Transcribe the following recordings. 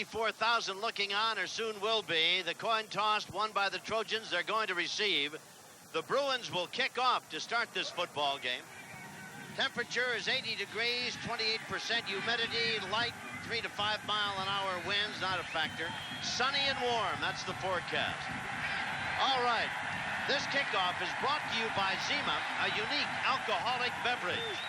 4,000 looking on, or soon will be. The coin tossed, won by the Trojans. They're going to receive. The Bruins will kick off to start this football game. Temperature is 80 degrees, 28% humidity, light 3 to 5 mile an hour winds, not a factor. Sunny and warm, that's the forecast. All right, this kickoff is brought to you by Zima, a unique alcoholic beverage.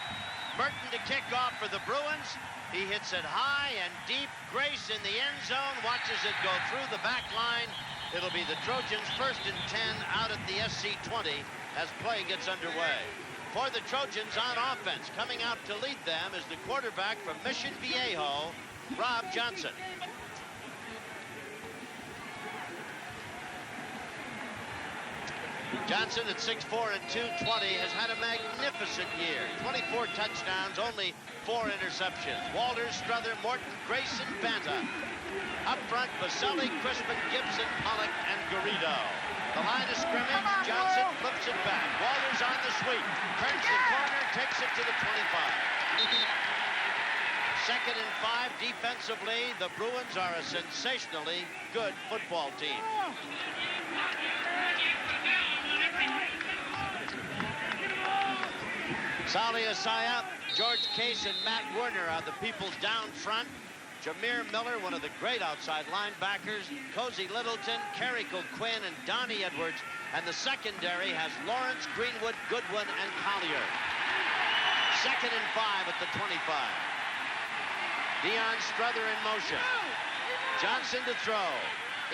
Merton to kick off for the Bruins. He hits it high and deep. Grace in the end zone, watches it go through the back line. It'll be the Trojans 1st and 10 out at the SC 20 as play gets underway. For the Trojans on offense, coming out to lead them is the quarterback from Mission Viejo, Rob Johnson. Johnson at 6'4" and 220 has had a magnificent year. 24 touchdowns, only 4 interceptions. Walters, Struther, Morton, Grayson, Banta. Up front, Baselli, Crispin, Gibson, Pollock, and Garrido. The line of scrimmage, Johnson flips it back. Walters on the sweep. Turns the corner, takes it to the 25. 2nd and 5 defensively. The Bruins are a sensationally good football team. Sali Asaya, George Case, and Matt Werner are the peoples down front. Jameer Miller, one of the great outside linebackers. Cozy Littleton, Kerry Quinn, and Donnie Edwards. And the secondary has Lawrence, Greenwood, Goodwin, and Collier. 2nd and 5 at the 25. Deion Struther in motion. Johnson to throw.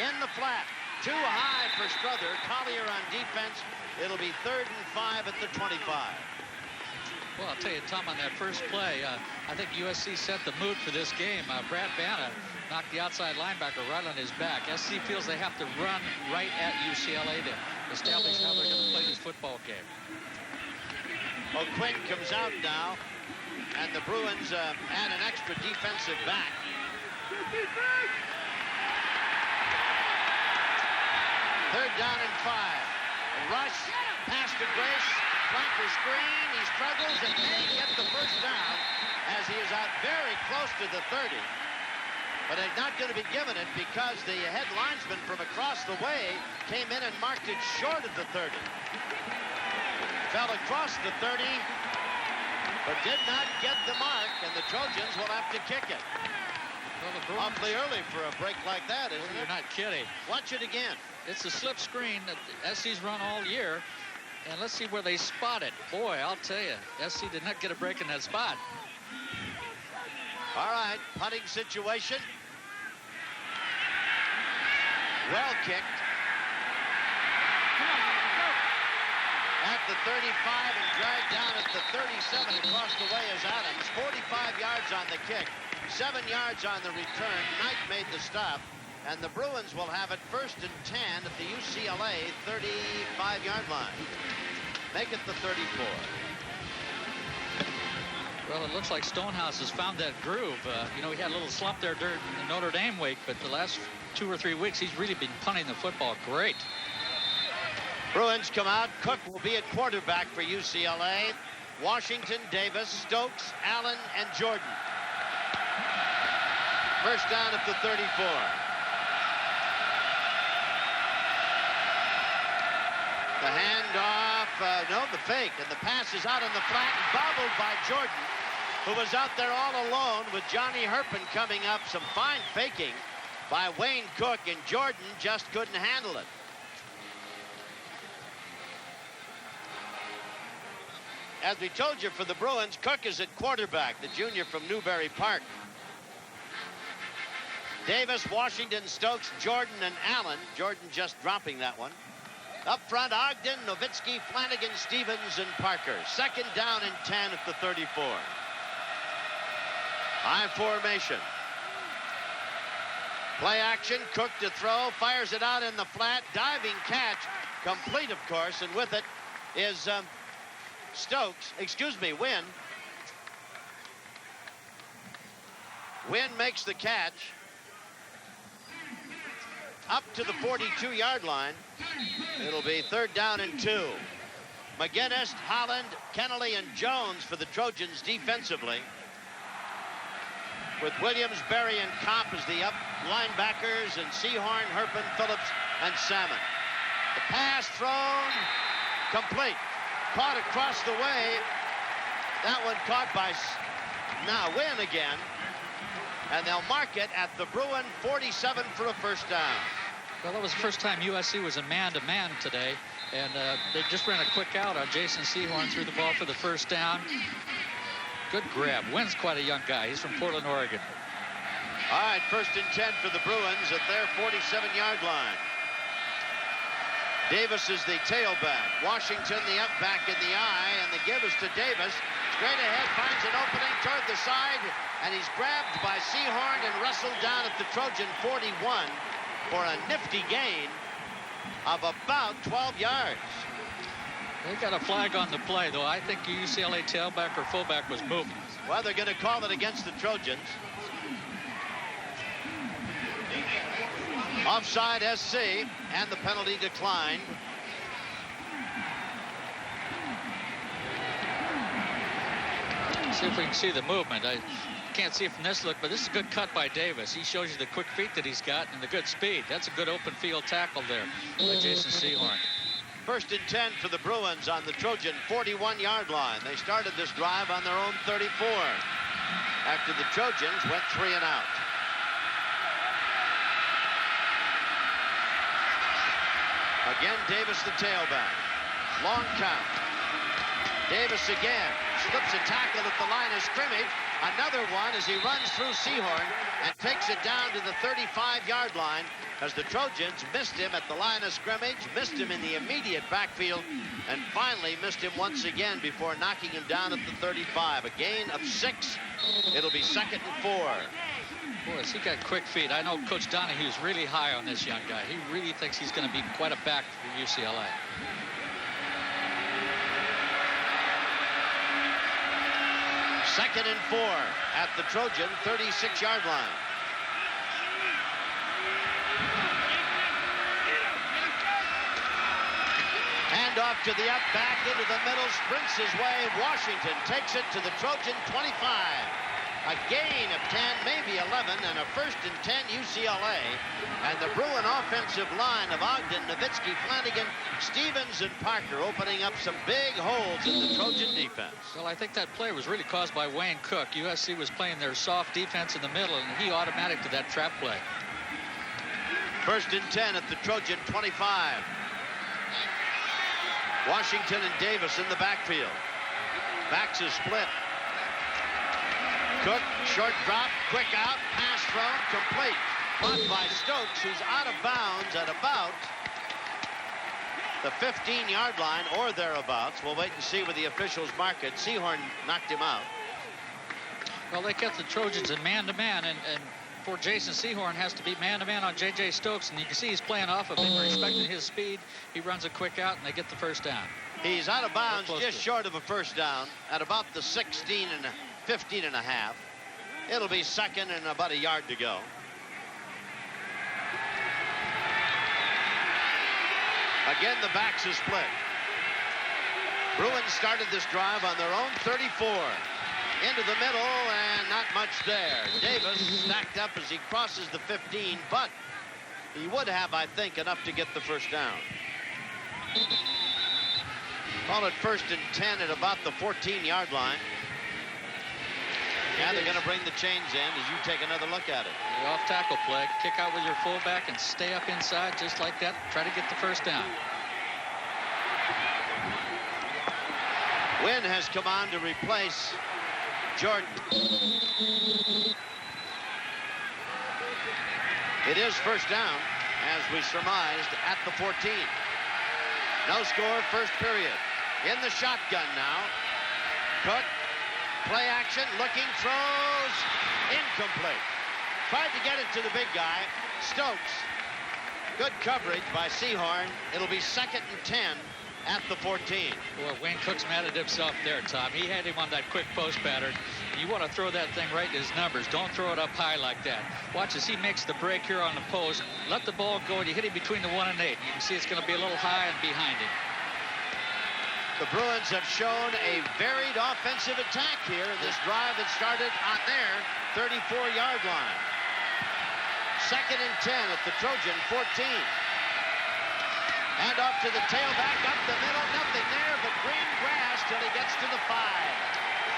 In the flat. Too high for Struther. Collier on defense. It'll be 3rd and 5 at the 25. Well, I'll tell you, Tom, on that first play, I think USC set the mood for this game. Brad Banta knocked the outside linebacker right on his back. SC feels they have to run right at UCLA to establish how they're going to play this football game. Well, Quinn comes out now, and the Bruins add an extra defensive back. 3rd down and 5. A rush, pass to Grace. Flanker screen, he struggles and may get the first down as he is out very close to the 30. But they're not going to be given it because the head linesman from across the way came in and marked it short of the 30. Fell across the 30, but did not get the mark, and the Trojans will have to kick it. Well, awfully early for a break like that, isn't it? You're not kidding. Watch it again. It's a slip screen that SC's run all year. And let's see where they spot it. Boy, I'll tell you, SC did not get a break in that spot. All right, punting situation. Well kicked. At the 35 and dragged down at the 37 across the way is Adams. 45 yards on the kick, 7 yards on the return. Knight made the stop. And the Bruins will have it 1st and 10 at the UCLA 35-yard line. Make it the 34. Well, it looks like Stonehouse has found that groove. You know, he had a little slump there during the Notre Dame week, but the last 2 or 3 weeks, he's really been punting the football great. Bruins come out. Cook will be at quarterback for UCLA. Washington, Davis, Stokes, Allen, and Jordan. 1st down at the 34. The handoff, no, the fake, and the pass is out on the flat and bobbled by Jordan, who was out there all alone with Johnny Herpin coming up. Some fine faking by Wayne Cook, and Jordan just couldn't handle it. As we told you, for the Bruins, Cook is at quarterback, the junior from Newbury Park. Davis, Washington, Stokes, Jordan, and Allen. Jordan just dropping that one. Up front, Ogden, Nowitzki, Flanagan, Stevens, and Parker. 2nd down and 10 at the 34. High formation. Play action, Cook to throw, fires it out in the flat. Diving catch, complete, of course, and with it is Wynn. Wynn makes the catch. Up to the 42-yard line. It'll be 3rd down and 2. McGinnis, Holland, Kennelly, and Jones for the Trojans defensively. With Williams, Berry, and Kopp as the up linebackers and Sehorn, Herpin, Phillips, and Salmon. The pass thrown, complete. Caught across the way. That one caught by now Wynn again. And they'll mark it at the Bruin 47 for a first down. Well, that was the first time USC was a man-to-man today. And they just ran a quick out on Jason Sehorn, threw the ball for the first down. Good grab. Wynn's quite a young guy. He's from Portland, Oregon. All right, 1st and 10 for the Bruins at their 47-yard line. Davis is the tailback. Washington the up back in the eye, and the give is to Davis. Straight ahead, finds an opening toward the side, and he's grabbed by Sehorn and wrestled down at the Trojan 41 for a nifty gain of about 12 yards. They got a flag on the play, though. I think the UCLA tailback or fullback was moving. Well, they're going to call it against the Trojans. Offside SC, and the penalty declined. See if we can see the movement. I can't see it from this look, but this is a good cut by Davis. He shows you the quick feet that he's got and the good speed. That's a good open field tackle there by Jason Sehorn. 1st and 10 for the Bruins on the Trojan 41-yard line. They started this drive on their own 34 after the Trojans went 3 and out. Again, Davis the tailback. Long count. Davis again slips a tackle at the line of scrimmage. Another one as he runs through Sehorn and takes it down to the 35-yard line as the Trojans missed him at the line of scrimmage, missed him in the immediate backfield, and finally missed him once again before knocking him down at the 35. A gain of 6. It'll be 2nd and 4. Boy, has he got quick feet. I know Coach Donahue's really high on this young guy. He really thinks he's going to be quite a back for UCLA. Second and 4 at the Trojan 36-yard line. Hand off to the up back into the middle, sprints his way. Washington takes it to the Trojan 25. A gain of 10, maybe 11, and a 1st and 10 UCLA. And the Bruin offensive line of Ogden, Nowitzki, Flanagan, Stevens, and Parker opening up some big holes in the Trojan defense. Well, I think that play was really caused by Wayne Cook. USC was playing their soft defense in the middle, and he automatic to that trap play. 1st and 10 at the Trojan 25. Washington and Davis in the backfield. Backs is split. Cook, short drop, quick out, pass thrown, complete. Caught by Stokes, who's out of bounds at about the 15-yard line or thereabouts. We'll wait and see what the officials mark it. Sehorn knocked him out. Well, they kept the Trojans in man-to-man, and for Jason Sehorn has to be man-to-man on J.J. Stokes, and you can see he's playing off of him, respecting his speed. He runs a quick out, and they get the first down. He's out of bounds just short of a first down at about the 15 and a half. It'll be 2nd and about a yard to go. Again, the backs are split. Bruins started this drive on their own 34. Into the middle, and not much there. Davis stacked up as he crosses the 15, but he would have, I think, enough to get the first down. Call it 1st and 10 at about the 14-yard line. Yeah, they're going to bring the chains in as you take another look at it. The off-tackle play. Kick out with your fullback and stay up inside just like that. Try to get the first down. Wynn has come on to replace Jordan. It is first down, as we surmised, at the 14. No score, first period. In the shotgun now. Cook. Play action, looking, throws, incomplete. Tried to get it to the big guy, Stokes. Good coverage by Sehorn. It'll be 2nd and 10 at the 14. Well, Wayne Cook's mad at himself there, Tom. He had him on that quick post pattern. You want to throw that thing right in his numbers. Don't throw it up high like that. Watch as he makes the break here on the post. Let the ball go, and you hit him between the 1 and 8. You can see it's going to be a little high and behind him. The Bruins have shown a varied offensive attack here in this drive that started on their 34-yard line. 2nd and 10 at the Trojan 14. And off to the tailback, up the middle, nothing there but green grass till he gets to the 5.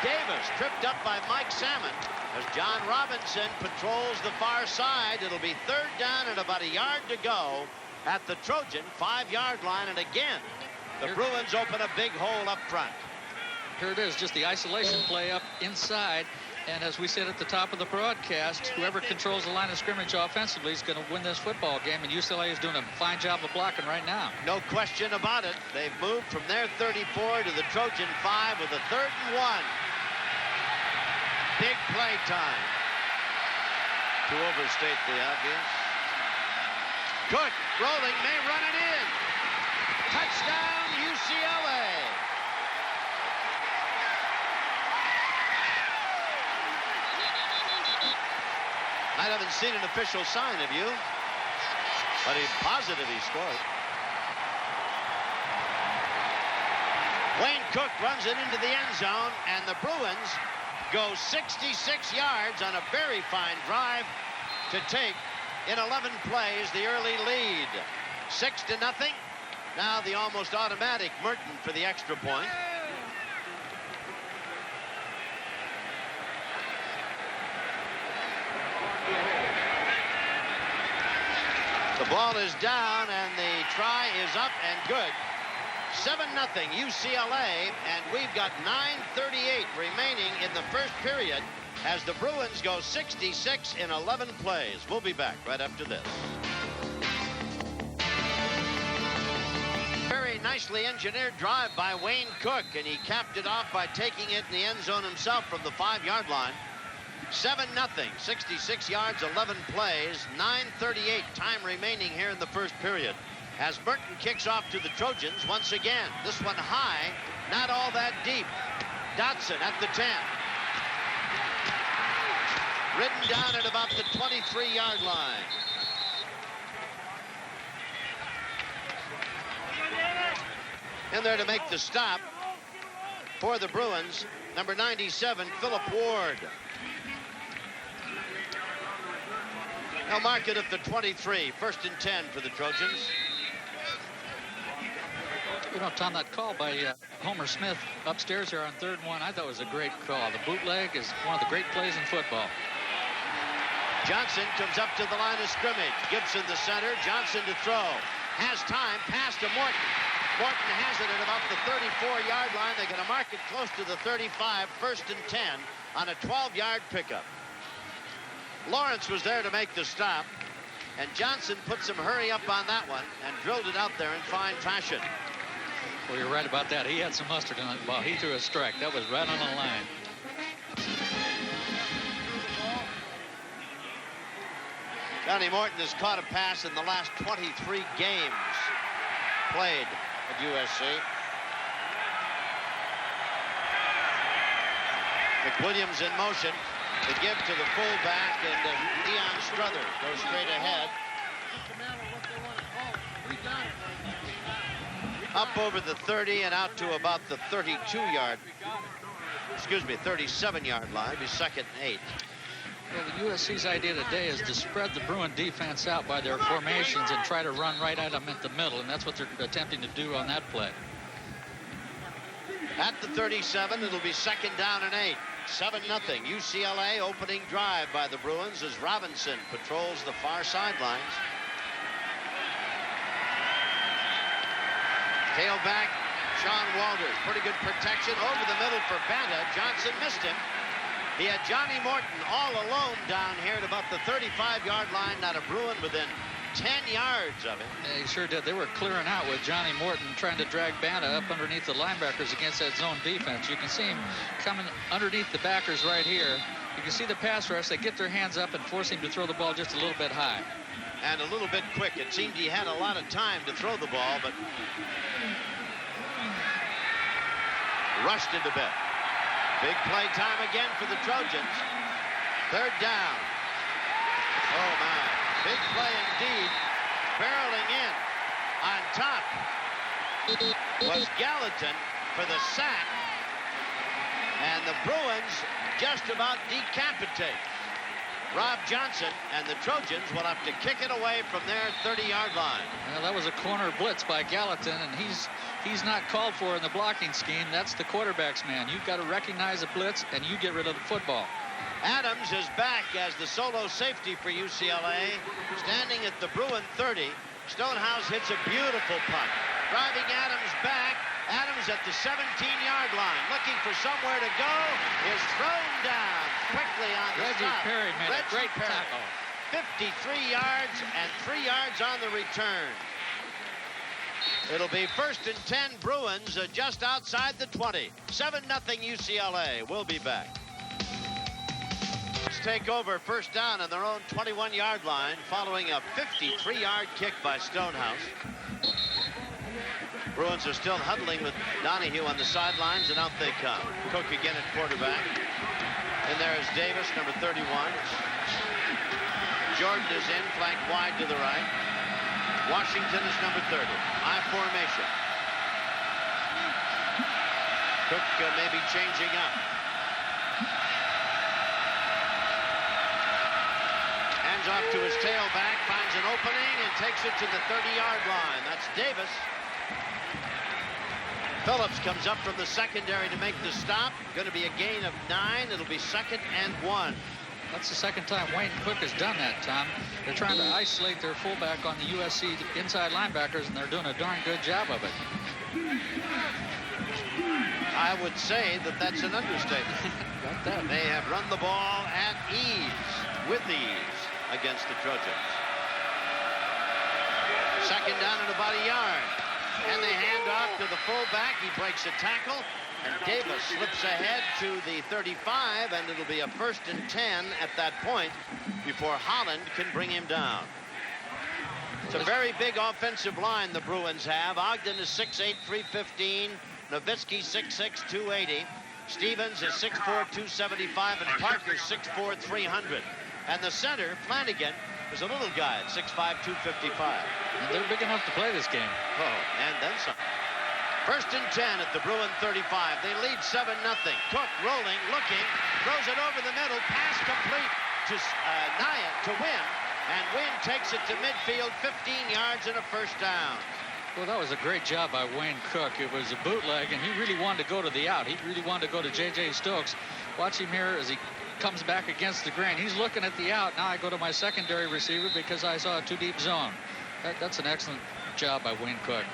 Davis tripped up by Mike Salmon as John Robinson patrols the far side. It'll be 3rd down and about a yard to go at the Trojan 5-yard line. And again, the Bruins open a big hole up front. Here it is, just the isolation play up inside. And as we said at the top of the broadcast, whoever controls the line of scrimmage offensively is going to win this football game. And UCLA is doing a fine job of blocking right now. No question about it. They've moved from their 34 to the Trojan 5 with a 3rd and 1. Big play time. To overstate the obvious. Cook rolling, may run it in. Touchdown, UCLA. I haven't seen an official sign, have you? But he's positive he scored. Wayne Cook runs it into the end zone, and the Bruins go 66 yards on a very fine drive to take in 11 plays the early lead. 6-0. Now the almost automatic Merton for the extra point. The ball is down and the try is up and good. 7-0 UCLA, and we've got 9:38 remaining in the first period as the Bruins go 66 in 11 plays. We'll be back right after this. Very nicely engineered drive by Wayne Cook, and he capped it off by taking it in the end zone himself from the 5-yard line. 7-0, 66 yards, 11 plays, 9:38 time remaining here in the first period. As Merton kicks off to the Trojans once again. This one high, not all that deep. Dotson at the 10. Ridden down at about the 23-yard line. In there to make the stop for the Bruins, number 97, Philip Ward. They'll mark it at the 23, 1st and 10 for the Trojans. You know, Tom, that call by Homer Smith upstairs here on 3rd and 1, I thought was a great call. The bootleg is one of the great plays in football. Johnson comes up to the line of scrimmage. Gibson the center. Johnson to throw. Has time. Pass to Morton. Morton has it at about the 34-yard line. They're going to mark it close to the 35, 1st and 10 on a 12-yard pickup. Lawrence was there to make the stop, and Johnson put some hurry up on that one and drilled it out there in fine fashion. Well, you're right about that. He had some mustard on that ball. He threw a strike. That was right on the line. Johnny Morton has caught a pass in the last 23 games played at USC. McWilliams in motion. The give to the fullback, and Leon Struthers goes straight ahead. Up over the 30 and out to about the 37-yard line. It'll be 2nd and 8. Well, the USC's idea today is to spread the Bruin defense out by their formations and try to run right at them at the middle, and that's what they're attempting to do on that play. At the 37, it'll be 2nd down and 8. 7-0 UCLA opening drive by the Bruins as Robinson patrols the far sidelines. Tailback, Sean Walters. Pretty good protection over the middle for Banta. Johnson missed him. He had Johnny Morton all alone down here at about the 35-yard line. Not a Bruin within 10 yards of him. Yeah, he sure did. They were clearing out with Johnny Morton trying to drag Banta up underneath the linebackers against that zone defense. You can see him coming underneath the backers right here. You can see the pass rush. They get their hands up and force him to throw the ball just a little bit high. And a little bit quick. It seemed he had a lot of time to throw the ball, but rushed it a bit. Big play time again for the Trojans. 3rd down. Oh, my. Big play indeed. Barreling in. On top was Gallatin for the sack. And the Bruins just about decapitate Rob Johnson, and the Trojans will have to kick it away from their 30-yard line. Well, that was a corner blitz by Gallatin, and he's not called for in the blocking scheme. That's the quarterback's man. You've got to recognize a blitz, and you get rid of the football. Adams is back as the solo safety for UCLA, standing at the Bruin 30. Stonehouse hits a beautiful punt. Driving Adams back. Adams at the 17-yard line, looking for somewhere to go, is thrown down quickly on the Reggie stop. Perry made a great tackle. 53 yards and 3 yards on the return. It'll be 1st and 10 Bruins just outside the 20. 7-0 UCLA. We'll be back. Let's take over 1st down on their own 21-yard line following a 53-yard kick by Stonehouse. Bruins are still huddling with Donahue on the sidelines, and out they come. Cook again at quarterback. And there is Davis, number 31. Jordan is in, flanked wide to the right. Washington is number 30. I formation. Cook may be changing up. Hands off to his tailback, finds an opening, and takes it to the 30-yard line. That's Davis. Phillips comes up from the secondary to make the stop. Going to be a gain of 9. It'll be 2nd and 1. That's the second time Wayne Cook has done that, Tom. They're trying to isolate their fullback on the USC inside linebackers, and they're doing a darn good job of it. I would say that that's an understatement. Got that. They have run the ball at ease, with ease, against the Trojans. 2nd down and about a yard. And they hand off to the fullback. He breaks a tackle, and Davis slips ahead to the 35, and it'll be a 1st and 10 at that point before Holland can bring him down. It's a very big offensive line the Bruins have. Ogden is 6'8", 315. Nowitzki 6'6", 280. Stevens is 6'4", 275, and Parker 6'4", 300. And the center, Flanagan, is a little guy at 6'5", 255. And they're big enough to play this game. Oh, and then some. 1st and 10 at the Bruin 35. They lead 7-0. Cook rolling, looking, throws it over the middle. Pass complete to Nyatt to Wynn. And Wynn takes it to midfield, 15 yards and a 1st down. Well, that was a great job by Wayne Cook. It was a bootleg, and he really wanted to go to the out. He really wanted to go to J.J. Stokes. Watch him here as he comes back against the grain. He's looking at the out. Now I go to my secondary receiver because I saw a too-deep zone. That's an excellent job by Wayne Cook.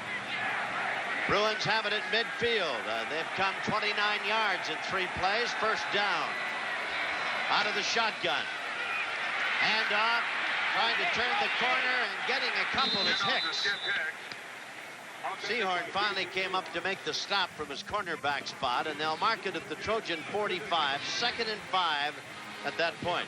Bruins have it at midfield. They've come 29 yards in 3 plays. 1st down. Out of the shotgun. Hand off. Trying to turn the corner and getting a couple is Hicks. Seahorn finally came up to make the stop from his cornerback spot, and they'll mark it at the Trojan 45. 2nd and 5 at that point.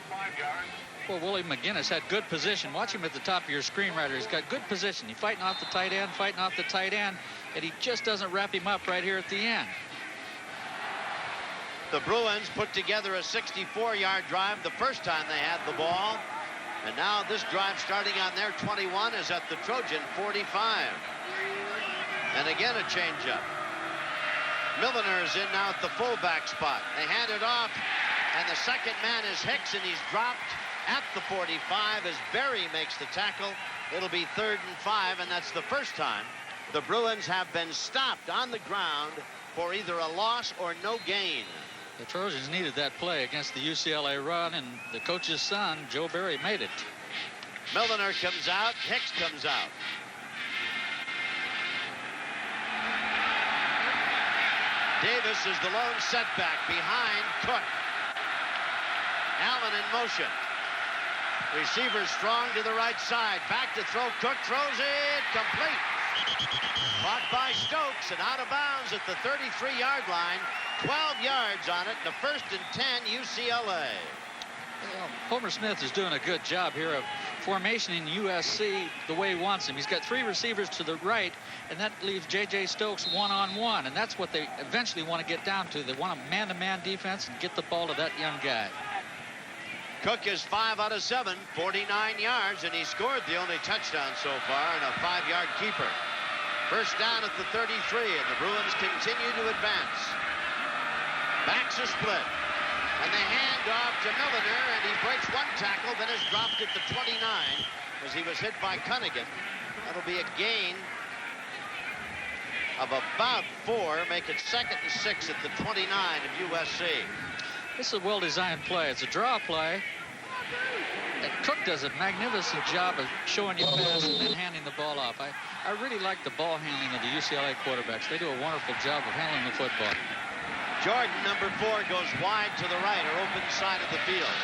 Well, Willie McGinnis had good position. Watch him at the top of your screen right here. He's got good position. He's fighting off the tight end, and he just doesn't wrap him up right here at the end. The Bruins put together a 64-yard drive the first time they had the ball. And now this drive starting on their 21 is at the Trojan 45. And again a changeup. Milliner is in now at the fullback spot. They hand it off, and the second man is Hicks, and he's dropped at the 45 as Berry makes the tackle. It'll be 3rd and 5, and that's the first time the Bruins have been stopped on the ground for either a loss or no gain. The Trojans needed that play against the UCLA run, and the coach's son, Joe Berry, made it. Milliner comes out. Hicks comes out. Davis is the lone setback behind Cook. Allen in motion. Receiver strong to the right side. Back to throw. Cook throws it complete. Caught by Stokes and out of bounds at the 33-yard line. 12 yards on it. The 1st and 10 UCLA. Well, Homer Smith is doing a good job here of formation in USC the way he wants him. He's got 3 receivers to the right, and that leaves J.J. Stokes one-on-one, and that's what they eventually want to get down to. They want a man-to-man defense and get the ball to that young guy. Cook is 5 out of 7, 49 yards, and he scored the only touchdown so far and a 5-yard keeper. 1st down at the 33, and the Bruins continue to advance. Backs are split. And the handoff to Milliner, and he breaks one tackle, then is dropped at the 29 as he was hit by Cunningham. That'll be a gain of about 4, make it 2nd and 6 at the 29 of USC. This is a well-designed play. It's a draw play. And Cook does a magnificent job of showing you pass and then handing the ball off. I really like the ball handling of the UCLA quarterbacks. They do a wonderful job of handling the football. Jordan, number 4, goes wide to the right, or open side of the field.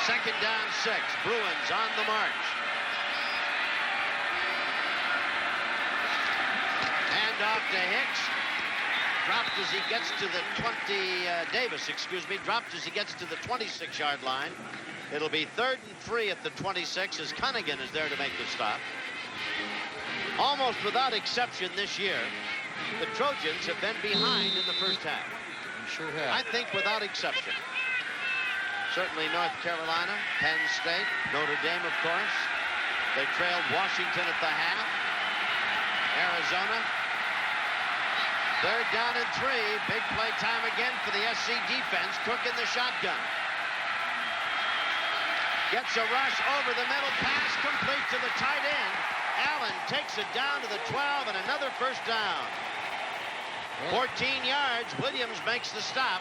2nd down, 6. Bruins on the march. Hand off to Hicks. Dropped as he gets to the 20, Davis, excuse me, dropped as he gets to the 26-yard line. It'll be 3rd and 3 at the 26 as Cunningham is there to make the stop. Almost without exception this year, the Trojans have been behind in the first half. Sure have. I think without exception. Certainly North Carolina, Penn State, Notre Dame, of course. They trailed Washington at the half. Arizona. 3rd down and 3. Big play time again for the SC defense. Cook in the shotgun. Gets a rush over the middle. Pass complete to the tight end. Allen takes it down to the 12 and another first down. 14 yards. Williams makes the stop.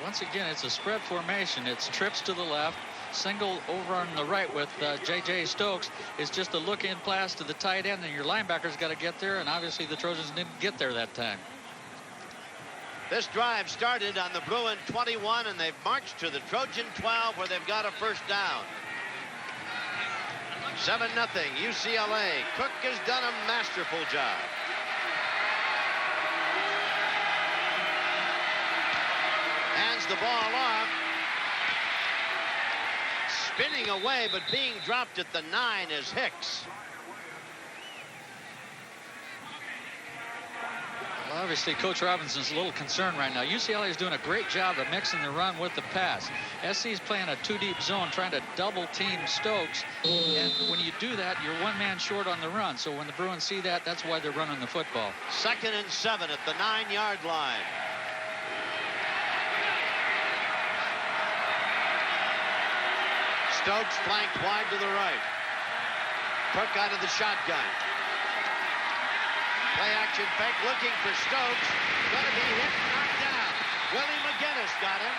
Once again, it's a spread formation. It's trips to the left. Single over on the right with J.J. Stokes is just a look-in pass to the tight end, and your linebackers got to get there, and obviously the Trojans didn't get there that time. This drive started on the Bruin 21, and they've marched to the Trojan 12 where they've got a first down. 7-0 UCLA. Cook has done a masterful job. Hands the ball off. Spinning away, but being dropped at the 9 is Hicks. Well, obviously, Coach Robinson's a little concerned right now. UCLA is doing a great job of mixing the run with the pass. SC is playing a 2-deep zone, trying to double-team Stokes. And when you do that, you're one man short on the run. So when the Bruins see that, that's why they're running the football. 2nd and 7 at the 9-yard line. Stokes flanked wide to the right. Cook out of the shotgun. Play action fake, looking for Stokes. Gonna be hit, knocked down. Willie McGinnis got him.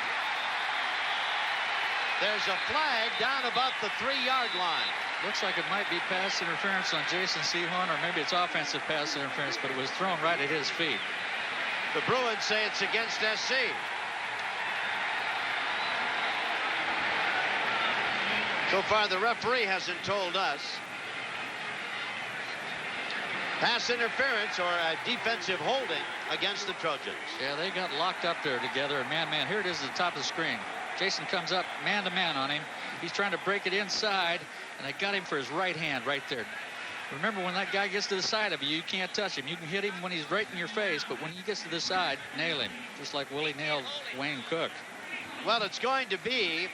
There's a flag down about the 3-yard line. Looks like it might be pass interference on Jason Sehorn, or maybe it's offensive pass interference, but it was thrown right at his feet. The Bruins say it's against SC. So far, the referee hasn't told us. Pass interference or a defensive holding against the Trojans. Yeah, they got locked up there together. Man, here it is at the top of the screen. Jason comes up man-to-man on him. He's trying to break it inside, and they got him for his right hand right there. Remember, when that guy gets to the side of you, you can't touch him. You can hit him when he's right in your face, but when he gets to the side, nail him, just like Willie nailed Wayne Cook. Well, it's going to be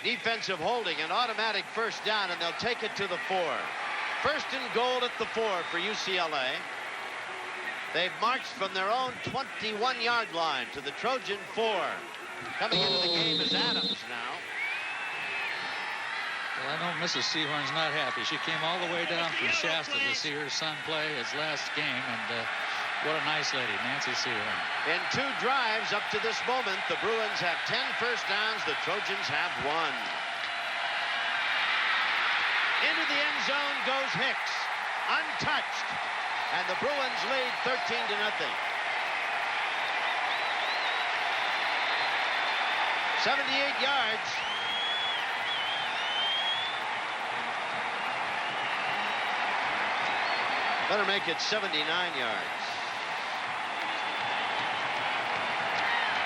defensive holding, an automatic first down, and they'll take it to the 4. 1st and goal at the 4 for UCLA. They've marched from their own 21-yard line to the Trojan 4. Coming into the game is Adams now. Well, I know Mrs. Sehorn's not happy. She came all the way down from Shasta to see her son play his last game, and what a nice lady, Nancy Sehorn. In 2 drives up to this moment, the Bruins have 10 first downs. The Trojans have 1. Into the end zone goes Hicks, untouched, and the Bruins lead 13-0. 78 yards. Better make it 79 yards.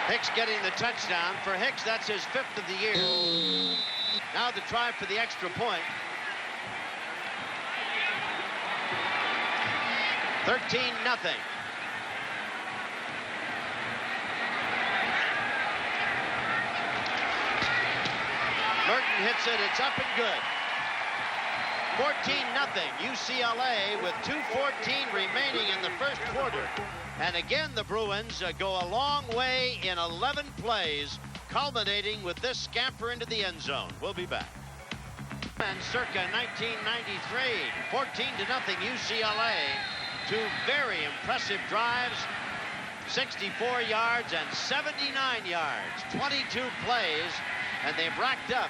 Hicks getting the touchdown. For Hicks, that's his 5th of the year. Now the try for the extra point. 13-0. Merton hits it. It's up and good. 14-0 UCLA with 2:14 remaining in the first quarter. And again, the Bruins go a long way in 11 plays, culminating with this scamper into the end zone. We'll be back. And circa 1993, 14-0 UCLA. Two very impressive drives, 64 yards and 79 yards, 22 plays, and they've racked up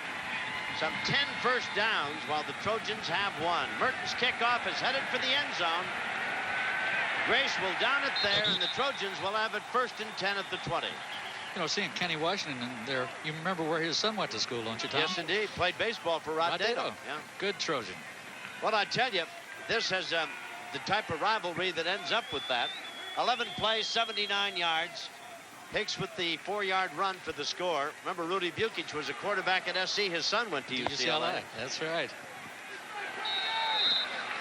some 10 first downs while the Trojans have one. Merton's kickoff is headed for the end zone. Grace will down it there, and the Trojans will have it 1st and 10 at the 20. You know, seeing Kenny Washington there, you remember where his son went to school, don't you, Tom? Yes, indeed. Played baseball for Rod Dedeaux. Yeah. Good Trojan. Well, I tell you, this has the type of rivalry that ends up with that. 11 plays, 79 yards. Hicks with the 4-yard run for the score. Remember, Rudy Bukic was a quarterback at SC. His son went to UCLA. That's right.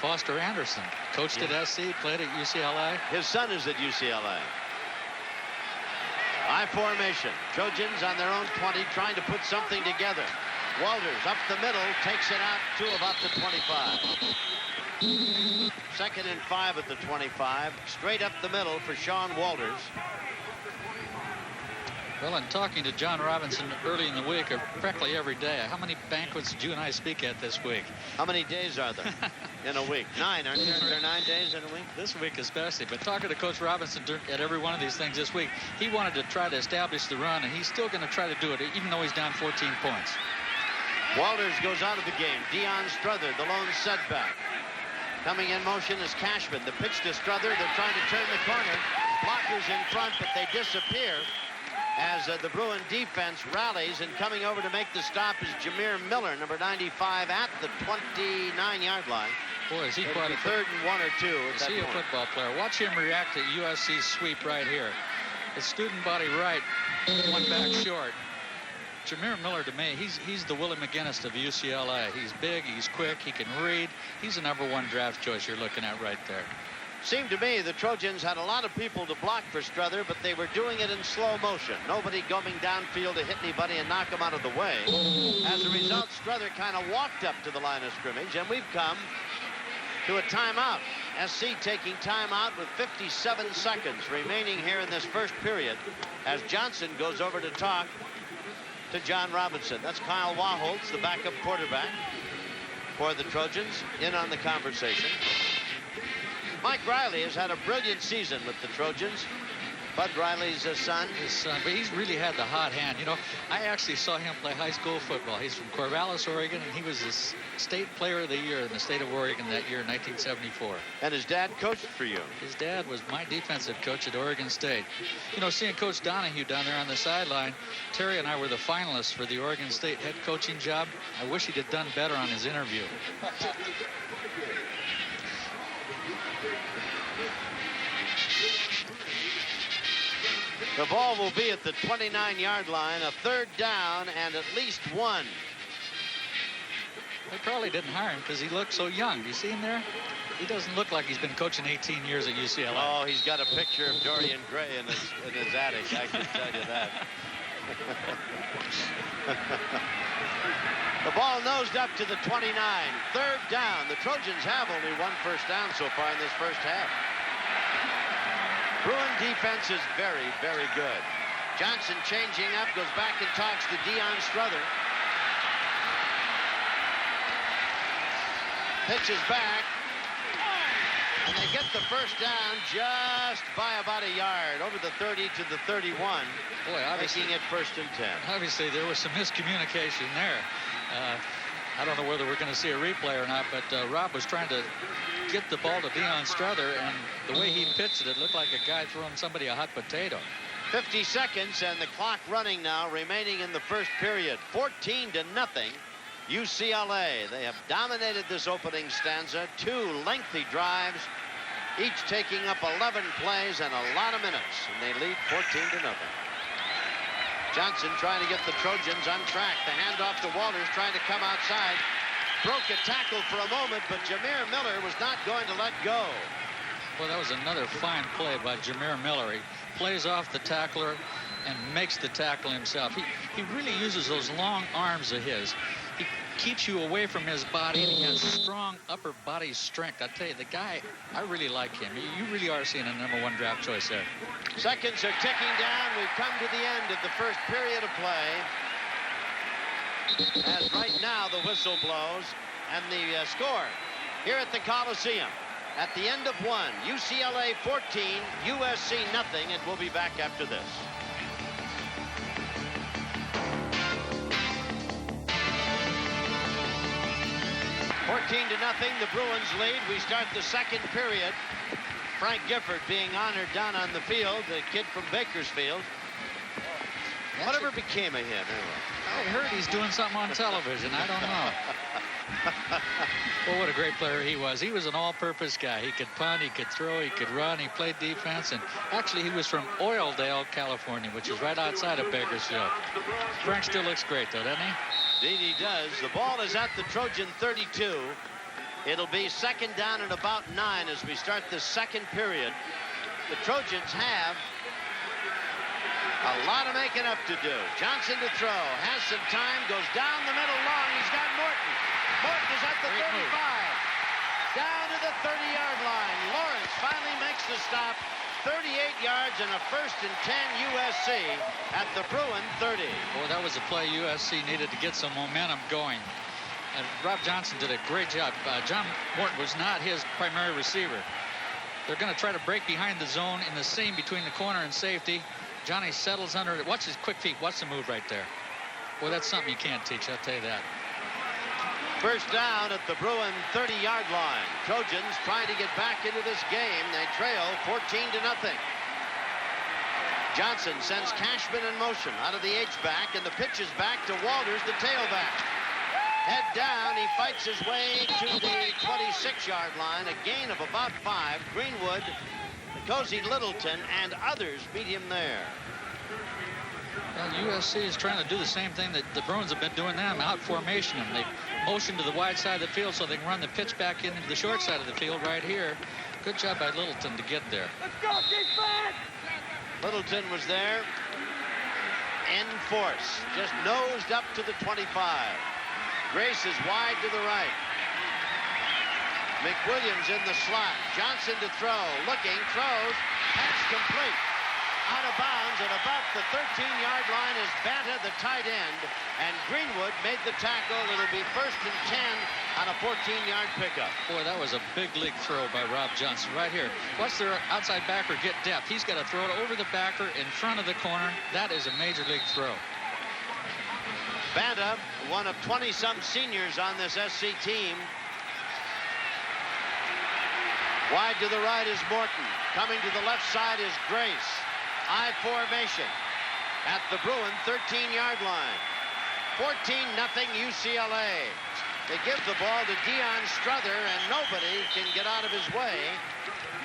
Foster Anderson coached at SC, played at UCLA. His son is at UCLA. I formation. Trojans on their own 20, trying to put something together. Walters up the middle, takes it out to about the 25. 2nd and 5 at the 25. Straight up the middle for Sean Walters. Well, in talking to John Robinson early in the week, or practically every day, how many banquets did you and I speak at this week? How many days are there in a week? 9, aren't there? Are there 9 days in a week? This week especially. But talking to Coach Robinson at every one of these things this week, he wanted to try to establish the run, and he's still going to try to do it, even though he's down 14 points. Walters goes out of the game. Deion Strother, the lone setback. Coming in motion is Cashman. The pitch to Strother. They're trying to turn the corner. Blockers in front, but they disappear as the Bruin defense rallies, and coming over to make the stop is Jameer Miller, number 95, at the 29-yard line. Boy, is he quite a 3rd and 1 or 2. Is he a football player? Watch him react to USC's sweep right here. The student body right, one back short. Jameer Miller, to me, he's the Willie McGinnis of UCLA. He's big, he's quick, he can read. He's the #1 draft choice you're looking at right there. Seemed to me the Trojans had a lot of people to block for Strother, but they were doing it in slow motion. Nobody going downfield to hit anybody and knock them out of the way. As a result, Strother kind of walked up to the line of scrimmage, and we've come to a timeout. SC taking timeout with 57 seconds remaining here in this first period as Johnson goes over to talk to John Robinson. That's Kyle Waholtz, the backup quarterback for the Trojans, in on the conversation. Mike Riley has had a brilliant season with the Trojans. Bud Riley's son. His son, but he's really had the hot hand. You know, I actually saw him play high school football. He's from Corvallis, Oregon, and he was the state player of the year in the state of Oregon that year in 1974. And his dad coached for you. His dad was my defensive coach at Oregon State. You know, seeing Coach Donahue down there on the sideline, Terry and I were the finalists for the Oregon State head coaching job. I wish he'd have done better on his interview. The ball will be at the 29-yard line, a 3rd down and at least 1. They probably didn't hire him because he looked so young. Do you see him there? He doesn't look like he's been coaching 18 years at UCLA. Oh, he's got a picture of Dorian Gray in his attic, I can tell you that. The ball nosed up to the 29. 3rd down. The Trojans have only 1 first down so far in this first half. Bruin defense is very, very good. Johnson changing up, goes back and talks to Deion Strother. Pitches back. And they get the first down just by about a yard, over the 30 to the 31. Boy, making it 1st and 10. Obviously, there was some miscommunication there. I don't know whether we're going to see a replay or not, but Rob was trying to get the ball to Deion Strother, and the way he pitched it, it looked like a guy throwing somebody a hot potato. 50 seconds and the clock running now, remaining in the first period. 14-0 UCLA. They have dominated this opening stanza. 2 lengthy drives, each taking up 11 plays and a lot of minutes, and they lead 14-0. Johnson trying to get the Trojans on track. The handoff to Walters, trying to come outside. Broke a tackle for a moment, but Jameer Miller was not going to let go. Well, that was another fine play by Jameer Miller. He plays off the tackler and makes the tackle himself. He really uses those long arms of his. keeps you away from his body, and he has strong upper body strength. I tell you, the guy, I really like him. You really are seeing a #1 draft choice there. Seconds are ticking down. We've come to the end of the first period of play. As right now the whistle blows, and the score here at the Coliseum. At the end of one, UCLA 14, USC nothing, and we'll be back after this. $14 to nothing, the Bruins lead. We start the second period. Frank Gifford being honored down on the field, the kid from Bakersfield. Whatever became of him, anyway? I heard he's doing something on television. I don't know. Well, what a great player he was. He was an all-purpose guy. He could punt, he could throw, he could run, he played defense, and actually he was from Oildale, California, which is right outside of Bakersfield. Frank still looks great, though, doesn't he? Indeed he does. The ball is at the Trojan 32. It'll be second down and about 9 as we start the second period. The Trojans have a lot of making up to do. Johnson to throw, has some time, goes down the middle long. He's got Morton. Morton is at the 35. Down to the 30-yard line. Lawrence finally makes the stop. 38 yards and a 1st and 10 USC at the Bruin 30. Boy, that was a play USC needed to get some momentum going. And Rob Johnson did a great job. John Morton was not his primary receiver. They're going to try to break behind the zone in the seam between the corner and safety. Johnny settles under it. Watch his quick feet. Watch the move right there. Boy, that's something you can't teach, I'll tell you that. First down at the Bruin 30-yard line. Trojans trying to get back into this game. They trail 14 to nothing. Johnson sends Cashman in motion out of the H-back, and the pitch is back to Walters, the tailback. Head down, he fights his way to the 26-yard line. A gain of about 5. Greenwood, Cozy Littleton, and others beat him there. Well, USC is trying to do the same thing that the Bruins have been doing them, out formation them. They motion to the wide side of the field so they can run the pitch back into the short side of the field right here. Good job by Littleton to get there. Let's go, defense! Littleton was there in force, just nosed up to the 25. Grace is wide to the right. McWilliams in the slot. Johnson to throw. Looking, throws. Pass complete. Out of bounds at about the 13-yard line is Banta, the tight end. And Greenwood made the tackle. It'll be 1st and 10 on a 14-yard pickup. Boy, that was a big league throw by Rob Johnson right here. Watch their outside backer get depth. He's got to throw it over the backer in front of the corner. That is a major league throw. Banta, one of 20-some seniors on this SC team. Wide to the right is Morton. Coming to the left side is Grace. I formation at the Bruin 13-yard line. 14-0 UCLA. They give the ball to Deion Strother, and nobody can get out of his way,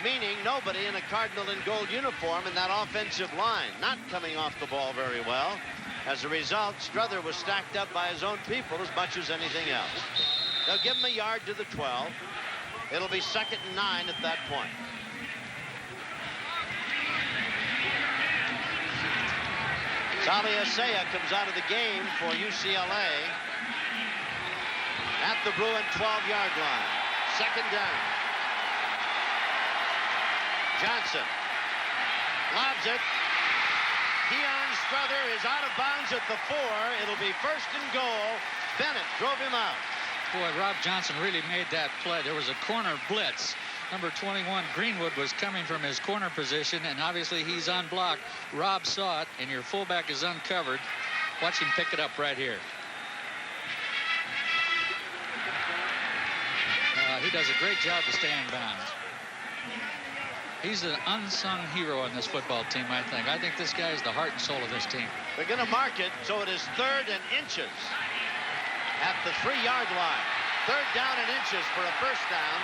meaning nobody in a Cardinal and gold uniform in that offensive line. Not coming off the ball very well. As a result, Strother was stacked up by his own people as much as anything else. They'll give him a yard to the 12. It'll be 2nd and 9 at that point. Sali Asea comes out of the game for UCLA at the Bruin 12-yard line. 2nd down. Johnson lobs it. Deion Strother is out of bounds at the 4. It'll be 1st and goal. Bennett drove him out. Boy, Rob Johnson really made that play. There was a corner blitz. Number 21, Greenwood, was coming from his corner position, and obviously he's unblocked. Rob saw it, and your fullback is uncovered. Watch him pick it up right here. He does a great job to stay in bounds. He's an unsung hero on this football team, I think. I think this guy is the heart and soul of this team. They're going to mark it, so it is 3rd and inches at the 3-yard line. 3rd down and inches for a 1st down.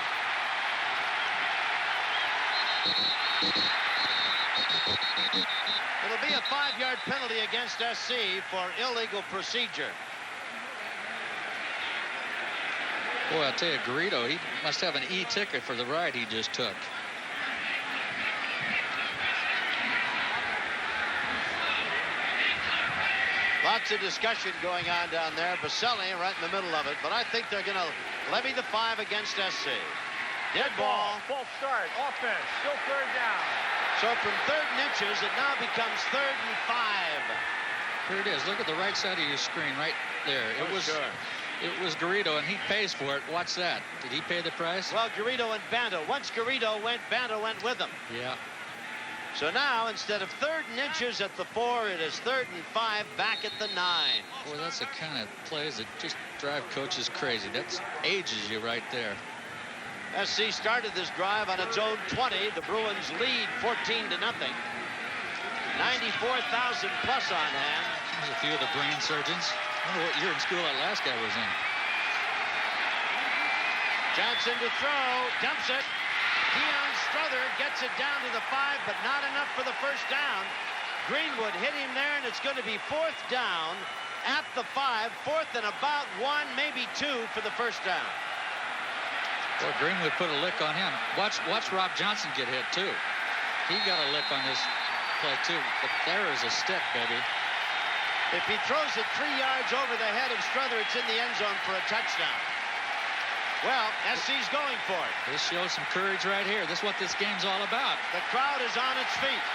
It'll be a 5-yard penalty against SC for illegal procedure. Boy, I'll tell you, Garrido, he must have an e-ticket for the ride he just took. Lots of discussion going on down there. Baselli right in the middle of it, but I think they're going to levy the 5 against SC. Dead ball. False start. Offense. Still third down. So from 3rd and inches, it now becomes 3rd and 5. Here it is. Look at the right side of your screen right there. It was Garrido, and he pays for it. Watch that. Did he pay the price? Well, Garrido and Banta. Once Garrido went, Banta went with him. Yeah. So now, instead of 3rd and inches at the 4, it is 3rd and 5 back at the 9. Boy, that's the kind of plays that just drive coaches crazy. That ages you right there. SC started this drive on its own 20. The Bruins lead 14-0. 94,000 plus on hand. There's a few of the brain surgeons. I wonder what year in school that last guy was in. Johnson to throw, dumps it. Deion Strother gets it down to the 5, but not enough for the first down. Greenwood hit him there, and it's going to be 4th down at the 5. 4th and about 1, maybe 2 for the first down. Well, Greenwood put a lick on him. Watch Rob Johnson get hit, too. He got a lick on this play, too. But there is a stick, baby. If he throws it 3 yards over the head of Strother, it's in the end zone for a touchdown. Well, SC's going for it. This shows some courage right here. This is what this game's all about. The crowd is on its feet.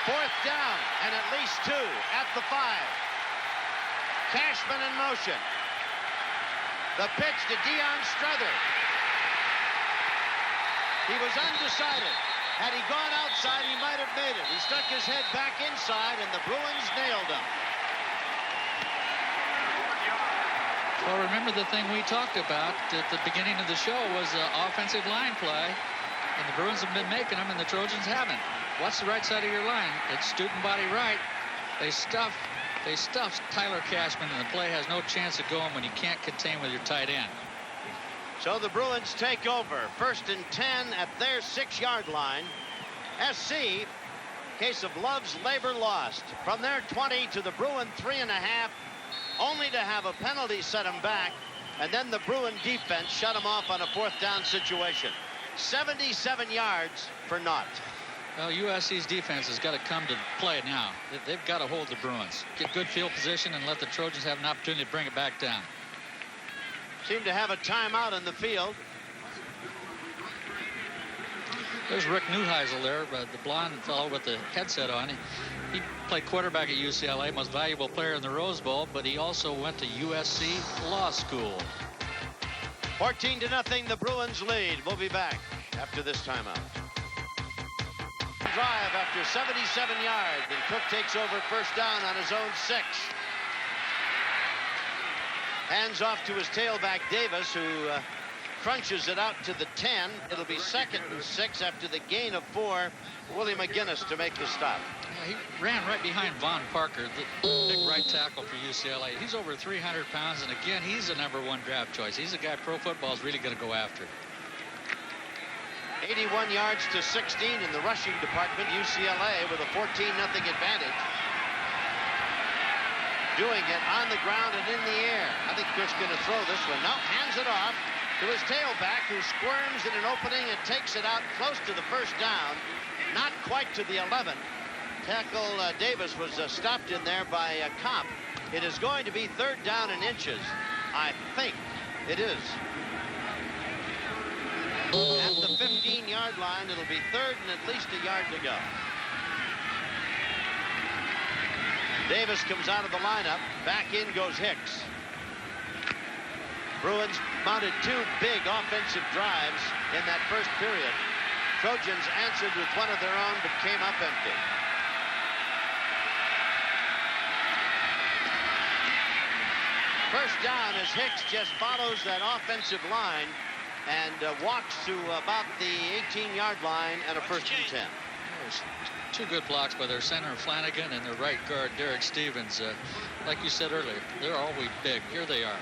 4th down and at least 2 at the 5. Cashman in motion. The pitch to Deion Strother. He was undecided. Had he gone outside, he might have made it. He stuck his head back inside, and the Bruins nailed him. Well, remember the thing we talked about at the beginning of the show was offensive line play, and the Bruins have been making them, and the Trojans haven't. Watch the right side of your line. It's student body right. They stuff Tyler Cashman, and the play has no chance of going when you can't contain with your tight end. So the Bruins take over. 1st and 10 at their 6-yard line. SC, case of Love's labor lost. From their 20 to the Bruin 3.5, only to have a penalty set him back, and then the Bruin defense shut him off on a 4th down situation. 77 yards for naught. Well, USC's defense has got to come to play now. They've got to hold the Bruins. Get good field position and let the Trojans have an opportunity to bring it back down. Seem to have a timeout in the field. There's Rick Neuheisel there, the blonde fellow with the headset on. He played quarterback at UCLA, most valuable player in the Rose Bowl, but he also went to USC Law School. 14-0, the Bruins lead. We'll be back after this timeout. Drive after 77 yards, and Cook takes over 1st down on his own 6. Hands off to his tailback, Davis, who crunches it out to the 10. It'll be 2nd and 6 after the gain of 4. Willie McGinnis to make the stop. Yeah, he ran right behind Von Parker, the big right tackle for UCLA. He's over 300 pounds, and again, he's a #1 draft choice. He's a guy pro football is really going to go after. 81 yards to 16 in the rushing department. UCLA with a 14-0 advantage. Doing it on the ground and in the air. I think Cook's going to throw this one. No, hands it off to his tailback, who squirms in an opening and takes it out close to the 1st down. Not quite to the 11. Tackle Davis was stopped in there by Kopp. It is going to be 3rd down and inches. I think it is. At the 15-yard line, it'll be 3rd and at least a yard to go. Davis comes out of the lineup. Back in goes Hicks. Bruins mounted 2 big offensive drives in that first period. Trojans answered with one of their own, but came up empty. First down as Hicks just follows that offensive line and walks to about the 18-yard line and a 1st and 10. There's 2 good blocks by their center Flanagan and their right guard Derek Stevens. Like you said earlier, they're always big. Here they are.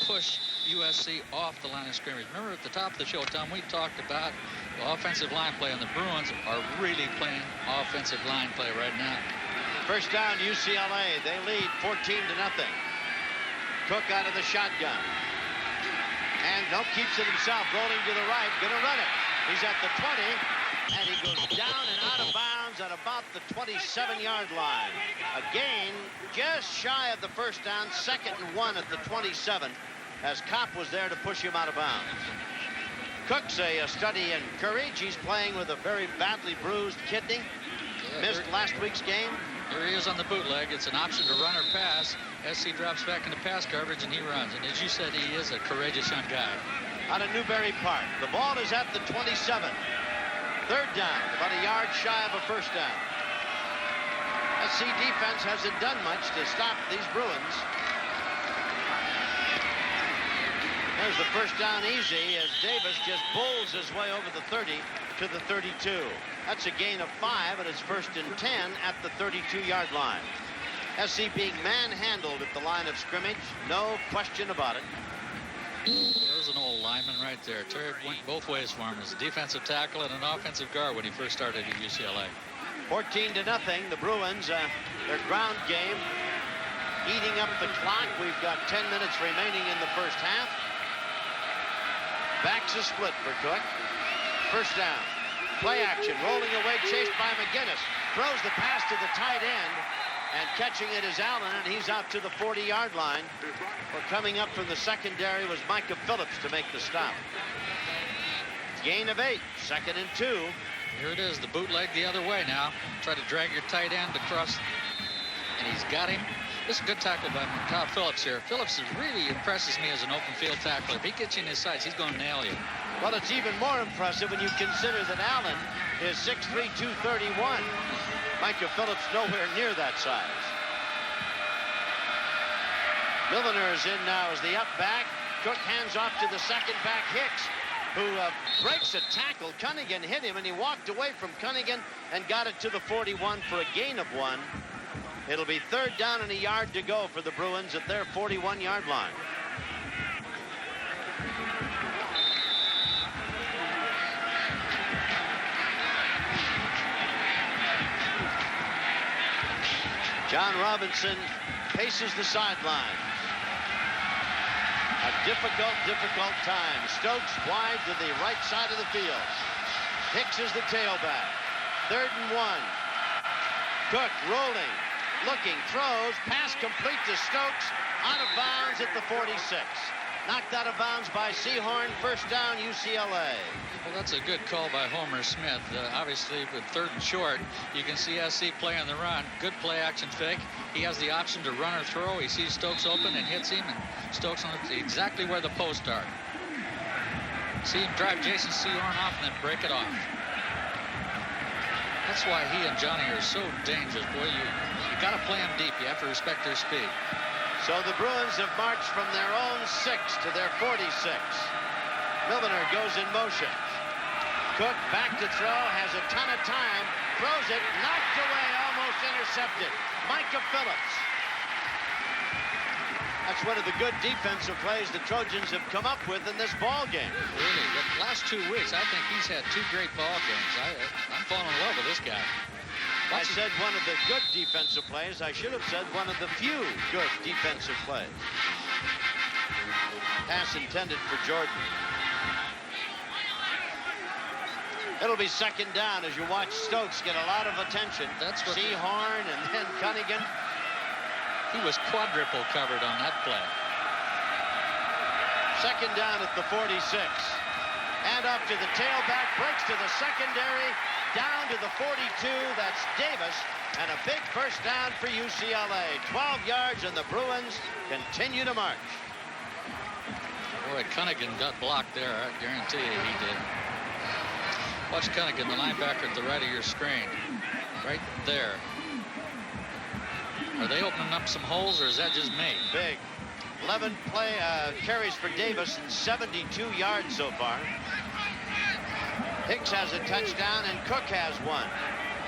Push USC off the line of scrimmage. Remember at the top of the show, Tom, we talked about the offensive line play, and the Bruins are really playing offensive line play right now. First down, UCLA. They lead 14-0. Cook out of the shotgun. And keeps it himself, rolling to the right, gonna run it. He's at the 20, and he goes down and out of bounds downs at about the 27-yard line. A gain just shy of the first down, 2nd and 1 at the 27, as Kopp was there to push him out of bounds. Cook's a study in courage. He's playing with a very badly bruised kidney. Missed last week's game. Here he is on the bootleg. It's an option to run or pass. SC drops back into pass coverage, and he runs. And as you said, he is a courageous young guy. Out of Newberry Park. The ball is at the 27. 3rd down, about a yard shy of a first down. SC defense hasn't done much to stop these Bruins. There's the first down easy as Davis just bowls his way over the 30 to the 32. That's a gain of 5, and it's 1st and 10 at the 32-yard line. SC being manhandled at the line of scrimmage, no question about it. There's an old lineman right there. Terry went both ways for him as a defensive tackle and an offensive guard when he first started at UCLA. 14-0. The Bruins, their ground game, eating up the clock. We've got 10 minutes remaining in the first half. Backs a split for Cook. First down. Play action. Rolling away, chased by McGinnis. Throws the pass to the tight end. And catching it is Allen, and he's out to the 40-yard line. Well, coming up from the secondary was Micah Phillips to make the stop. Gain of 8. 2nd and 2. Here it is, the bootleg the other way now. Try to drag your tight end across, and he's got him. This is a good tackle by Micah Phillips here. Phillips really impresses me as an open field tackler. If he gets you in his sights, he's going to nail you. Well, it's even more impressive when you consider that Allen is 6'3", 231. Micah Phillips nowhere near that size. Milliner is in now as the up back. Cook hands off to the second back, Hicks, who breaks a tackle. Cunningham hit him, and he walked away from Cunningham and got it to the 41 for a gain of 1. It'll be 3rd down and a yard to go for the Bruins at their 41-yard line. John Robinson paces the sideline. A difficult time. Stokes wide to the right side of the field. Hicks is the tailback. 3rd and 1. Cook rolling, looking, throws, pass complete to Stokes, out of bounds at the 46. Knocked out of bounds by Seahorn. First down, UCLA. Well, that's a good call by Homer Smith. Obviously, with 3rd and short, you can see SC play on the run. Good play action fake. He has the option to run or throw. He sees Stokes open and hits him, and Stokes on exactly where the posts are. See him drive Jason Seahorn off and then break it off. That's why he and Johnny are so dangerous. Boy, you got to play them deep. You have to respect their speed. So the Bruins have marched from their own 6 to their 46. Milliner goes in motion. Cook back to throw, has a ton of time, throws it, knocked away, almost intercepted. Micah Phillips. That's one of the good defensive plays the Trojans have come up with in this ball game. Really, the last 2 weeks, I think he's had 2 great ball games. I'm falling in love with this guy. I said one of the good defensive plays. I should have said one of the few good defensive plays. Pass intended for Jordan. It'll be 2nd down as you watch Stokes get a lot of attention. That's what Seahorn and then Cunningham. He was quadruple covered on that play. 2nd down at the 46. And up to the tailback, breaks to the secondary, down to the 42. That's Davis, and a big first down for UCLA. 12 yards, and the Bruins continue to march. Boy, Cunningham got blocked there. I guarantee you he did. Watch Cunningham, the linebacker at the right of your screen. Right there. Are they opening up some holes, or is that just me? Big. 11 carries for Davis and 72 yards so far. Hicks has a touchdown and Cook has one.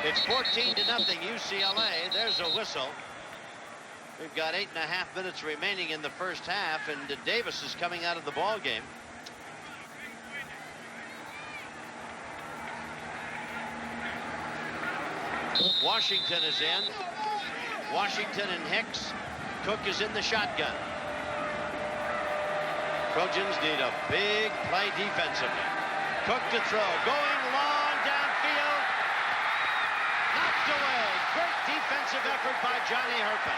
It's 14-0 UCLA. There's a whistle. We've got 8.5 minutes remaining in the first half, and Davis is coming out of the ball game. Washington is in. Washington and Hicks. Cook is in the shotgun. Trojans need a big play defensively. Cook to throw, going long downfield. defensive effort by Johnny Herpin.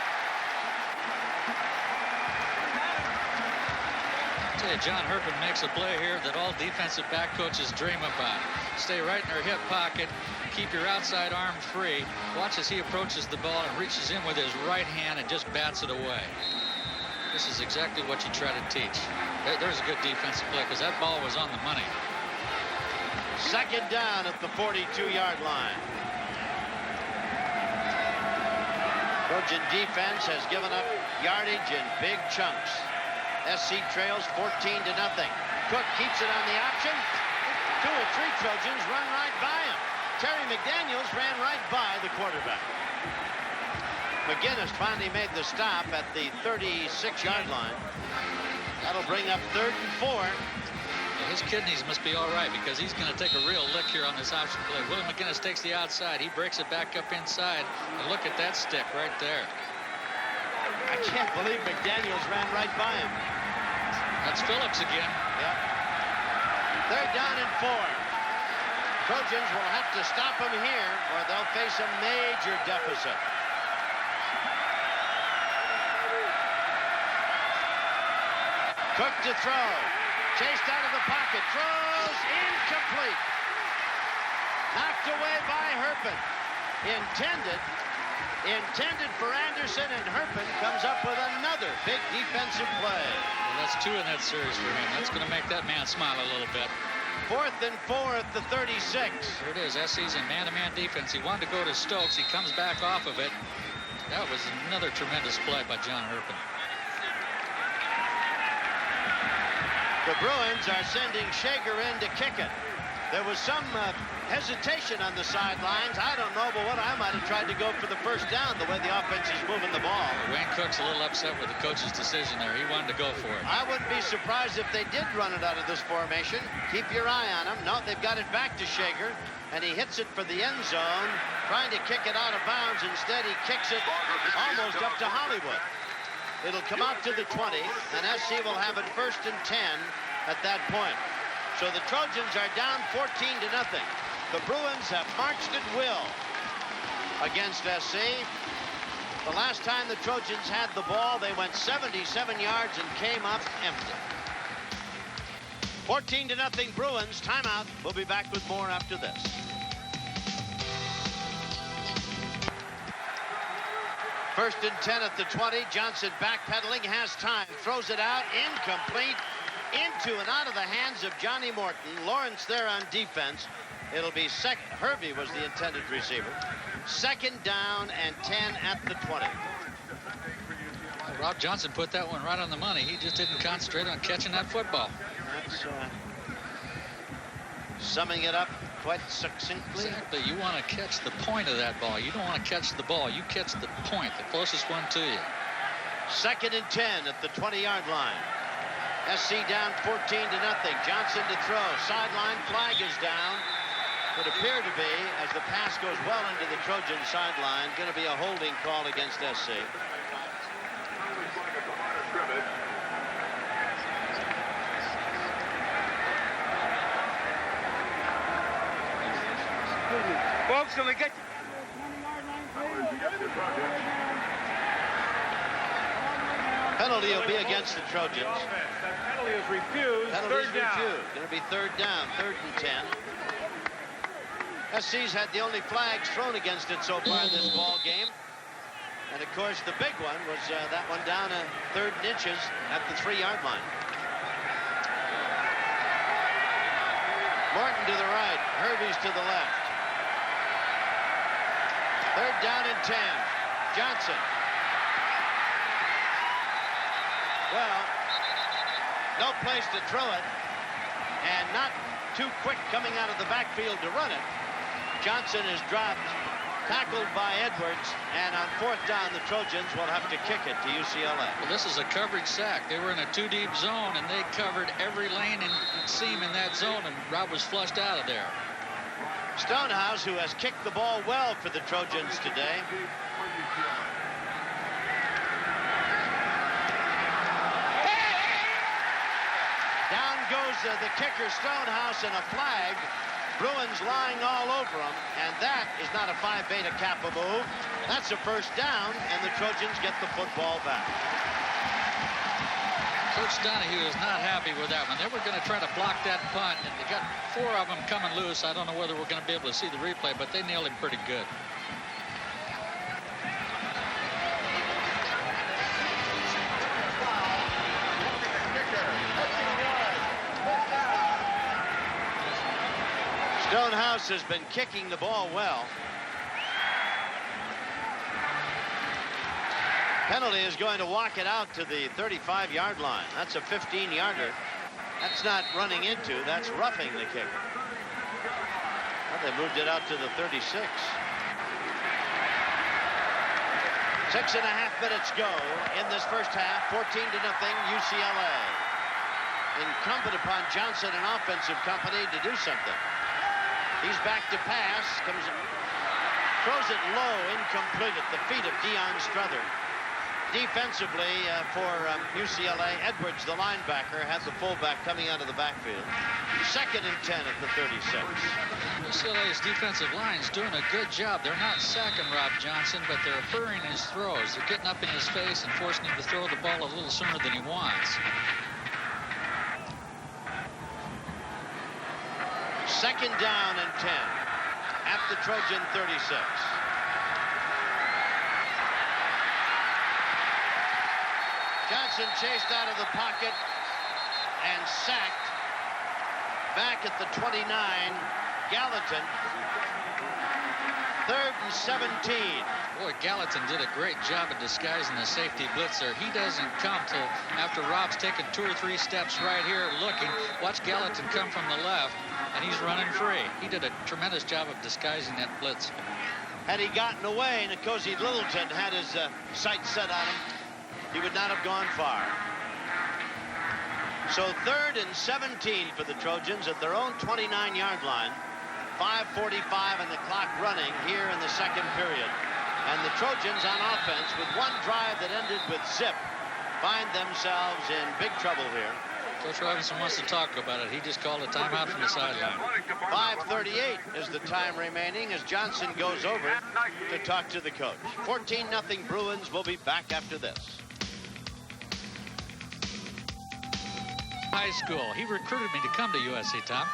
I tell you, John Herpin makes a play here that all defensive back coaches dream about. Stay right in their hip pocket, keep your outside arm free. Watch as he approaches the ball and reaches in with his right hand and just bats it away. This is exactly what you try to teach. There's a good defensive play because that ball was on the money. Second down at the 42-yard line. Trojan defense has given up yardage in big chunks. SC trails 14-0. Cook keeps it on the option. 2 or 3 Trojans run right by him. Terry McDaniels ran right by the quarterback. McGinnis finally made the stop at the 36-yard line. That'll bring up 3rd and 4. His kidneys must be all right because he's going to take a real lick here on this option play. Willie McGinnis takes the outside. He breaks it back up inside. And look at that stick right there. I can't believe McDaniels ran right by him. That's Phillips again. Yep. 3rd down and 4. Trojans will have to stop him here or they'll face a major deficit. Cook to throw. Chased out of the pocket. Throws incomplete. Knocked away by Herpin. Intended for Anderson, and Herpin comes up with another big defensive play. Well, that's 2 in that series for him. That's going to make that man smile a little bit. 4th and 4 at the 36. Here it is. SC's in man-to-man defense. He wanted to go to Stokes. He comes back off of it. That was another tremendous play by John Herpin. The Bruins are sending Shager in to kick it. There was some hesitation on the sidelines. I don't know, but what I might have tried to go for the first down the way the offense is moving the ball. Wayne Cook's a little upset with the coach's decision there. He wanted to go for it. I wouldn't be surprised if they did run it out of this formation. Keep your eye on him. No, they've got it back to Shager, and he hits it for the end zone, trying to kick it out of bounds. Instead, he kicks it almost up to Hollywood. It'll come out to the 20, and SC will have it 1st and 10 at that point. So the Trojans are down 14-0. The Bruins have marched at will against SC. The last time the Trojans had the ball, they went 77 yards and came up empty. 14-0 Bruins. Timeout. We'll be back with more after this. First and 10 at the 20. Johnson backpedaling, has time, throws it out, incomplete, into and out of the hands of Johnny Morton. Lawrence there on defense. It'll be Hervey was the intended receiver. 2nd down and 10 at the 20. Rob Johnson put that one right on the money. He just didn't concentrate on catching that football. That's summing it up quite succinctly. Exactly. You want to catch the point of that ball. You don't want to catch the ball. You catch the point, the closest one to you. 2nd and 10 at the 20-yard line. SC down 14-0. Johnson to throw. Sideline flag is down. Would appear to be, as the pass goes well into the Trojan sideline, going to be a holding call against SC. Folks, can we get... Penalty will be against the Trojans. That penalty is refused. Penalty is 3rd down. refused. Going to be 3rd down, 3rd and 10. SC's had the only flags thrown against it so far in this ball game. And of course, the big one was that one down a 3rd and inches at the 3-yard line. Morton to the right, Hervey's to the left. 3rd down and 10. Johnson. Well, no place to throw it, and not too quick coming out of the backfield to run it. Johnson is dropped, tackled by Edwards, and on 4th down, the Trojans will have to kick it to UCLA. Well, this is a coverage sack. They were in a 2-deep zone, and they covered every lane and seam in that zone, and Rob was flushed out of there. Stonehouse, who has kicked the ball well for the Trojans today. Down goes the kicker, Stonehouse, and a flag Bruins lying all over them, and that is not a Phi Beta Kappa move. That's a first down, and the Trojans get the football back. Coach Donahue is not happy with that one. They were going to try to block that punt, and they got 4 of them coming loose. I don't know whether we're going to be able to see the replay, but they nailed him pretty good. Stonehouse has been kicking the ball well. Penalty is going to walk it out to the 35-yard line. That's a 15-yarder. That's not running into, that's roughing the kicker. Well, they moved it out to the 36. 6.5 minutes go in this first half. 14-0 UCLA. Incumbent upon Johnson and offensive company to do something. He's back to pass, throws it low, incomplete at the feet of Deion Strother. Defensively for UCLA, Edwards, the linebacker, had the fullback coming out of the backfield. 2nd and 10 at the 36. UCLA's defensive line's doing a good job. They're not sacking Rob Johnson, but they're hurrying his throws. They're getting up in his face and forcing him to throw the ball a little sooner than he wants. 2nd down and 10 at the Trojan 36. Johnson chased out of the pocket and sacked. Back at the 29, Gallatin. 3rd and 17. Boy, Gallatin did a great job of disguising the safety blitzer. He doesn't come till after Rob's taken 2 or 3 steps right here looking. Watch Gallatin come from the left, and he's running free. He did a tremendous job of disguising that blitz. Had he gotten away, Nkosi Littleton had his sights set on him, he would not have gone far. So 3rd and 17 for the Trojans at their own 29-yard line. 5:45 and the clock running here in the second period. And the Trojans on offense, with one drive that ended with zip, find themselves in big trouble here. Coach Robinson wants to talk about it. He just called a timeout from the sideline. 5:38 is the time remaining as Johnson goes over to talk to the coach. 14-0 Bruins. Will be back after this. High school. He recruited me to come to USC, Tom.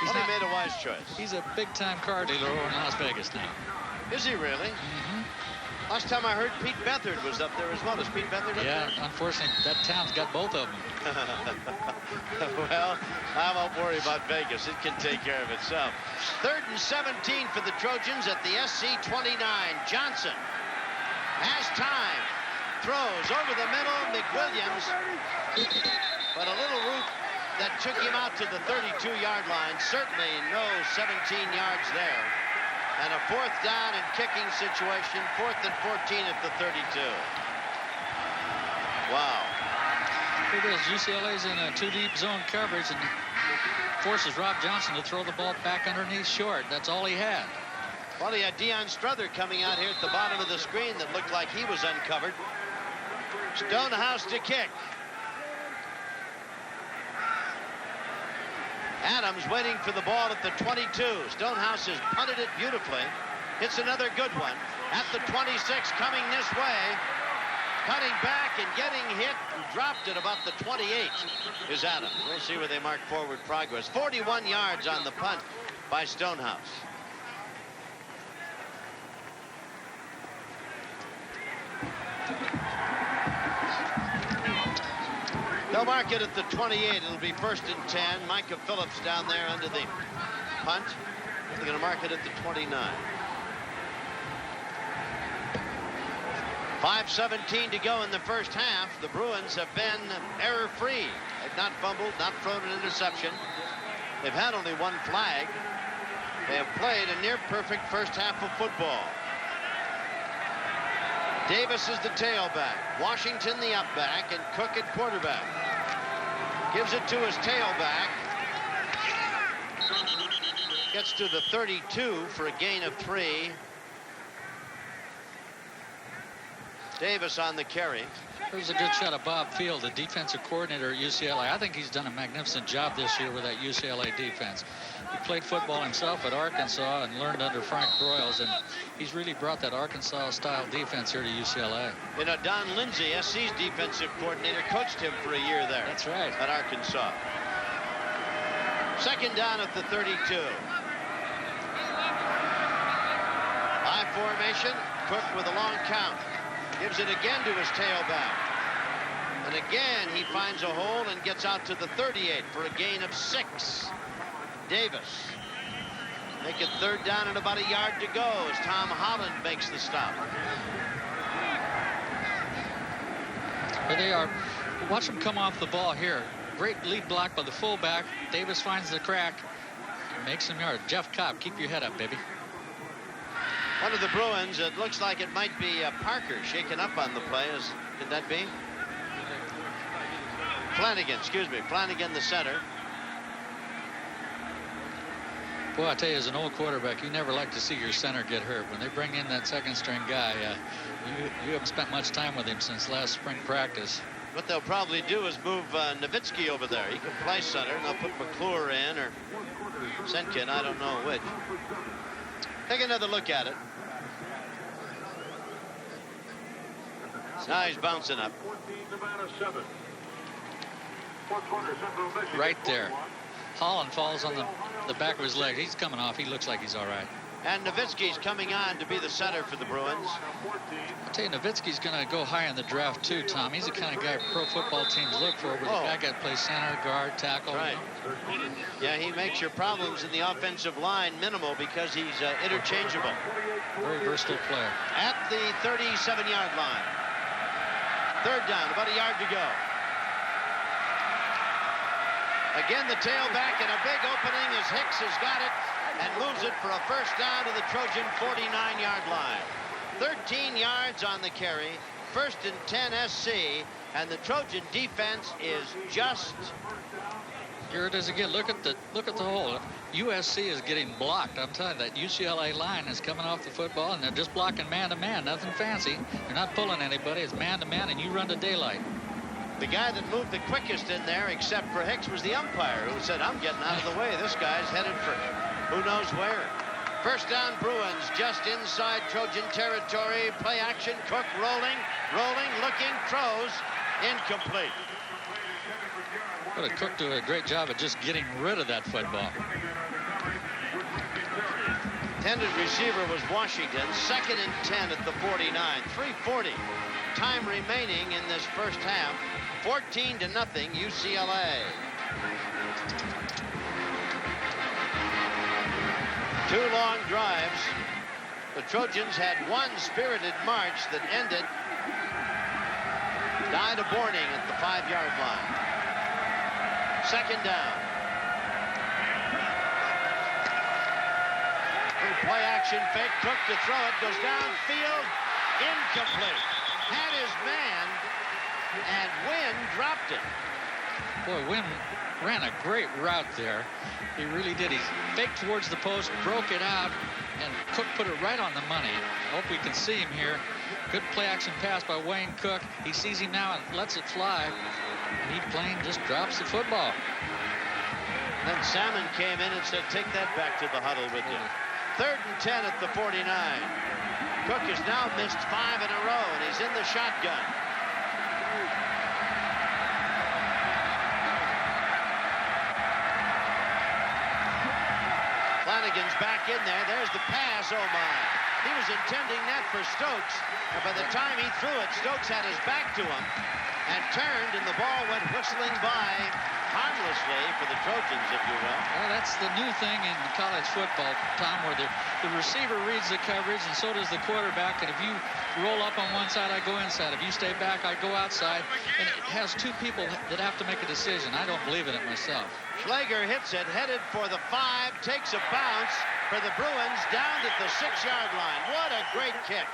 He made a wise choice. He's a big-time car dealer over in Las Vegas now. Is he really? Last time I heard, Pete Beathard was up there as well. Is Pete Beathard up there? Yeah, unfortunately, that town's got both of them. Well, I won't worry about Vegas. It can take care of itself. 3rd and 17 for the Trojans at the SC 29. Johnson has time. Throws over the middle. McWilliams. But a little route that took him out to the 32-yard line. Certainly no 17 yards there. And a 4th down and kicking situation. 4th and 14 at the 32. Wow. Here it is. UCLA's in a 2-deep zone coverage and forces Rob Johnson to throw the ball back underneath short. That's all he had. Well, he had Deion Strother coming out here at the bottom of the screen that looked like he was uncovered. Stonehouse to kick. Adams waiting for the ball at the 22. Stonehouse has punted it beautifully. Hits another good one at the 26, coming this way. Cutting back and getting hit and dropped at about the 28 is Adams. We'll see where they mark forward progress. 41 yards on the punt by Stonehouse. They'll mark it at the 28. It'll be 1st and 10. Micah Phillips down there under the punt. They're going to mark it at the 29. 5:17 to go in the first half. The Bruins have been error-free. They've not fumbled, not thrown an interception. They've had only one flag. They have played a near-perfect first half of football. Davis is the tailback. Washington the upback, and Cook at quarterback. Gives it to his tailback. Gets to the 32 for a gain of 3. Davis on the carry. There's a good shot of Bob Field, the defensive coordinator at UCLA. I think he's done a magnificent job this year with that UCLA defense. He played football himself at Arkansas and learned under Frank Broyles, and he's really brought that Arkansas-style defense here to UCLA. You know, Don Lindsay, SC's defensive coordinator, coached him for a year there. That's right. At Arkansas. Second down at the 32. High formation. Cook with a long count. Gives it again to his tailback. And again, he finds a hole and gets out to the 38 for a gain of 6. Davis. Make it third down and about a yard to go as Tom Holland makes the stop. Here they are. Watch them come off the ball here. Great lead block by the fullback. Davis finds the crack. Makes some yards. Jeff Cobb, keep your head up, baby. One of the Bruins, it looks like it might be Parker shaken up on the play. Could that be? Flanagan, excuse me. Flanagan, the center. Boy, I tell you, as an old quarterback, you never like to see your center get hurt. When they bring in that second-string guy, you haven't spent much time with him since last spring practice. What they'll probably do is move Nowitzki over there. He can play center, and they'll put McClure in or Senkin, I don't know which. Take another look at it. Now he's bouncing up. Right there. Holland falls on the back of his leg. He's coming off. He looks like he's all right. And Nowitzki's coming on to be the center for the Bruins. I'll tell you, Nowitzki's going to go high in the draft too, Tom. He's the kind of guy pro football teams look for, where the guy got to play center, guard, tackle. Right. Yeah, he makes your problems in the offensive line minimal because he's interchangeable. Very versatile player. At the 37-yard line. Third down, about a yard to go. Again, the tailback and a big opening as Hicks has got it and moves it for a first down to the Trojan 49-yard line. 13 yards on the carry. First and 10 SC, and the Trojan defense is just. Here it is again. Look at the hole. USC is getting blocked. I'm telling you, that UCLA line is coming off the football, and they're just blocking man-to-man. Nothing fancy. They're not pulling anybody. It's man-to-man, and you run to daylight. The guy that moved the quickest in there, except for Hicks, was the umpire, who said, I'm getting out of the way. This guy's headed for who knows where. First down, Bruins, just inside Trojan territory. Play action, Cook rolling, looking, throws, incomplete. But Cook did a great job of just getting rid of that football. Intended receiver was Washington. Second and 10 at the 49. 3:40 time remaining in this first half. 14-0 UCLA. Two long drives. The Trojans had one spirited march that ended. Died of boarding at the 5-yard line. Second down. Play action fake. Cook to throw it. Goes downfield. Incomplete. Had his man, and Wynn dropped it. Boy, Wynn ran a great route there. He really did. He faked towards the post, broke it out, and Cook put it right on the money. I hope we can see him here. Good play action pass by Wayne Cook. He sees him now and lets it fly. And he plain just drops the football. Then Salmon came in and said, take that back to the huddle with you. Third and 10 at the 49. Cook has now missed 5 in a row, and he's in the shotgun. Flanagan's back in there. There's the pass. Oh, my. He was intending that for Stokes, and by the time he threw it, Stokes had his back to him and turned, and the ball went whistling by harmlessly for the Trojans, if you will. Well, that's the new thing in college football, Tom, where the receiver reads the coverage, and so does the quarterback. And if you roll up on one side, I go inside. If you stay back, I go outside. And it has two people that have to make a decision. I don't believe in it myself. Schlager hits it, headed for the 5, takes a bounce for the Bruins down at the 6-yard line. What a great kick.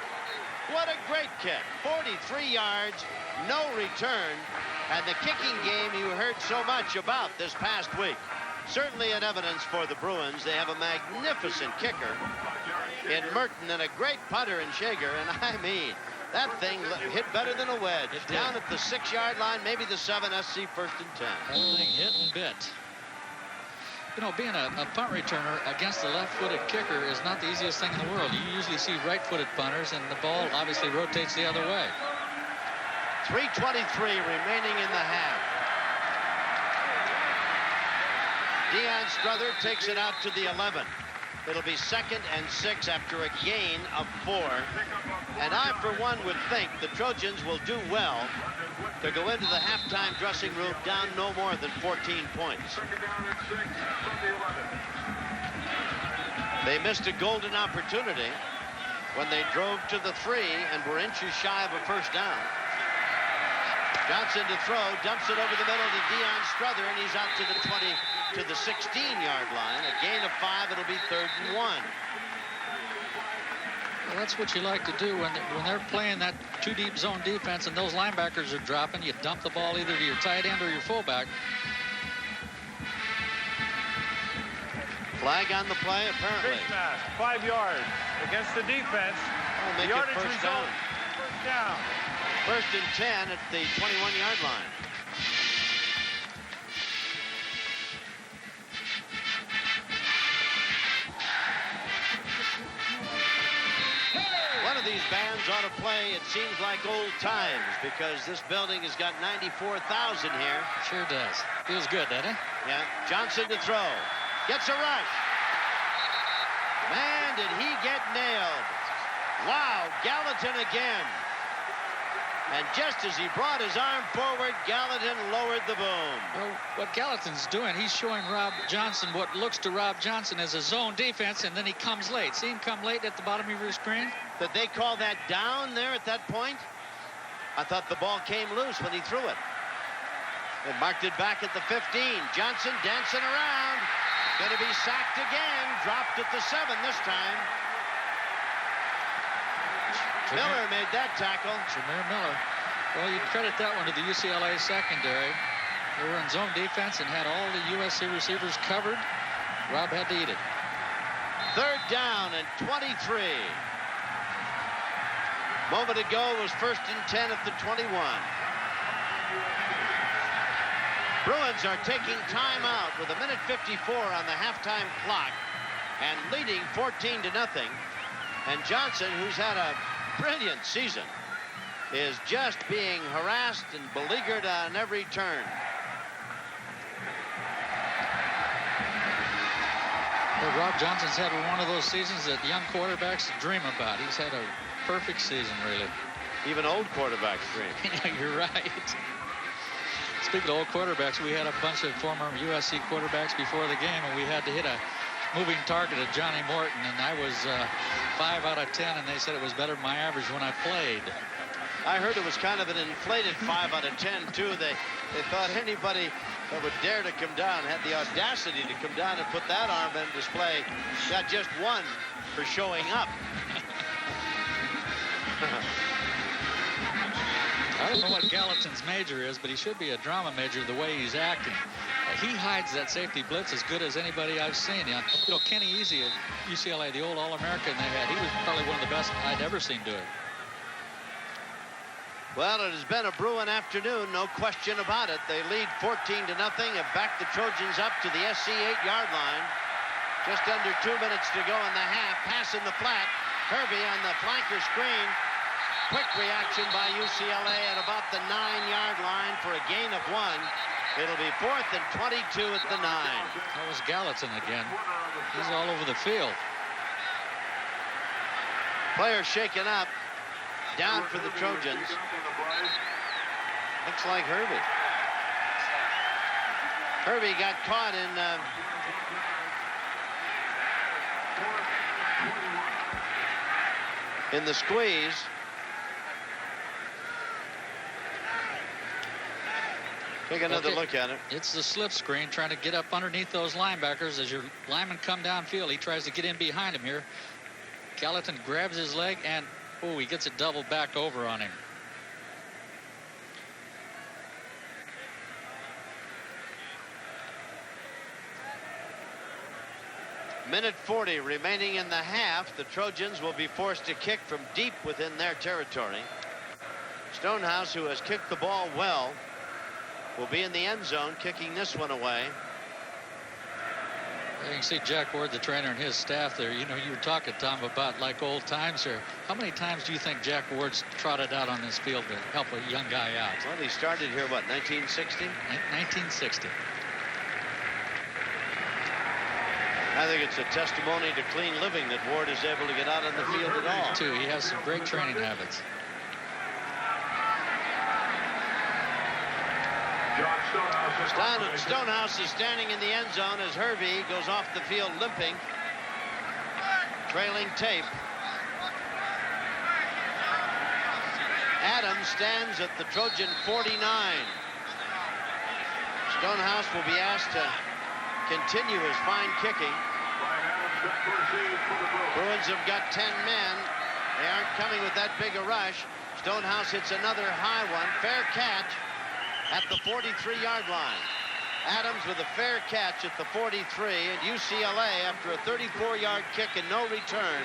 What a great kick. 43 yards, no return. And the kicking game you heard so much about this past week. Certainly an evidence for the Bruins. They have a magnificent kicker in Merton and a great punter in Shager. And I mean, That thing hit better than a wedge. Down at the 6-yard line, maybe the 7. SC 1st and 10. That thing hit and bit. You know, being a punt returner against a left-footed kicker is not the easiest thing in the world. You usually see right-footed punters, and the ball obviously rotates the other way. 3:23 remaining in the half. Deion Strother takes it out to the 11. It'll be 2nd and 6 after a gain of 4. And I, for one, would think the Trojans will do well to go into the halftime dressing room down no more than 14 points. They missed a golden opportunity when they drove to the 3 and were inches shy of a first down. Johnson to throw, dumps it over the middle to Deion Strother, and he's out to the 20, to the 16-yard line. A gain of 5, it'll be 3rd and 1. Well, that's what you like to do when they're playing that 2-deep zone defense and those linebackers are dropping. You dump the ball either to your tight end or your fullback. Flag on the play, apparently. Face mask, 5 yards against the defense. The yardage first down. First down. 1st and 10 at the 21-yard line. One of these bands ought to play, it seems like old times, because this building has got 94,000 here. Sure does. Feels good, doesn't it? Yeah. Johnson to throw. Gets a rush. Man, did he get nailed. Wow, Gallatin again. And just as he brought his arm forward, Gallatin lowered the boom. Well, what Gallatin's doing, he's showing Rob Johnson what looks to Rob Johnson as a zone defense, and then he comes late. See him come late at the bottom of your screen? Did they call that down there at that point? I thought the ball came loose when he threw it. They marked it back at the 15. Johnson dancing around. Going to be sacked again. Dropped at the 7 this time. Miller made that tackle. Jameer Miller. Well, you'd credit that one to the UCLA secondary. They were in zone defense and had all the USC receivers covered. Rob had to eat it. 3rd down and 23. Moment ago was 1st and 10 at the 21. Bruins are taking time out with 1:54 on the halftime clock and leading 14-0. And Johnson, who's had a brilliant season, is just being harassed and beleaguered on every turn. Well, Rob Johnson's had one of those seasons that young quarterbacks dream about. He's had a perfect season, really. Even old quarterbacks dream. You're right. Speaking of old quarterbacks, we had a bunch of former USC quarterbacks before the game, and we had to hit a moving target at Johnny Morton, and I was 5 out of 10, and they said it was better than my average when I played. I heard it was kind of an inflated 5 out of 10 too. They thought anybody that would dare to come down, had the audacity to come down and put that arm in display, got just 1 for showing up. I don't know what Gallatin's major is, but he should be a drama major the way he's acting. He hides that safety blitz as good as anybody I've seen. You know, Kenny Easy at UCLA, the old All-American they had, he was probably one of the best I'd ever seen do it. Well, it has been a Bruin afternoon, no question about it. They lead 14-0 and back the Trojans up to the SC 8-yard line. Just under 2 minutes to go in the half. Pass in the flat. Hervey on the flanker screen. Quick reaction by UCLA at about the 9-yard line for a gain of 1. It'll be 4th and 22 at the 9. That was Gallatin again. He's all over the field. Players shaken up. Down for the Trojans. Looks like Hervey. Hervey got caught in the squeeze. Take another look at it. It's the slip screen, trying to get up underneath those linebackers. As your linemen come downfield, he tries to get in behind him here. Gallatin grabs his leg, and he gets it doubled back over on him. Minute 40 remaining in the half. The Trojans will be forced to kick from deep within their territory. Stonehouse, who has kicked the ball well, will be in the end zone kicking this one away. You can see Jack Ward, the trainer, and his staff there. You know, you were talking, Tom, about like old times here. How many times do you think Jack Ward's trotted out on this field to help a young guy out? Well, he started here, what, 1960? 1960. I think it's a testimony to clean living that Ward is able to get out on the field at all. Too, he has some great training habits. Stonehouse is standing in the end zone as Hervey goes off the field limping, trailing tape. Adams stands at the Trojan 49. Stonehouse will be asked to continue his fine kicking. Bruins have got 10 men. They aren't coming with that big a rush. Stonehouse hits another high one. Fair catch at the 43-yard line. Adams with a fair catch at the 43, and UCLA, after a 34-yard kick and no return,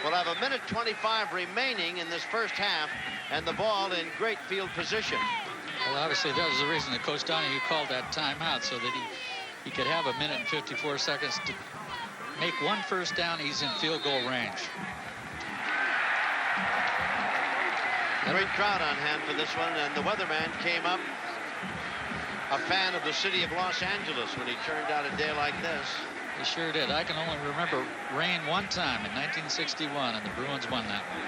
will have a minute 25 remaining in this first half, and the ball in great field position. Well, obviously that was the reason that Coach Donahue called that timeout, so that he could have a minute and 54 seconds to make one first down. He's in field goal range. Great crowd on hand for this one, and the weatherman came up a fan of the city of Los Angeles when he turned out a day like this. He sure did. I can only remember rain one time in 1961, and the Bruins won that one.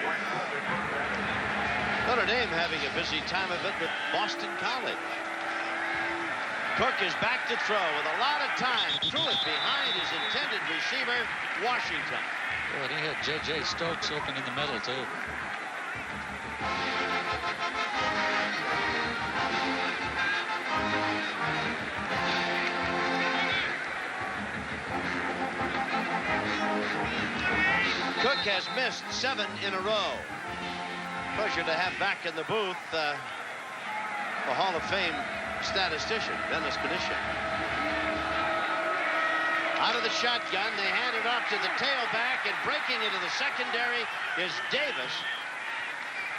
Notre Dame having a busy time of it with Boston College. Cook is back to throw with a lot of time. Threw it behind his intended receiver, Washington. Well, he had J.J. Stokes open in the middle, too. Cook has missed 7 in a row. Pleasure to have back in the booth the Hall of Fame statistician, Dennis Knishin. Out of the shotgun, they hand it off to the tailback, and breaking into the secondary is Davis.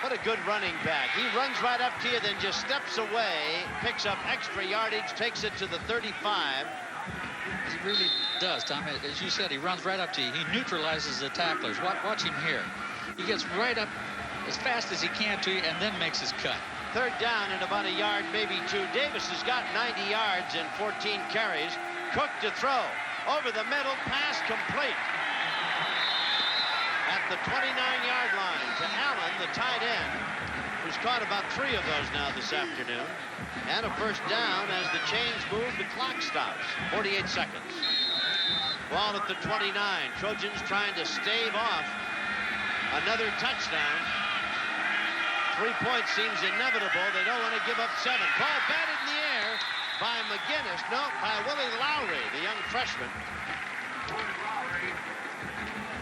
What a good running back. He runs right up to you, then just steps away, picks up extra yardage, takes it to the 35. He really does, Tom. As you said, he runs right up to you. He neutralizes the tacklers. Watch him here. He gets right up as fast as he can to you and then makes his cut. Third down and about a yard, maybe 2. Davis has got 90 yards and 14 carries. Cook to throw. Over the middle, pass complete. At the 29-yard line to Allen, the tight end, who's caught about 3 of those now this afternoon. And a first down as the chains move, the clock stops. 48 seconds. Ball at the 29. Trojans trying to stave off another touchdown. 3 points seems inevitable. They don't want to give up 7. Ball batted in the air by McGinnis. No, by Willie Lowry, the young freshman.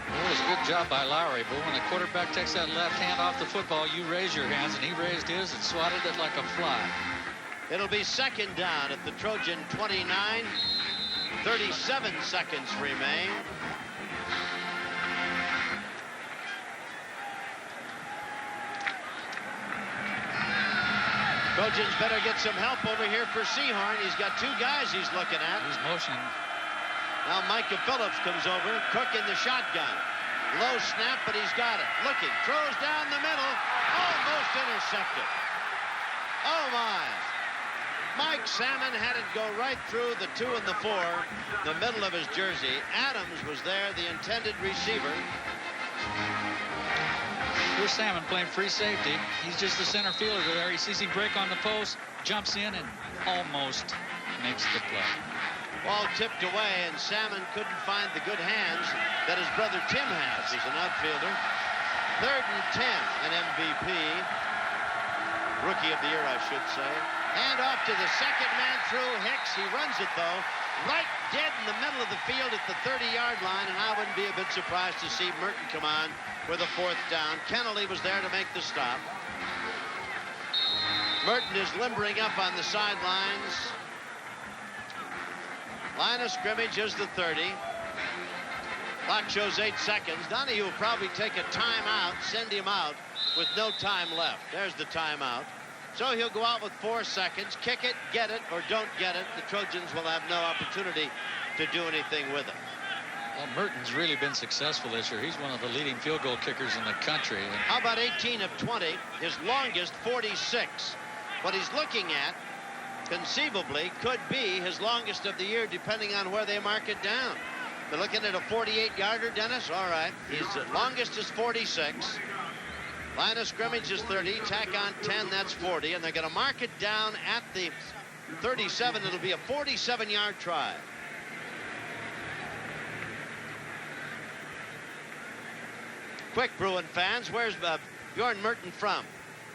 It was a good job by Lowry, but when the quarterback takes that left hand off the football, you raise your hands, and he raised his and swatted it like a fly. It'll be second down at the Trojan 29. 37 seconds remain. Trojans better get some help over here for Sehorn. He's got 2 guys he's looking at. He's motioning. Now Micah Phillips comes over. Cook in the shotgun. Low snap, but he's got it. Looking, throws down the middle. Almost intercepted. Oh, my. Mike Salmon had it go right through the 2 and the 4, the middle of his jersey. Adams was there, the intended receiver. Here's Salmon playing free safety. He's just the center fielder there. He sees him break on the post, jumps in, and almost makes the play. Ball tipped away, and Salmon couldn't find the good hands that his brother Tim has. He's an outfielder. 3rd and 10, an MVP. Rookie of the year, I should say. Hand off to the second man through Hicks. He runs it, though, right dead in the middle of the field at the 30-yard line, and I wouldn't be a bit surprised to see Merton come on with a 4th down. Kennelly was there to make the stop. Merton is limbering up on the sidelines. Line of scrimmage is the 30. Clock shows 8 seconds. Donahue will probably take a timeout, send him out with no time left. There's the timeout. So he'll go out with 4 seconds, kick it, get it, or don't get it. The Trojans will have no opportunity to do anything with it. Well, Merton's really been successful this year. He's one of the leading field goal kickers in the country. How about 18 of 20? His longest, 46. What he's looking at, conceivably, could be his longest of the year, depending on where they mark it down. They're looking at a 48-yarder, Dennis. All right. His longest is 46. Line of scrimmage is 30. Tack on 10, that's 40. And they're going to mark it down at the 37. It'll be a 47-yard try. Quick, Bruin fans, where's Bjorn Merton from?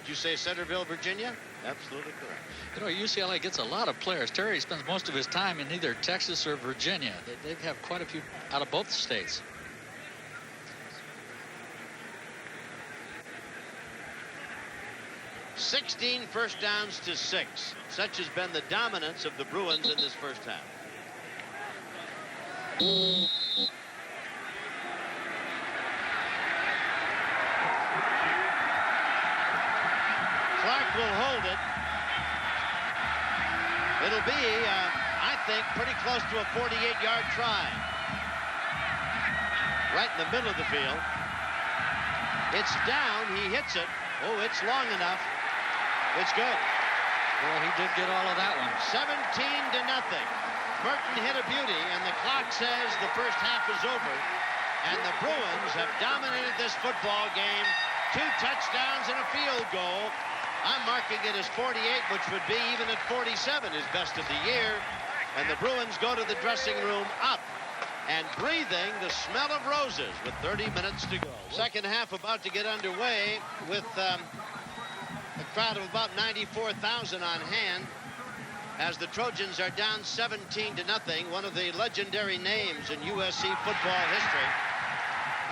Did you say Centerville, Virginia? Absolutely correct. You know, UCLA gets a lot of players. Terry spends most of his time in either Texas or Virginia. They have quite a few out of both states. $16 first downs to 6. Such has been the dominance of the Bruins in this first half. Clark will hold it. It'll be, I think, pretty close to a 48-yard try. Right in the middle of the field. It's down. He hits it. Oh, it's long enough. It's good. Well, he did get all of that one. 17-0. Merton hit a beauty, and the clock says the first half is over. And the Bruins have dominated this football game. 2 touchdowns and a field goal. I'm marking it as 48, which would be, even at 47, his best of the year. And the Bruins go to the dressing room up and breathing the smell of roses with 30 minutes to go. Second half about to get underway with a crowd of about 94,000 on hand as the Trojans are down 17-0. One of the legendary names in USC football history.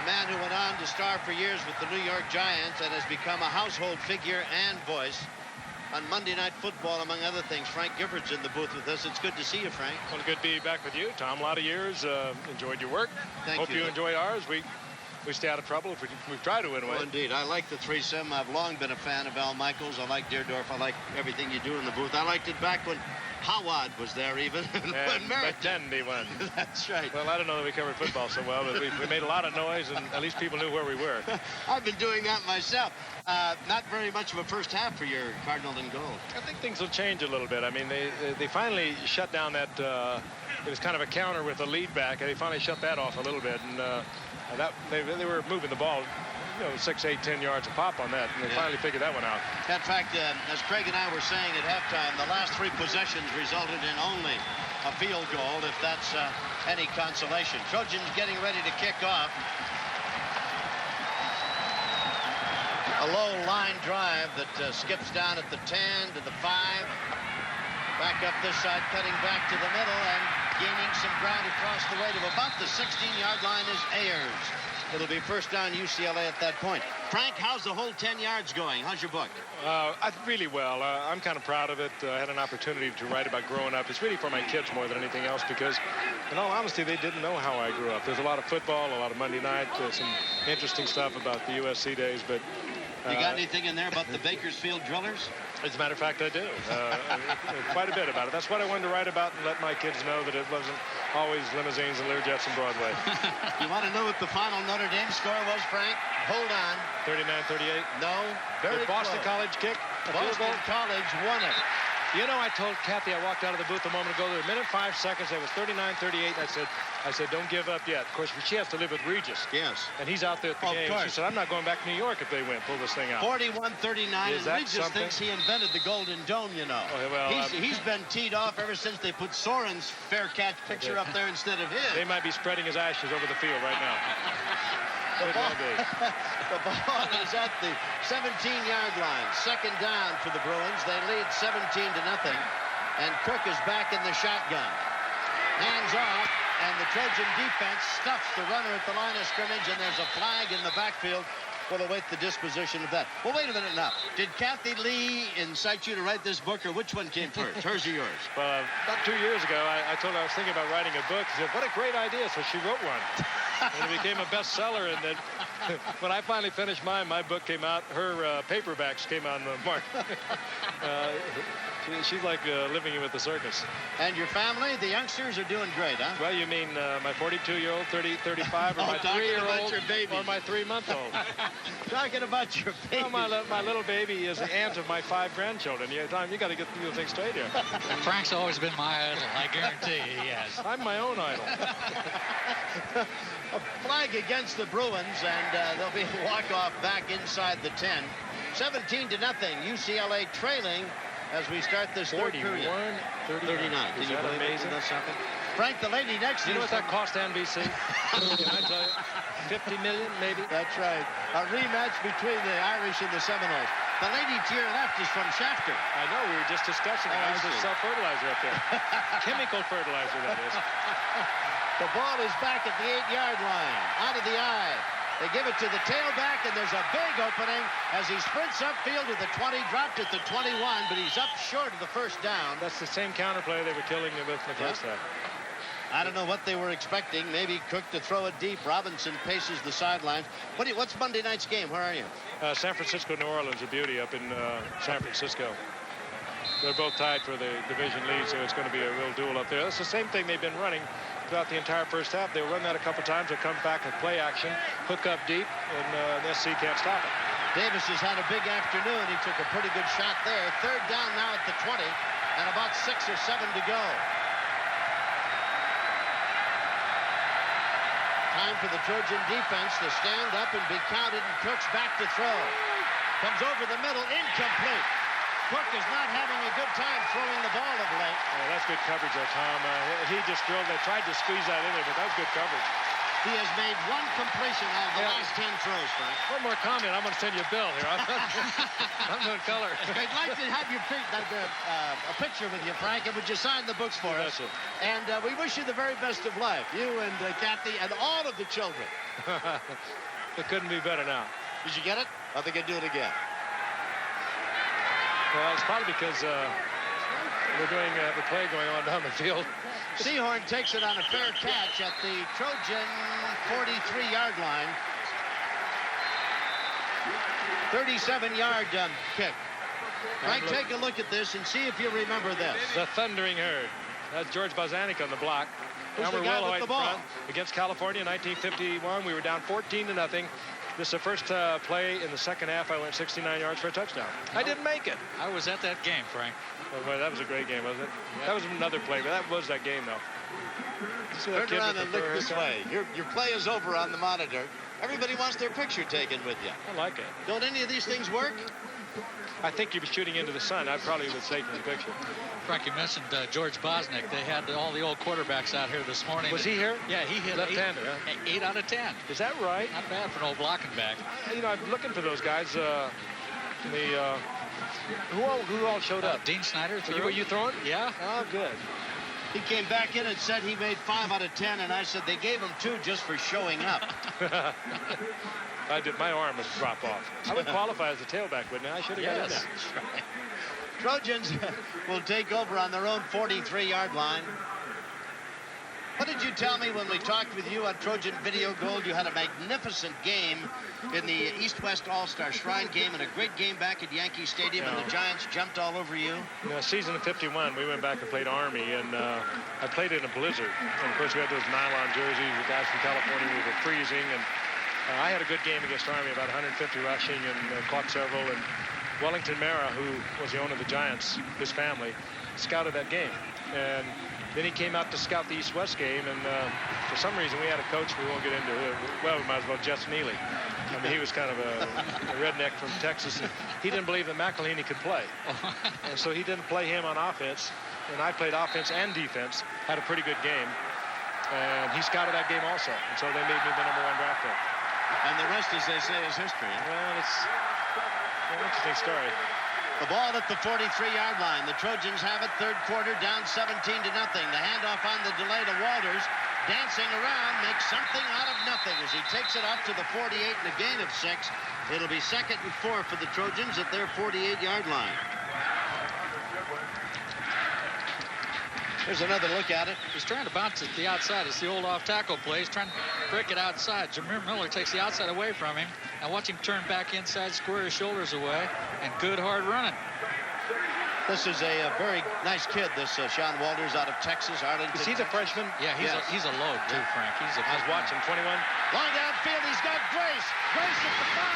A man who went on to star for years with the New York Giants and has become a household figure and voice on Monday Night Football, among other things. Frank Gifford's in the booth with us. It's good to see you, Frank. Well, good to be back with you, Tom. A lot of years. Enjoyed your work. Thank you. Hope you enjoy ours. We stay out of trouble if we try to win away. Oh, indeed. I like the threesome. I've long been a fan of Al Michaels. I like Deerdorf. I like everything you do in the booth. I liked it back when Howard was there, even. And Merton won. That's right. Well, I don't know that we covered football so well, but we made a lot of noise, and at least people knew where we were. I've been doing that myself. Not very much of a first half for your Cardinal and Gold. I think things will change a little bit. I mean, they finally shut down that. It was kind of a counter with the lead back, and they finally shut that off a little bit, and they were moving the ball, 6, 8, 10 yards a pop on that, and they finally figured that one out. In fact, as Craig and I were saying at halftime, the last 3 possessions resulted in only a field goal, if that's any consolation. Trojans getting ready to kick off. A low line drive that skips down at the 10 to the 5. Back up this side, cutting back to the middle and gaining some ground across the way to about the 16-yard line is Ayers. It'll be first down UCLA at that point. Frank, how's the whole 10 yards going? How's your book? Really well. I'm kind of proud of it. I had an opportunity to write about growing up. It's really for my kids more than anything else because, in all honesty, they didn't know how I grew up. There's a lot of football, a lot of Monday night, some interesting stuff about the USC days, but... You got anything in there about the Bakersfield Drillers? As a matter of fact, I do. Quite a bit about it. That's what I wanted to write about and let my kids know that it wasn't always limousines and Learjets and Broadway. You want to know what the final Notre Dame score was, Frank? Hold on. 39-38? No. Very Boston close. College kick? Boston College won it. You know, I told Kathy, I walked out of the booth a moment ago, there were a minute 5 seconds, it was 39-38, I said, don't give up yet. Of course, she has to live with Regis. Yes. And he's out there at the game. She said, I'm not going back to New York if they win. Pull this thing out. 41-39, and Regis thinks he invented the Golden Dome, you know. Oh, well, he's been teed off ever since they put Soren's fair catch picture up there instead of his. They might be spreading his ashes over the field right now. The ball is at the 17-yard line. Second down for the Bruins. They lead 17-0. And Cook is back in the shotgun. Hands off, and the Trojan defense stuffs the runner at the line of scrimmage, and there's a flag in the backfield we'll await the disposition of that. Well, wait a minute now. Did Kathy Lee incite you to write this book, or which one came first, hers or yours? Well, about 2 years ago, I told her I was thinking about writing a book. She said, what a great idea. So she wrote one. And it became a bestseller. And then when I finally finished mine, my book came out. Her paperbacks came out in the market. She's like living with the circus. And your family, the youngsters, are doing great, huh? Well, you mean my 42-year-old, 35, or my 3-year-old, or my 3-month-old? Talking about your baby. Well, my little baby is the aunt of my 5 grandchildren. You got to get the thing straight here. Frank's always been my idol. I guarantee he has. I'm my own idol. A flag against the Bruins, and there'll be a walk-off back inside the 10. 17-0. UCLA trailing as we start this third period. 39. Is that amazing? That's something. Frank, the lady next to you. You know what that cost NBC? Can I tell you? 50 million, maybe? That's right. A rematch between the Irish and the Seminoles. The lady to your left is from Shafter. I know. We were just discussing it. I There's see. self-fertilizer up there. Chemical fertilizer, that is. The ball is back at the 8-yard line. Out of the eye. They give it to the tailback, and there's a big opening as he sprints upfield to the 20, dropped at the 21, but he's up short of the first down. That's the same counterplay they were killing him with in the first half. I don't know what they were expecting. Maybe Cook to throw it deep. Robinson paces the sidelines. What's Monday night's game? Where are you? San Francisco, New Orleans, a beauty up in San Francisco. They're both tied for the division lead, so it's going to be a real duel up there. That's the same thing they've been running throughout the entire first half. They'll run that a couple times. They'll come back with play action, hook up deep, and the SC can't stop it. Davis has had a big afternoon. He took a pretty good shot there. Third down now at the 20, and about 6 or 7 to go. Time for the Trojan defense to stand up and be counted, and Cook's back to throw. Comes over the middle, incomplete. Cook is not having a good time throwing the ball of late. Oh, that's good coverage there, Tom. He just drilled. They tried to squeeze that in there, but that was good coverage. He has made one completion out of the last 10 throws, Frank. One more comment. I'm going to send you a bill here. I'm doing color. I'd like to have a picture with you, Frank, and would you sign the books for us? And we wish you the very best of life, you and Kathy and all of the children. It couldn't be better now. Did you get it? I think I'd do it again. Well, it's probably because we're doing the play going on down the field. Seahorn takes it on a fair catch at the Trojan 43-yard line. 37-yard kick. Frank, take a look at this and see if you remember this. The Thundering Herd. That's George Bozanic on the block. Who's the guy with the ball? Against California in 1951. We were down 14-0. This is the first play in the second half. I went 69 yards for a touchdown. I didn't make it. I was at that game, Frank. Oh, boy, that was a great game, wasn't it? Yep. That was another play, but that was that game, though. Turn around and look this way. Your play is over on the monitor. Everybody wants their picture taken with you. I like it. Don't any of these things work? I think you were shooting into the sun. I probably would take the picture. Frank, you mentioned George Bosnick. They had all the old quarterbacks out here this morning. Was he here? Yeah, he hit left-hander, 8 out of 10. Is that right? Not bad for an old blocking back. You know, I'm looking for those guys. Who all showed up? Dean Snyder. Were you throwing? Yeah. Oh, good. He came back in and said he made 5 out of 10, and I said they gave him 2 just for showing up. I did. My arm would drop off. I would qualify as a tailback, wouldn't I? I should have got in there. Right. Trojans will take over on their own 43-yard line. What did you tell me when we talked with you on Trojan Video Gold? You had a magnificent game in the East-West All-Star Shrine game and a great game back at Yankee Stadium, and the Giants jumped all over you. Season of 51, we went back and played Army, and I played in a blizzard. And, of course, we had those nylon jerseys. The guys from California, we were freezing, and I had a good game against Army, about 150 rushing, and caught several. And Wellington Mara, who was the owner of the Giants, his family, scouted that game. And then he came out to scout the East-West game, and for some reason we had a coach we won't get into. Well, we might as well Jess Neely. I mean, he was kind of a redneck from Texas, and he didn't believe that McElhaney could play. And so he didn't play him on offense, and I played offense and defense, had a pretty good game. And he scouted that game also, and so they made me the #1 draft pick. And the rest, as they say, is history. Well, it's an interesting story. The ball at the 43-yard line. The Trojans have it, third quarter, down 17-0. The handoff on the delay to Walters. dancing around, makes something out of nothing as he takes it up to the 48 and a gain of 6. It'll be 2nd and 4 for the Trojans at their 48-yard line. Here's another look at it. He's trying to bounce it to the outside. It's the old off-tackle play. He's trying to break it outside. Jameer Miller takes the outside away from him. Now watch him turn back inside, square his shoulders away, and good hard running. This is a very nice kid, this Sean Walters out of Texas, Arlington. Is he the freshman? Yeah, he's a load, too, Frank. I was watching 21. Long downfield, he's got Grace. Grace at the 5.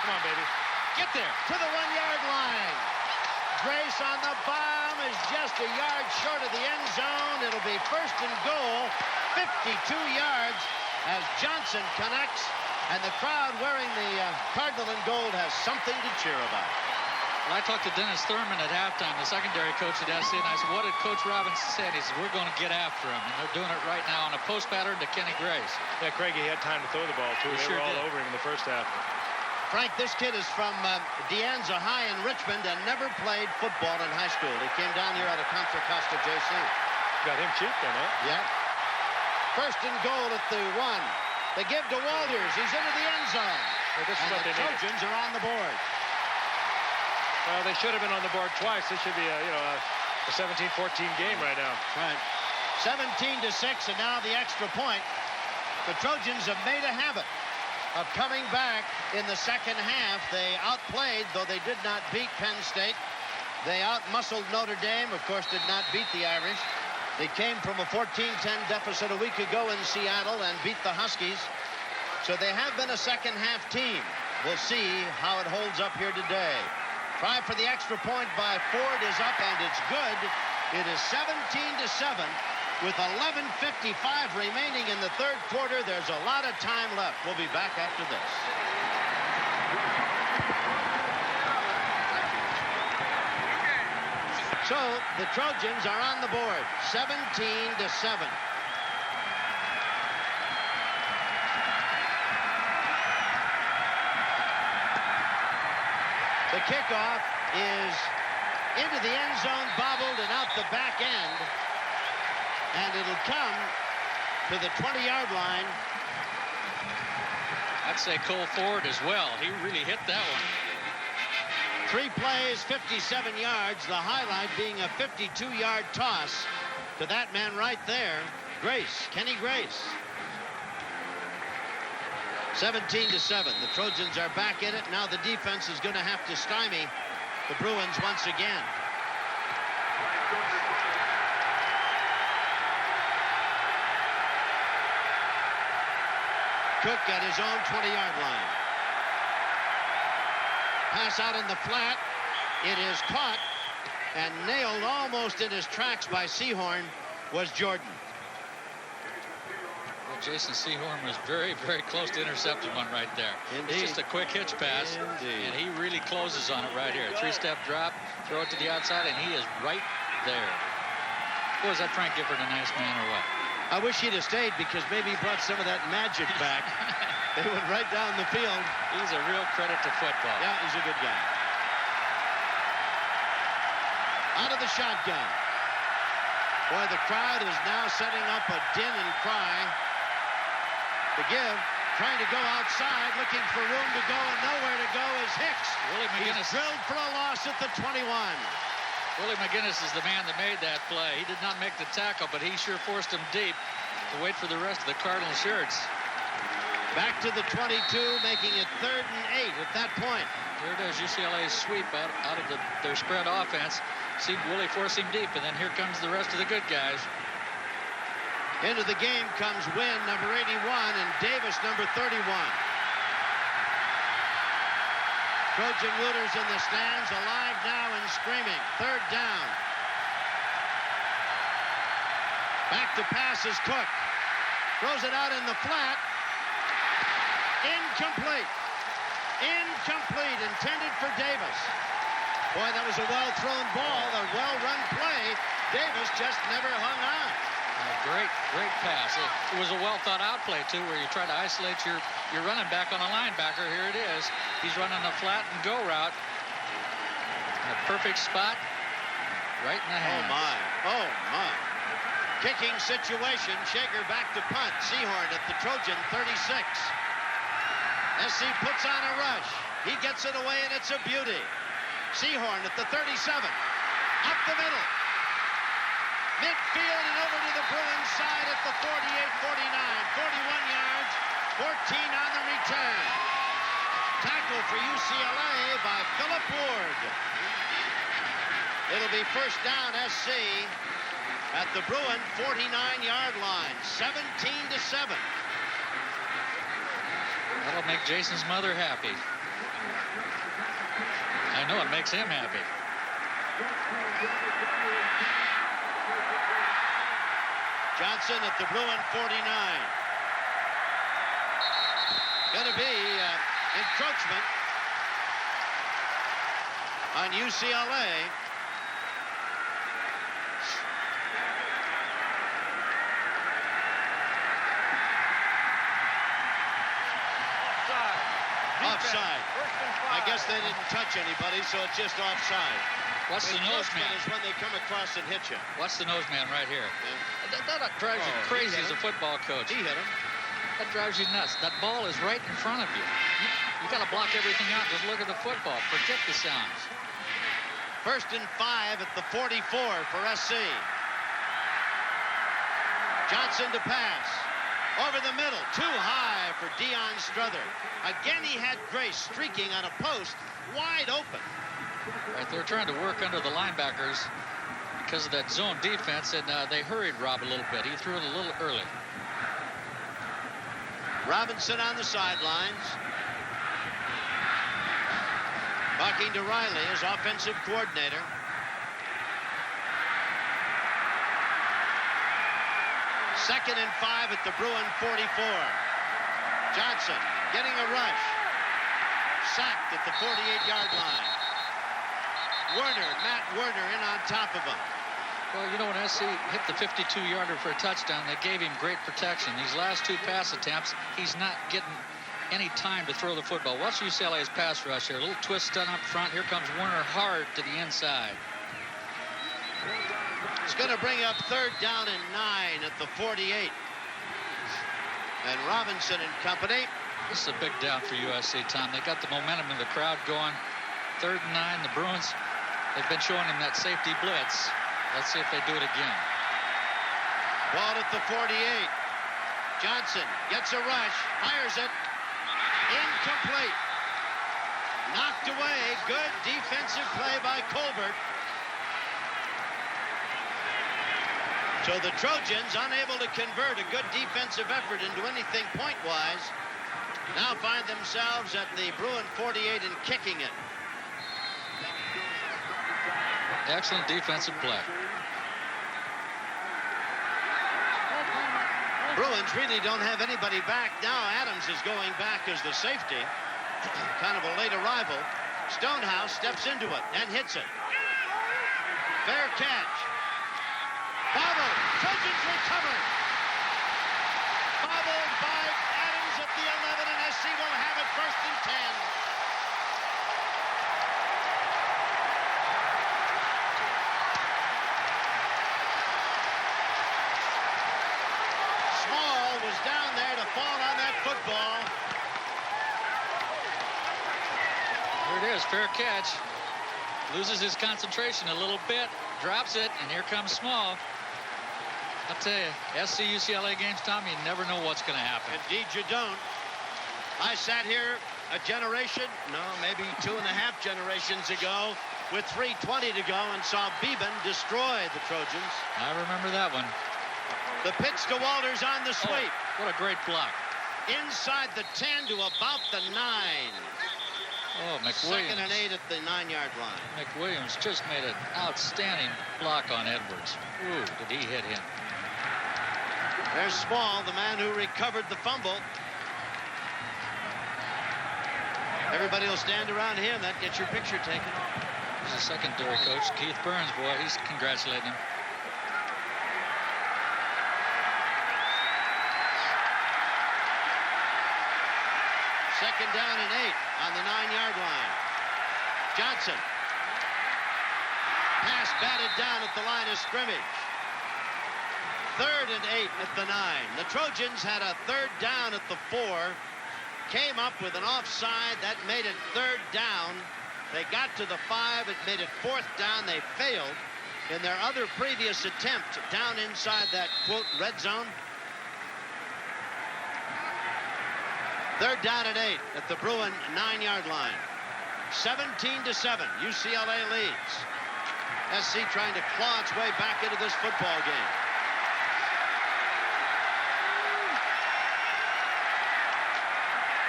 Come on, baby. Get there. To the 1-yard line. Grace on the bomb is just a yard short of the end zone. It'll be 1st and goal, 52 yards as Johnson connects, and the crowd wearing the Cardinal and gold has something to cheer about. Well, I talked to Dennis Thurman at halftime, the secondary coach at SC, and I said, what did Coach Robinson say? And he said, we're going to get after him. And they're doing it right now on a post pattern to Kenny Grace. Yeah, Craigie had time to throw the ball, too. They sure were all did. over him in the first half. Frank, this kid is from De Anza High in Richmond and never played football in high school. He came down here out of Contra Costa JC. Got him cheap then, huh? Yeah. 1st and goal at the 1. They give to Walters. He's into the end zone. Well, this is and what the they need. Trojans are on the board. Well, they should have been on the board twice. This should be a 17-14 game right now. Right. 17-6, and now the extra point. The Trojans have made a habit of coming back in the second half. They outplayed, though they did not beat Penn State. They outmuscled Notre Dame, of course, did not beat the Irish. They came from a 14-10 deficit a week ago in Seattle and beat the Huskies. So they have been a second half team. We'll see how it holds up here today. Try for the extra point by Ford is up, and it's good. It is 17-7 with 11:55 remaining in the third quarter. There's a lot of time left. We'll be back after this. So the Trojans are on the board, 17-7. The kickoff is into the end zone, bobbled, and out the back end. And it'll come to the 20-yard line. I'd say Cole Ford as well. He really hit that one. 3 plays, 57 yards. The highlight being a 52-yard toss to that man right there, Grace, Kenny Grace. 17-7. The Trojans are back in it. Now the defense is going to have to stymie the Bruins once again. Cook at his own 20-yard line. Pass out in the flat. It is caught and nailed almost in his tracks by Sehorn was Jordan. Well, Jason Sehorn was very, very close to intercepting one right there. Indeed. It's just a quick hitch pass. Indeed. And he really closes on it right here. 3-step drop, throw it to the outside, and he is right there. Boy, is that Frank Gifford a nice man or what? I wish he'd have stayed because maybe he brought some of that magic back. They went right down the field. He's a real credit to football. Yeah, he's a good guy. Out of the shotgun. Boy, the crowd is now setting up a din and cry. To give, trying to go outside, looking for room to go, and nowhere to go is Hicks. Willie McGinnis. He's drilled for a loss at the 21. Willie McGinnis is the man that made that play. He did not make the tackle, but he sure forced him deep to wait for the rest of the Cardinal shirts. Back to the 22, making it 3rd and 8 at that point. Here it is, UCLA's sweep out of their spread offense. See Willie force him deep, and then here comes the rest of the good guys. Into the game comes Wynn, number 81, and Davis, number 31. Trojan Rooters in the stands, alive now and screaming. 3rd down. Back to pass is Cook. Throws it out in the flat. Incomplete. Incomplete, intended for Davis. Boy, that was a well-thrown ball, a well-run play. Davis just never hung on. Great pass. It was a well-thought-out play, too, where you try to isolate your running back on a linebacker. Here it is. He's running a flat and go route. A perfect spot right in the hand. Oh, my. Oh, my. Kicking situation. Shager back to punt. Seahorn at the Trojan 36. SC puts on a rush. He gets it away, and it's a beauty. Seahorn at the 37. Up the middle. Midfield and over to the Bruins side at the 48-49. 41 yards. 14 on the return. Tackle for UCLA by Philip Ward. It'll be first down SC at the Bruin 49-yard line. 17-7. That'll make Jason's mother happy. I know it makes him happy. Johnson at the Bruin 49. Going to be encroachment on UCLA. Offside. I guess they didn't touch anybody, so it's just offside. What's the nose man? Is when they come across and hit you. What's the nose man right here? Yeah. That drives you crazy as a football coach. He hit him. That drives you nuts. That ball is right in front of you. You got to block everything out. Just look at the football. Forget the sounds. 1st and 5 at the 44 for SC. Johnson to pass. Over the middle. Too high for Deion Strother. Again, he had Grace streaking on a post. Wide open. Right, they're trying to work under the linebackers because of that zone defense, and they hurried Rob a little bit. He threw it a little early. Robinson on the sidelines. Talking to Riley, his offensive coordinator. Second and 5 at the Bruin 44. Johnson getting a rush. Sacked at the 48-yard line. Matt Werner in on top of him. Well, you know, when SC hit the 52-yarder for a touchdown, they gave him great protection. These last two pass attempts, he's not getting any time to throw the football. Watch UCLA's pass rush here. A little twist done up front. Here comes Werner hard to the inside. It's going to bring up 3rd down and 9 at the 48. And Robinson and company. This is a big down for USC, Tom. They got the momentum in the crowd going. 3rd and 9. The Bruins, they've been showing him that safety blitz. Let's see if they do it again. Ball at the 48. Johnson gets a rush, fires it. Incomplete. Knocked away. Good defensive play by Colbert. So the Trojans, unable to convert a good defensive effort into anything point-wise, now find themselves at the Bruin 48 and kicking it. Excellent defensive play. Bruins really don't have anybody back now. Adams is going back as the safety. Kind of a late arrival. Stonehouse steps into it and hits it. Fair catch. Bobbled. Trojans recover. Bobbled by Adams at the 11, and SC will have it 1st and 10. Small was down there to fall on that football. Here it is, fair catch. Loses his concentration a little bit, drops it, and here comes Small. I'll tell you, SC UCLA games, Tom, you never know what's going to happen. Indeed you don't. I sat here a generation, no, maybe 2.5 generations ago with 3:20 to go and saw Beeben destroy the Trojans. I remember that one. The pitch to Walters on the sweep. Oh, what a great block. Inside the 10 to about the 9. Oh, McWilliams. 2nd and 8 at the 9-yard line. McWilliams just made an outstanding block on Edwards. Ooh, did he hit him. There's Small, the man who recovered the fumble. Everybody will stand around him. That gets your picture taken. He's a secondary coach. Keith Burns, boy, he's congratulating him. Second down and 8 on the 9-yard line. Johnson. Pass batted down at the line of scrimmage. 3rd and 8 at the 9. The Trojans had a 3rd down at the 4. Came up with an offside that made it 3rd down. They got to the 5. It made it 4th down. They failed in their other previous attempt down inside that, quote, red zone. 3rd down and 8 at the Bruin 9-yard line. 17-7. UCLA leads. SC trying to claw its way back into this football game.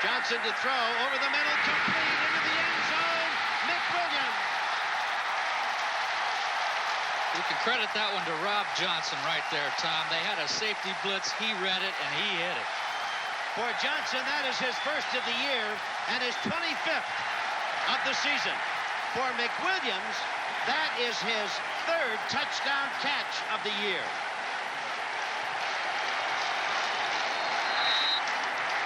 Johnson to throw over the middle, complete into the end zone. McWilliams. You can credit that one to Rob Johnson right there, Tom. They had a safety blitz. He read it, and he hit it. For Johnson, that is his first of the year and his 25th of the season. For McWilliams, that is his 3rd touchdown catch of the year.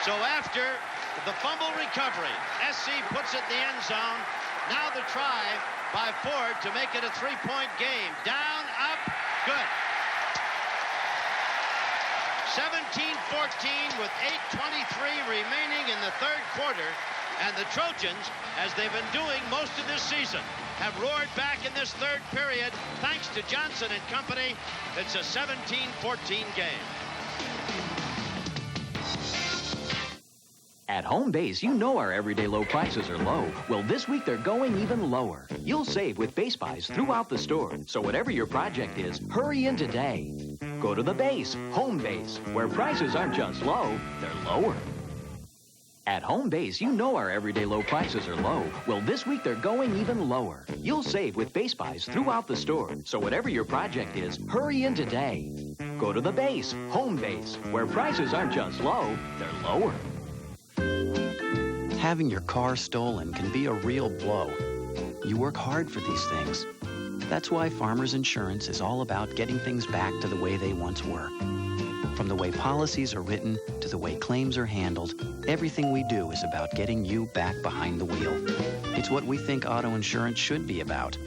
So after the fumble recovery, SC puts it in the end zone. Now the try by Ford to make it a 3-point game. Down, up, good. 17-14 with 8:23 remaining in the 3rd quarter. And the Trojans, as they've been doing most of this season, have roared back in this 3rd period thanks to Johnson and company. It's a 17-14 game. At Home Base, you know our everyday low prices are low. Well, this week they're going even lower. You'll save with base buys throughout the store. So whatever your project is, hurry in today. Go to the base, Home Base, where prices aren't just low, they're lower. At Home Base, you know our everyday low prices are low. Well, this week they're going even lower. You'll save with base buys throughout the store. So whatever your project is, hurry in today. Go to the base, Home Base, where prices aren't just low, they're lower. Having your car stolen can be a real blow. You work hard for these things. That's why Farmers Insurance is all about getting things back to the way they once were. From the way policies are written to the way claims are handled, everything we do is about getting you back behind the wheel. It's what we think auto insurance should be about.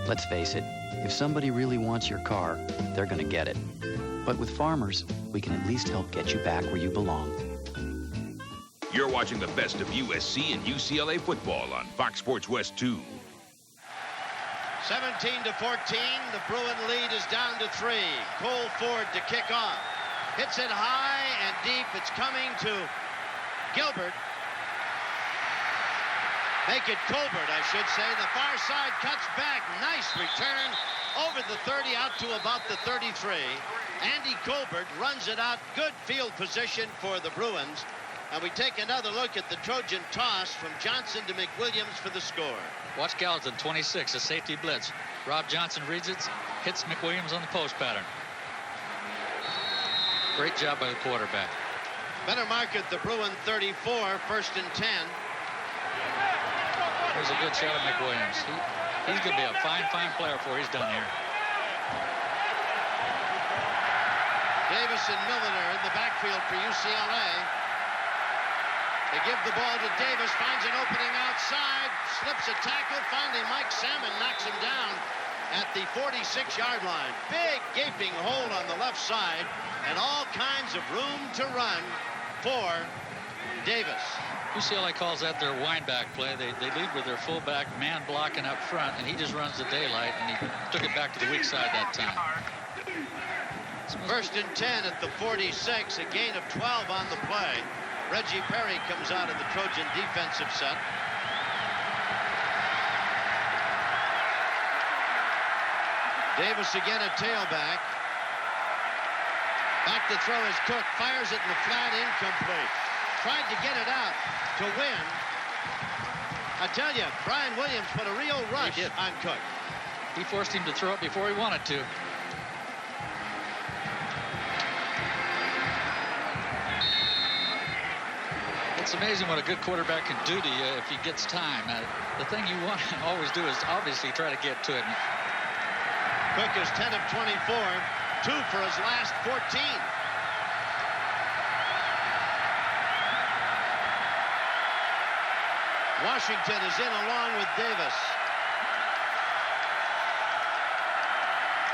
Let's face it, if somebody really wants your car, they're going to get it. But with Farmers, we can at least help get you back where you belong. You're watching the best of USC and UCLA football on Fox Sports West 2. 17-14, the Bruin lead is down to 3. Cole Ford to kick off. Hits it high and deep. It's coming to Gilbert. Make it Colbert, I should say. The far side cuts back. Nice return over the 30 out to about the 33. Andy Colbert runs it out. Good field position for the Bruins. And we take another look at the Trojan toss from Johnson to McWilliams for the score. Watch Gallatin, 26, a safety blitz. Rob Johnson reads it, hits McWilliams on the post pattern. Great job by the quarterback. Better mark at the Bruin 34, 1st and 10. There's a good shot of McWilliams. He's going to be a fine player before he's done here. Davis and Milliner in the backfield for UCLA. They give the ball to Davis, finds an opening outside, slips a tackle. Finally, Mike Salmon knocks him down at the 46-yard line. Big gaping hole on the left side and all kinds of room to run for Davis. UCLA calls that their wind-back play. They lead with their fullback man blocking up front, and he just runs the daylight, and he took it back to the weak side that time. 1st and 10 at the 46, a gain of 12 on the play. Reggie Perry comes out of the Trojan defensive set. Davis again at tailback. Back to throw is Cook. Fires it in the flat, incomplete. Tried to get it out to win. I tell you, Brian Williams put a real rush on Cook. He forced him to throw it before he wanted to. It's amazing what a good quarterback can do to you if he gets time. The thing you want to always do is obviously try to get to it. Cook is 10 of 24, 2 for his last 14. Washington is in along with Davis.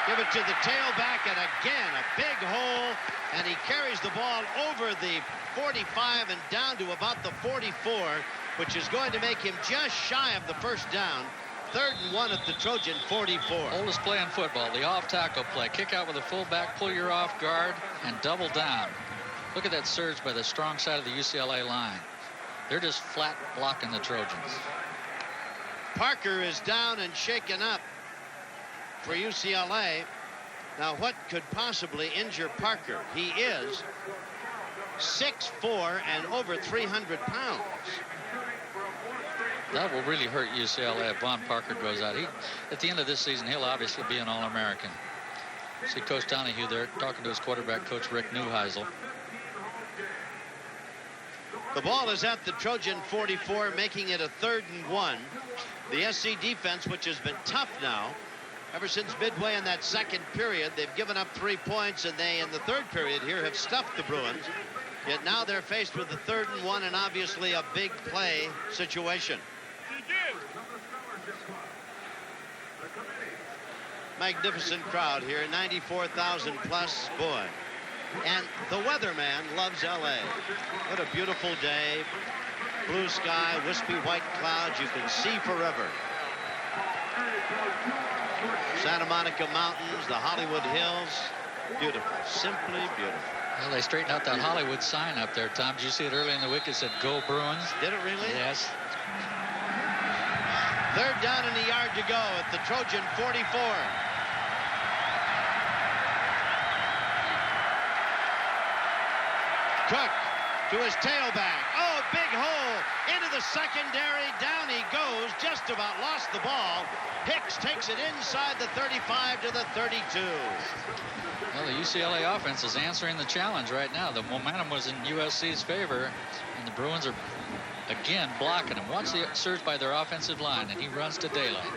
Give it to the tailback, and again, a big hole, and he carries the ball over the 45 and down to about the 44, which is going to make him just shy of the first down. 3rd and 1 at the Trojan 44. Oldest play in football, the off-tackle play. Kick out with a fullback, pull your off guard, and double down. Look at that surge by the strong side of the UCLA line. They're just flat blocking the Trojans. Parker is down and shaken up for UCLA. Now, what could possibly injure Parker? He is 6'4" and over 300 pounds. That will really hurt UCLA if Von Parker goes out. At the end of this season, he'll obviously be an All-American. See Coach Donahue there talking to his quarterback coach, Rick Neuheisel. The ball is at the Trojan 44, making it a 3rd and 1. The SC defense, which has been tough now, ever since midway in that second period, they've given up 3 points, and they, in the third period here, have stuffed the Bruins. Yet now they're faced with a 3rd and 1 and obviously a big play situation. Magnificent crowd here, 94,000 plus, boy. And the weatherman loves LA. What a beautiful day. Blue sky, wispy white clouds, you can see forever. Santa Monica Mountains, the Hollywood Hills, beautiful, simply beautiful. Well, they straightened out that Hollywood sign up there, Tom. Did you see it early in the week? It said, "Go Bruins." Did it really? Yes. 3rd down and a yard to go at the Trojan 44. Cook to his tailback. Oh, big hole into the secondary. Down he goes. Just about lost the ball. Hicks takes it inside the 35 to the 32. Well, the UCLA offense is answering the challenge right now. The momentum was in USC's favor, and the Bruins are again blocking him. Watch the surge by their offensive line, and he runs to daylight.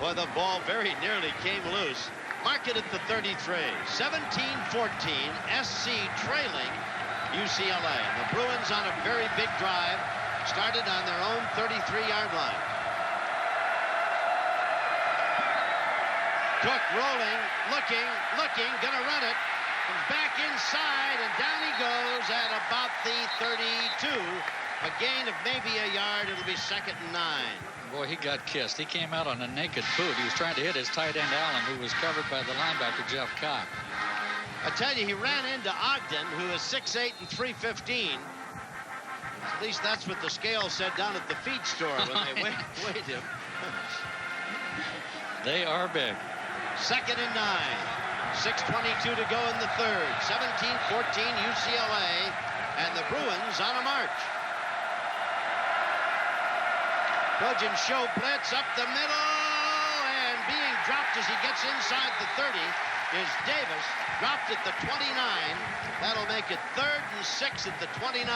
Boy, the ball very nearly came loose. Mark it at the 33. 17-14, SC trailing UCLA. The Bruins on a very big drive, started on their own 33-yard line. Cook rolling, looking, gonna run it. Comes back inside, and down he goes at about the 32. A gain of maybe a yard. It'll be 2nd and 9. Boy, he got kissed. He came out on a naked boot. He was trying to hit his tight end Allen, who was covered by the linebacker Jeff Cock. I tell you, he ran into Ogden, who is 6'8" and 315. At least that's what the scale said down at the feed store when they weighed him. They are big. 2nd and 9. 6:22 to go in the 3rd. 17-14 UCLA, and the Bruins on a march. Trojan show blitz up the middle, and being dropped as he gets inside the 30 is Davis. Dropped at the 29. That'll make it 3rd and 6 at the 29.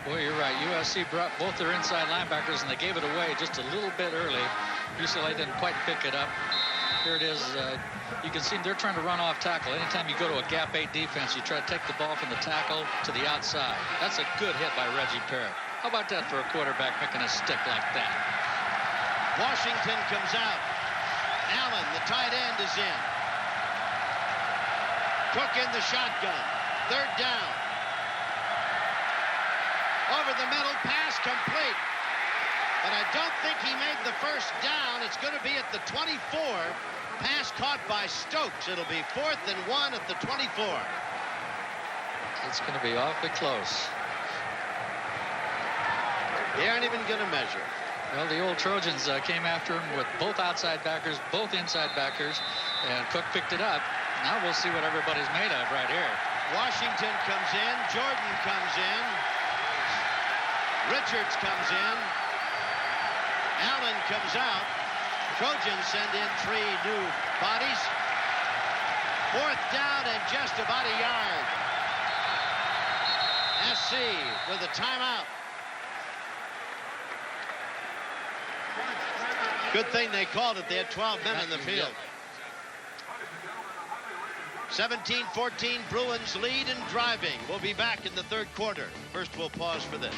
Boy, you're right. USC brought both their inside linebackers, and they gave it away just a little bit early. UCLA didn't quite pick it up. Here it is. You can see they're trying to run off tackle. Anytime you go to a gap 8 defense, you try to take the ball from the tackle to the outside. That's a good hit by Reggie Parrott. How about that for a quarterback making a stick like that? Washington comes out. Allen, the tight end, is in. Cook in the shotgun. 3rd down. Over the middle, pass complete. But I don't think he made the first down. It's going to be at the 24. Pass caught by Stokes. It'll be 4th and 1 at the 24. It's going to be awfully close. They aren't even going to measure. Well, the old Trojans came after him with both outside backers, both inside backers, and Cook picked it up. Now we'll see what everybody's made of right here. Washington comes in. Jordan comes in. Richards comes in. Allen comes out. Trojans send in 3 new bodies. 4th down and just about a yard. SC with a timeout. Good thing they called it. They had 12 men in the field. 17-14, Bruins lead and driving. We'll be back in the 3rd quarter. First, we'll pause for this.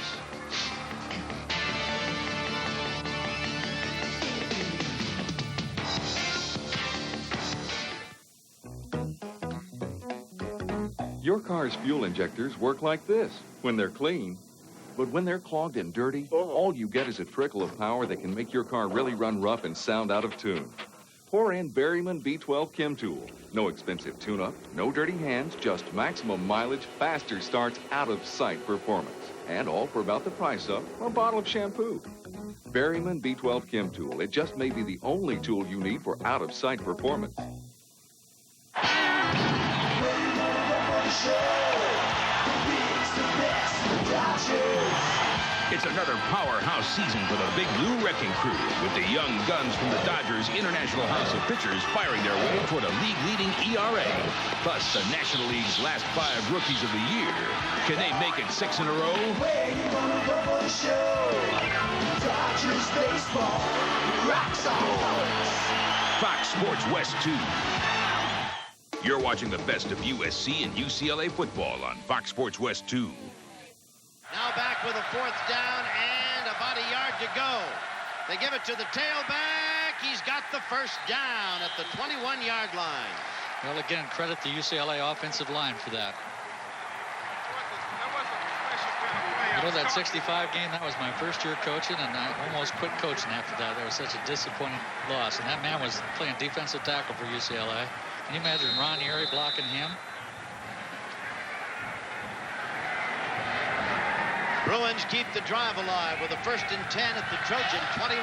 Your car's fuel injectors work like this when they're clean. But when they're clogged and dirty, all you get is a trickle of power that can make your car really run rough and sound out of tune. Pour in Berryman B12 Chem Tool. No expensive tune-up, no dirty hands, just maximum mileage, faster starts, out-of-sight performance. And all for about the price of a bottle of shampoo. Berryman B12 Chem Tool. It just may be the only tool you need for out-of-sight performance. It's another powerhouse season for the Big Blue Wrecking Crew, with the young guns from the Dodgers International House of Pitchers firing their way toward a league-leading ERA. Plus, the National League's last 5 Rookies of the Year. Can they make it 6 in a row? Dodgers baseball rocks on. Fox Sports West 2. You're watching the best of USC and UCLA football on Fox Sports West 2. Now back with a 4th down and about a yard to go. They give it to the tailback. He's got the first down at the 21-yard line. Well, again, credit the UCLA offensive line for that. You know, that 65 game, that was my first year coaching, and I almost quit coaching after that. That was such a disappointing loss. And that man was playing defensive tackle for UCLA. Can you imagine Ron Erie blocking him? Bruins keep the drive alive with a 1st and 10 at the Trojan 21.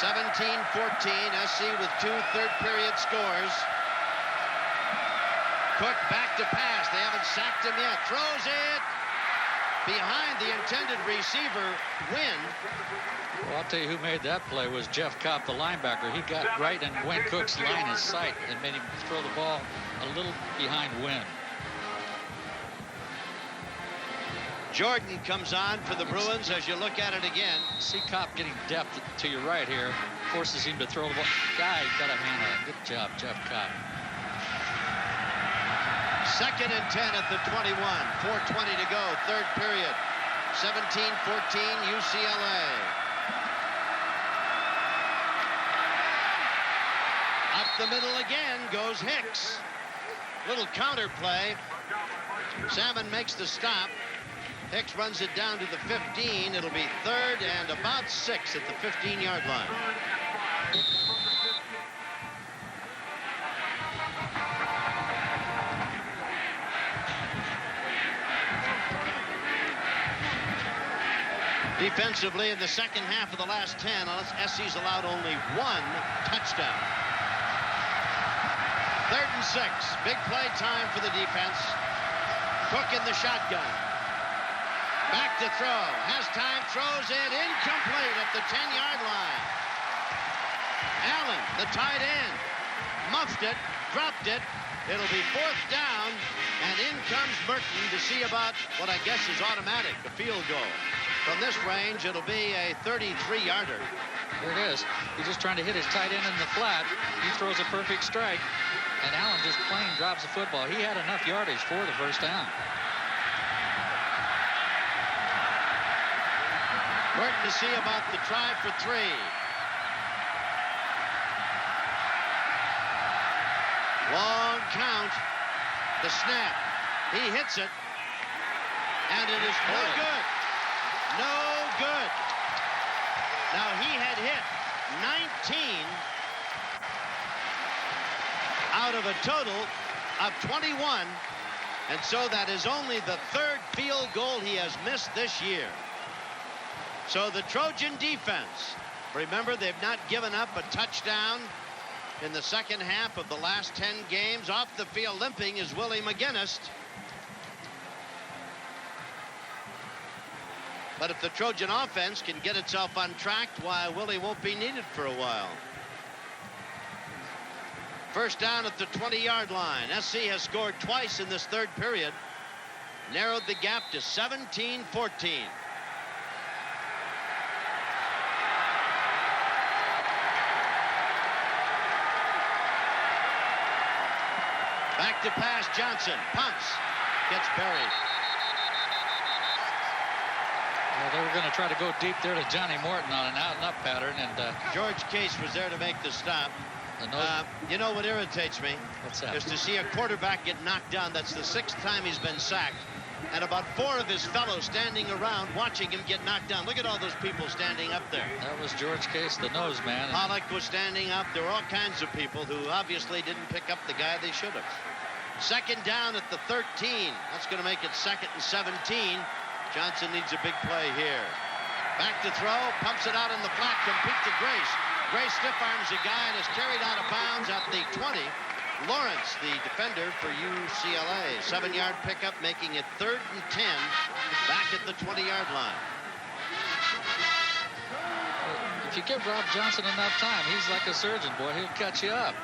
17-14, SC with 2 third-period scores. Cook back to pass. They haven't sacked him yet. Throws it behind the intended receiver, Wynn. Well, I'll tell you who made that play was Jeff Kopp, the linebacker. He got right in Wynn Cook's line of sight and made him throw the ball a little behind Wynn. Jordan comes on for the Bruins as you look at it again. See Kopp getting depth to your right here. Forces him to throw the ball. Guy got a hand on it. Good job, Jeff Kopp. 2nd and 10 at the 21. 4:20 to go. 3rd period. 17-14 UCLA. Up the middle again goes Hicks. Little counter play. Salmon makes the stop. Hicks runs it down to the 15. It'll be 3rd and about 6 at the 15-yard line. Defensively, in the second half of the last 10, SC's allowed only 1 touchdown. 3rd and 6. Big play time for the defense. Cook in the shotgun. Back to throw. Has time. Throws it. Incomplete at the 10-yard line. Allen, the tight end, muffed it, dropped it. It'll be 4th down, and in comes Burton to see about what I guess is automatic, a field goal. From this range, it'll be a 33-yarder. There it is. He's just trying to hit his tight end in the flat. He throws a perfect strike, and Allen just plain drops the football. He had enough yardage for the first down. Burton to see about the try for 3. Long count. The snap. He hits it. And it is no good. No good. Now he had hit 19 out of a total of 21. And so that is only the 3rd field goal he has missed this year. So the Trojan defense, remember, they've not given up a touchdown in the second half of the last 10 games. Off the field limping is Willie McGinnis. But if the Trojan offense can get itself untracked, why, Willie won't be needed for a while. 1st down at the 20-yard line. SC has scored twice in this 3rd period. Narrowed the gap to 17-14. Back to pass, Johnson. Punts. Gets buried. Well, they were going to try to go deep there to Johnny Morton on an out-and-up pattern, and George Case was there to make the stop. You know what irritates me? What's that? Is to see a quarterback get knocked down. That's the 6th time he's been sacked. And about 4 of his fellows standing around watching him get knocked down. Look at all those people standing up there. That was George Case, the nose man. Pollock was standing up. There were all kinds of people who obviously didn't pick up the guy they should have. 2nd down at the 13. That's going to make it 2nd and 17. Johnson needs a big play here. Back to throw, pumps it out in the flat, complete to Grace. Grace stiff arms a guy and is carried out of bounds at the 20. Lawrence, the defender for UCLA. 7-yard pickup, making it 3rd and 10, back at the 20-yard line. If you give Rob Johnson enough time, he's like a surgeon, boy. He'll cut you up.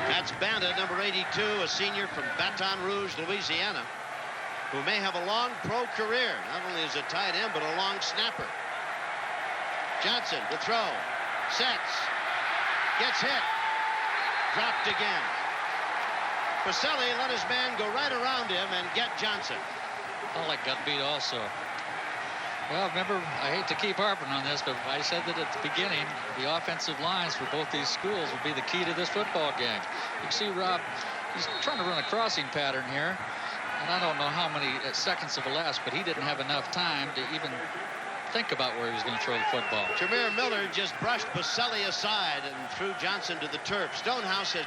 That's Banda, number 82, a senior from Baton Rouge, Louisiana, who may have a long pro career, not only as a tight end, but a long snapper. Johnson, the throw, sets, gets hit, dropped again. Pacelli let his man go right around him and get Johnson. Pollock got beat also. Well, remember, I hate to keep harping on this, but I said that at the beginning, the offensive lines for both these schools would be the key to this football game. You can see Rob, he's trying to run a crossing pattern here, and I don't know how many seconds have elapsed, but he didn't have enough time to even think about where he was going to throw the football. Jameer Miller just brushed Pacelli aside and threw Johnson to the turf. Stonehouse has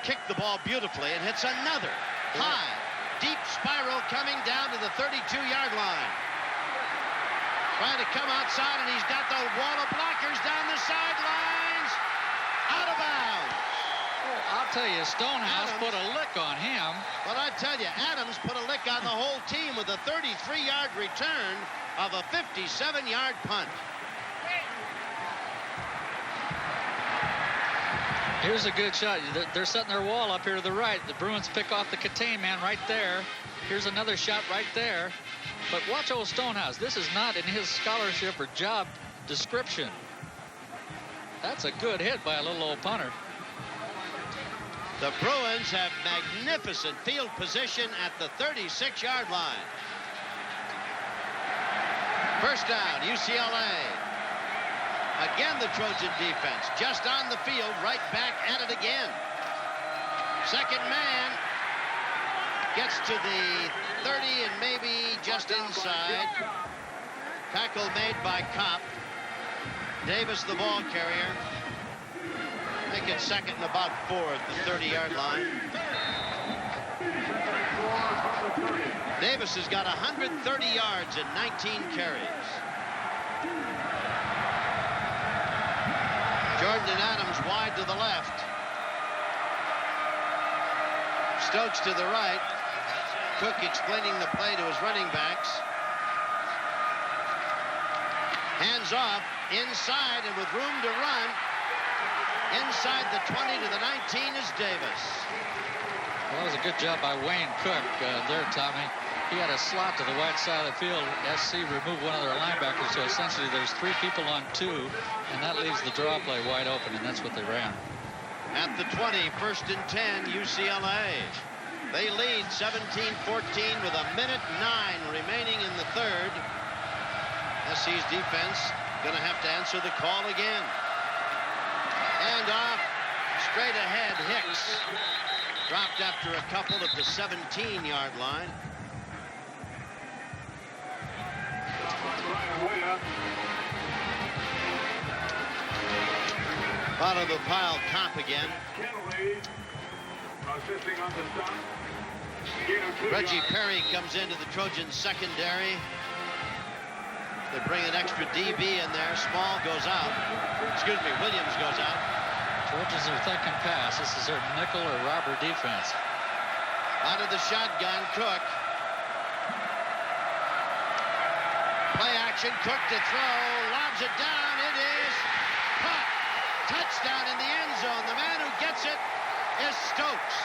kicked the ball beautifully and hits another high, deep spiral coming down to the 32-yard line. Trying to come outside, and he's got the wall of blockers down the sidelines. Out of bounds. Oh, I'll tell you, Stonehouse put a lick on him. But I tell you, Adams put a lick on the whole team with a 33-yard return of a 57-yard punt. Here's a good shot. They're setting their wall up here to the right. The Bruins pick off the Catane man right there. Here's another shot right there. But watch old Stonehouse. This is not in his scholarship or job description. That's a good hit by a little old punter. The Bruins have magnificent field position at the 36-yard line. First down, UCLA. Again, the Trojan defense just on the field, right back at it again. Second man gets to the 30 and maybe just inside. Tackle made by Kopp. Davis, the ball carrier. Make it 2nd and about 4 at the 30-yard line. Davis has got 130 yards and 19 carries. Jordan and Adams wide to the left. Stokes to the right. Cook explaining the play to his running backs. Hands off, inside, and with room to run. Inside the 20 to the 19 is Davis. Well, that was a good job by Wayne Cook there, Tommy. He had a slot to the right side of the field. SC removed one of their linebackers, so essentially there's 3 people on 2, and that leaves the draw play wide open, and that's what they ran. At the 20, 1st and 10, UCLA. They lead 17-14 with 1:09 remaining in the 3rd. SC's defense going to have to answer the call again. And off, straight ahead, Hicks. Dropped after a couple at the 17-yard line. Bottom of the pile, Kopp again. Reggie Perry comes into the Trojans secondary. They bring an extra DB in there. Small goes out. Excuse me, Williams goes out. Trojans are thinking pass. This is their nickel or robber defense. Out of the shotgun, Cook. Play action, Cook to throw. Lobs it down. It is caught. Touchdown in the end zone. The man who gets it is Stokes.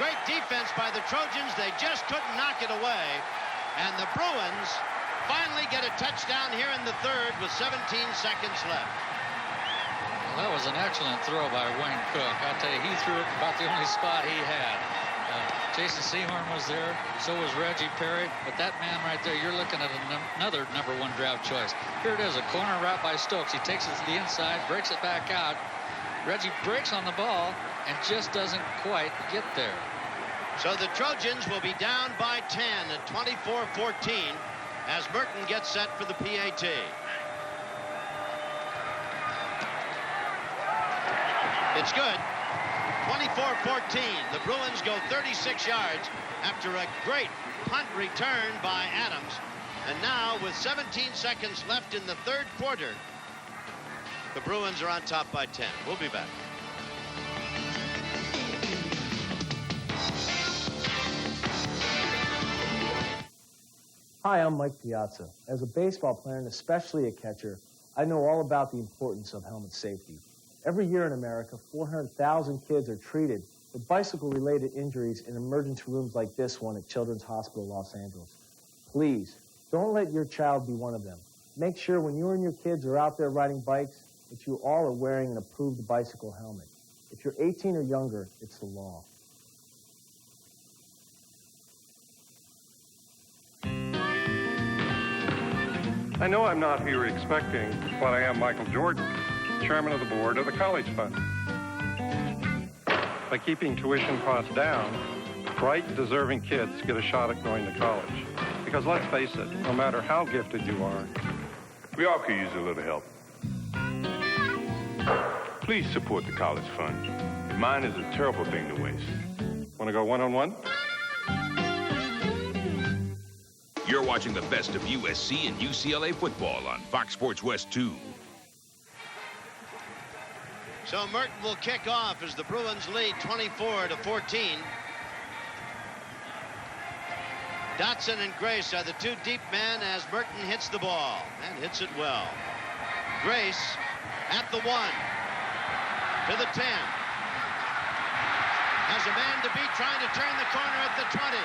Great defense by the Trojans. They just couldn't knock it away. And the Bruins finally get a touchdown here in the 3rd with 17 seconds left. Well, that was an excellent throw by Wayne Cook. I'll tell you, he threw it about the only spot he had. Jason Sehorn was there. So was Reggie Perry. But that man right there, you're looking at another #1 draft choice. Here it is, a corner route by Stokes. He takes it to the inside, breaks it back out. Reggie breaks on the ball and just doesn't quite get there. So the Trojans will be down by 10 at 24-14 as Merton gets set for the PAT. It's good. 24-14. The Bruins go 36 yards after a great punt return by Adams. And now, with 17 seconds left in the third quarter, the Bruins are on top by 10. We'll be back. Hi, I'm Mike Piazza. As a baseball player and especially a catcher, I know all about the importance of helmet safety. Every year in America, 400,000 kids are treated with bicycle-related injuries in emergency rooms like this one at Children's Hospital, Los Angeles. Please, don't let your child be one of them. Make sure when you and your kids are out there riding bikes that you all are wearing an approved bicycle helmet. If you're 18 or younger, it's the law. I know I'm not here expecting, but I am Michael Jordan, chairman of the board of the College Fund. By keeping tuition costs down, bright, deserving kids get a shot at going to college. Because let's face it, no matter how gifted you are, we all could use a little help. Please support the College Fund. Mine is a terrible thing to waste. Want to go one-on-one? You're watching the best of USC and UCLA football on Fox Sports West 2. So Merton will kick off as the Bruins lead 24-14. Dotson and Grace are the two deep men as Merton hits the ball and hits it well. Grace at the 1 to the 10. Has a man to beat, trying to turn the corner at the 20.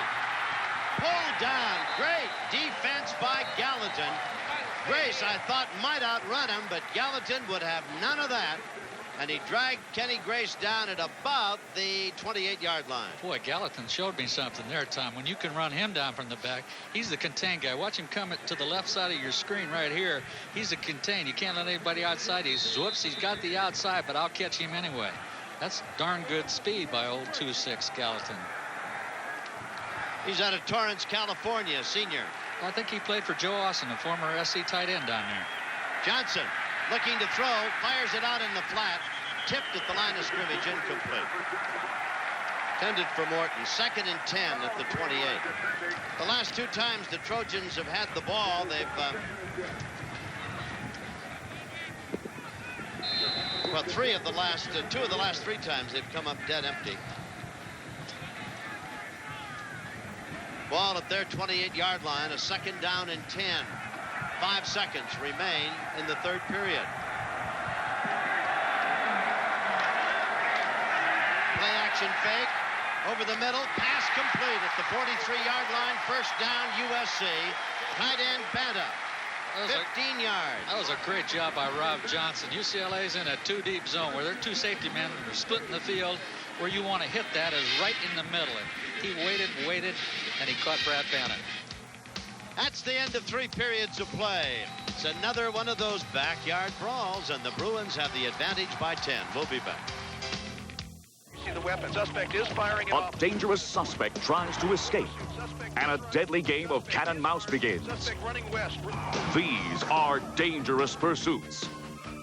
Pulled down. Great defense by Gallatin. Grace, I thought, might outrun him, but Gallatin would have none of that. And he dragged Kenny Grace down at about the 28-yard line. Boy, Gallatin showed me something there, Tom. When you can run him down from the back, he's the contain guy. Watch him come to the left side of your screen right here. He's a contain. You can't let anybody outside. He's got the outside, but I'll catch him anyway. That's darn good speed by old 2'6" Gallatin. He's out of Torrance, California, senior. I think he played for Joe Austin, a former SC tight end down there. Johnson looking to throw, fires it out in the flat, tipped at the line of scrimmage, incomplete. Intended for Morton, 2nd and 10 at the 28. The last two times the Trojans have had the ball, they've well, two of the last 3 times they've come up dead empty. Ball at their 28-yard line, a 2nd down and 10. 5 seconds remain in the third period. Play action fake over the middle, pass complete at the 43-yard line. 1st down, USC. Tight end Banta, 15 yards. That was a great job by Rob Johnson. UCLA's in a 2-deep zone where their 2 safety men are splitting the field. Where you want to hit that is right in the middle. And he waited, and he caught Brad Banta. That's the end of 3 periods of play. It's another one of those backyard brawls, and the Bruins have the advantage by 10. We'll be back. You see the weapon. Suspect is firing it off. A dangerous suspect tries to escape, and a deadly game of cat and mouse begins. Suspect running west. These are dangerous pursuits.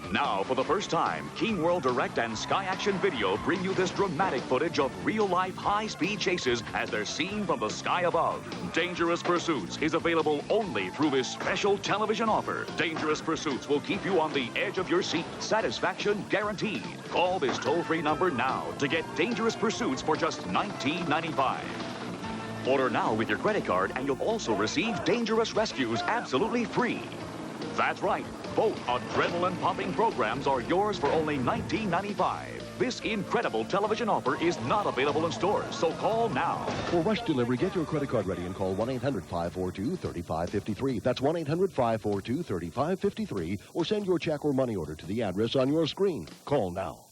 Now, for the first time, King World Direct and Sky Action Video bring you this dramatic footage of real-life high-speed chases as they're seen from the sky above. Dangerous Pursuits is available only through this special television offer. Dangerous Pursuits will keep you on the edge of your seat. Satisfaction guaranteed. Call this toll-free number now to get Dangerous Pursuits for just $19.95. Order now with your credit card, and you'll also receive Dangerous Rescues absolutely free. That's right. Both adrenaline-pumping programs are yours for only $19.95. This incredible television offer is not available in stores, so call now. For rush delivery, get your credit card ready and call 1-800-542-3553. That's 1-800-542-3553, or send your check or money order to the address on your screen. Call now.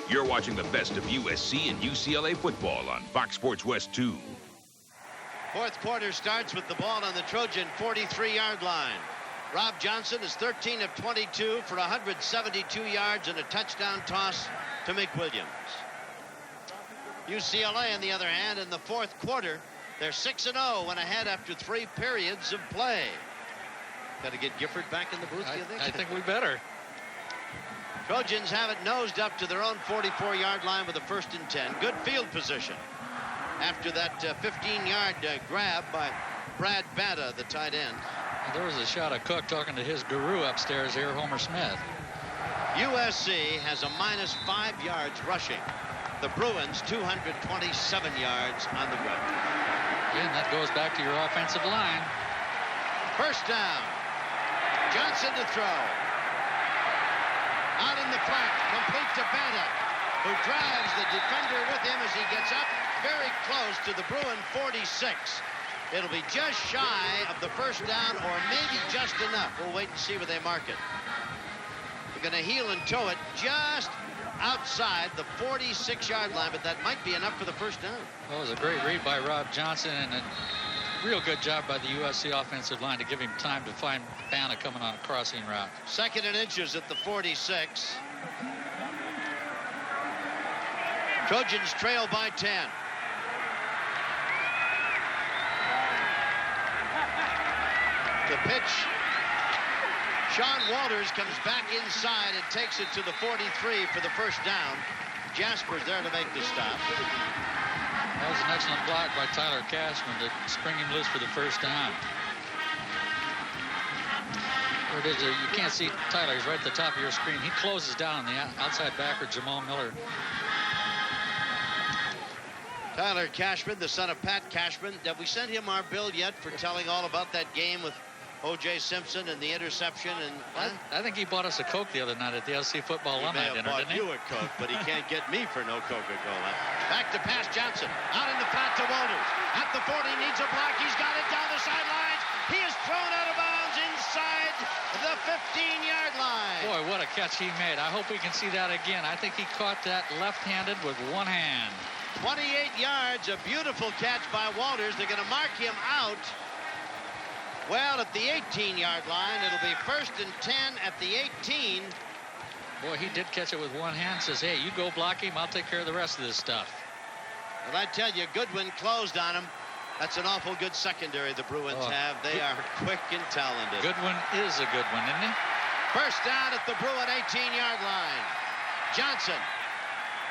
You're watching the best of USC and UCLA football on Fox Sports West 2. Fourth quarter starts with the ball on the Trojan 43-yard line. Rob Johnson is 13 of 22 for 172 yards and a touchdown toss to McWilliams. UCLA, on the other hand, in the fourth quarter, they're 6-0 when ahead after 3 periods of play. Got to get Gifford back in the booth, do you think? I think we better. Trojans have it nosed up to their own 44-yard line with a 1st and 10. Good field position after that 15-yard grab by Brad Banta, the tight end. There was a shot of Cook talking to his guru upstairs here, Homer Smith. USC has a -5 yards rushing. The Bruins 227 yards on the ground. And that goes back to your offensive line. First down. Johnson to throw. Out in the flat, complete to Banta, who drives the defender with him as he gets up very close to the Bruin 46. It'll be just shy of the first down, or maybe just enough. We'll wait and see where they mark it. They're going to heel and tow it just outside the 46-yard line, but that might be enough for the first down. That was a great read by Rob Johnson, and a real good job by the USC offensive line to give him time to find Banta coming on a crossing route. 2nd and inches at the 46. Trojans trail by 10. The pitch. Sean Walters comes back inside and takes it to the 43 for the first down. Jasper's there to make the stop. That was an excellent block by Tyler Cashman to spring him loose for the first down. There it is. You can't see Tyler. He's right at the top of your screen. He closes down on the outside backer, Jamal Miller. Tyler Cashman, the son of Pat Cashman. Have we sent him our bill yet for telling all about that game with O.J. Simpson and the interception? And I think he bought us a Coke the other night at the LC football alumni dinner, didn't he? He may have bought you a Coke, but he can't get me for no Coca-Cola. Back to pass Johnson. Out in the flat to Walters. At the 40, needs a block. He's got it down the sidelines. He is thrown out of bounds inside the 15-yard line. Boy, what a catch he made. I hope we can see that again. I think he caught that left-handed with one hand. 28 yards, a beautiful catch by Walters. They're going to mark him out. Well, at the 18-yard line, it'll be 1st and 10 at the 18. Boy, he did catch it with one hand. Says, hey, you go block him. I'll take care of the rest of this stuff. Well, I tell you, Goodwin closed on him. That's an awful good secondary the Bruins have. They are quick and talented. Goodwin is a good one, isn't he? First down at the Bruin 18-yard line. Johnson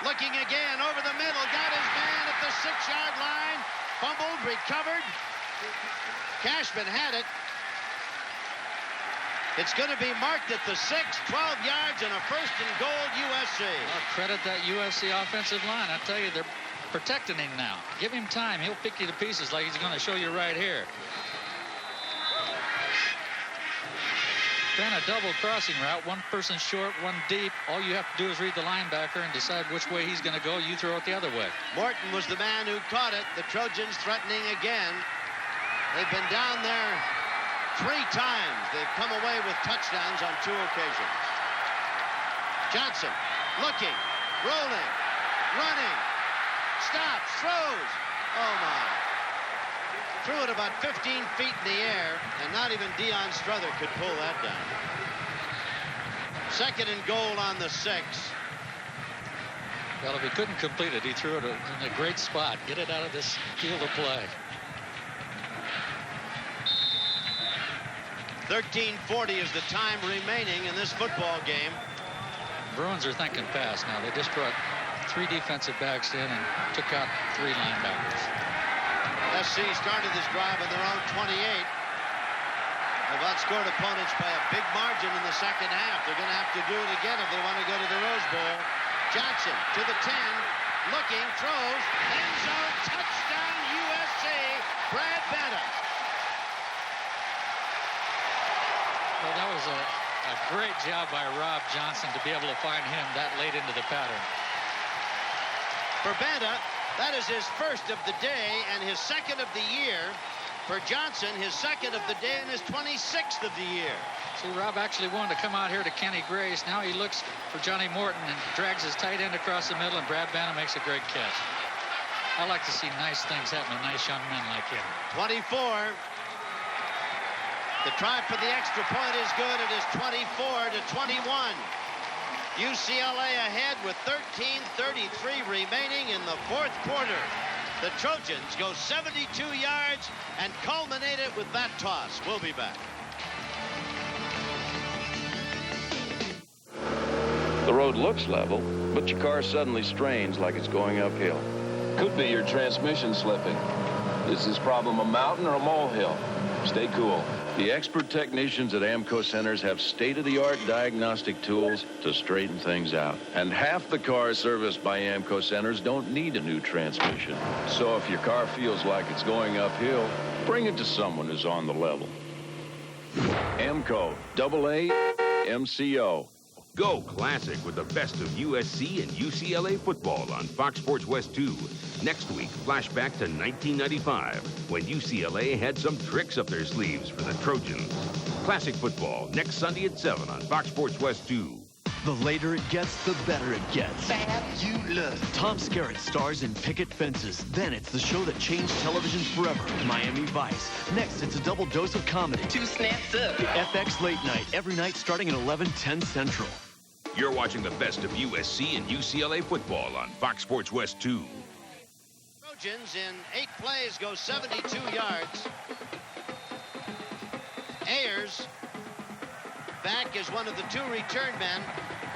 looking again over the middle. Got his man at the 6-yard line. Fumbled, recovered. Cashman had it. It's going to be marked at the 6, 12 yards, and a 1st and goal USC. Well, credit that USC offensive line. I tell you, they're protecting him now. Give him time. He'll pick you to pieces like he's going to show you right here. Ran a double crossing route. One person short, one deep. All you have to do is read the linebacker and decide which way he's going to go. You throw it the other way. Morton was the man who caught it. The Trojans threatening again. They've been down there 3 times. They've come away with touchdowns on 2 occasions. Johnson looking, rolling, running, stops, throws. Oh, my. Threw it about 15 feet in the air, and not even Deion Strother could pull that down. 2nd and goal on the 6. Well, if he couldn't complete it, he threw it in a great spot. Get it out of this field of play. 13:40 is the time remaining in this football game. Bruins are thinking fast now. They just brought 3 defensive backs in and took out 3 linebackers. SC started this drive on their own 28. They've outscored opponents by a big margin in the second half. They're going to have to do it again if they want to go to the Rose Bowl. Johnson to the 10, looking, throws, end zone, touchdown USC, Brad Banta. Well, that was a great job by Rob Johnson to be able to find him that late into the pattern. For Banta, that is his first of the day and his second of the year. for Johnson, his second of the day and his 26th of the year. See, Rob actually wanted to come out here to Kenny Grace. Now he looks for Johnny Morton and drags his tight end across the middle, and Brad Banner makes a great catch. I like to see nice things happen to nice young men like him. 24. The try for the extra point is good. It is 24-21. UCLA ahead with 13:33 remaining in the fourth quarter. The Trojans go 72 yards and culminate it with that toss. We'll be back. The road looks level, but your car suddenly strains like it's going uphill. Could be your transmission slipping. Is this problem a mountain or a molehill? Stay cool. The expert technicians at AMCO Centers have state-of-the-art diagnostic tools to straighten things out. And half the cars serviced by AMCO Centers don't need a new transmission. So if your car feels like it's going uphill, bring it to someone who's on the level. AMCO, AA, MCO. Go classic with the best of USC and UCLA football on Fox Sports West 2. Next week, flashback to 1995, when UCLA had some tricks up their sleeves for the Trojans. Classic football, next Sunday at 7 on Fox Sports West 2. The later it gets, the better it gets. Fabulous. Tom Skerritt stars in Picket Fences. Then it's the show that changed television forever, Miami Vice. Next, it's a double dose of comedy. 2 snaps up. FX Late Night, every night starting at 11:10 Central. You're watching the best of USC and UCLA football on Fox Sports West 2. Trojans in 8 plays go 72 yards. Ayers back as one of the 2 return men,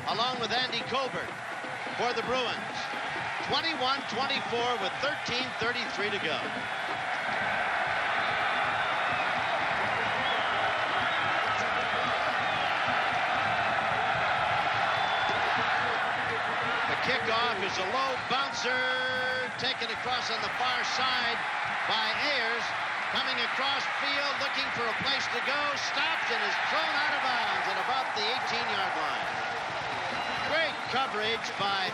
along with Andy Colbert for the Bruins. 21-24 with 13:33 to go. Kickoff is a low bouncer taken across on the far side by Ayers. Coming across field, looking for a place to go. Stopped and is thrown out of bounds at about the 18-yard line. Great coverage by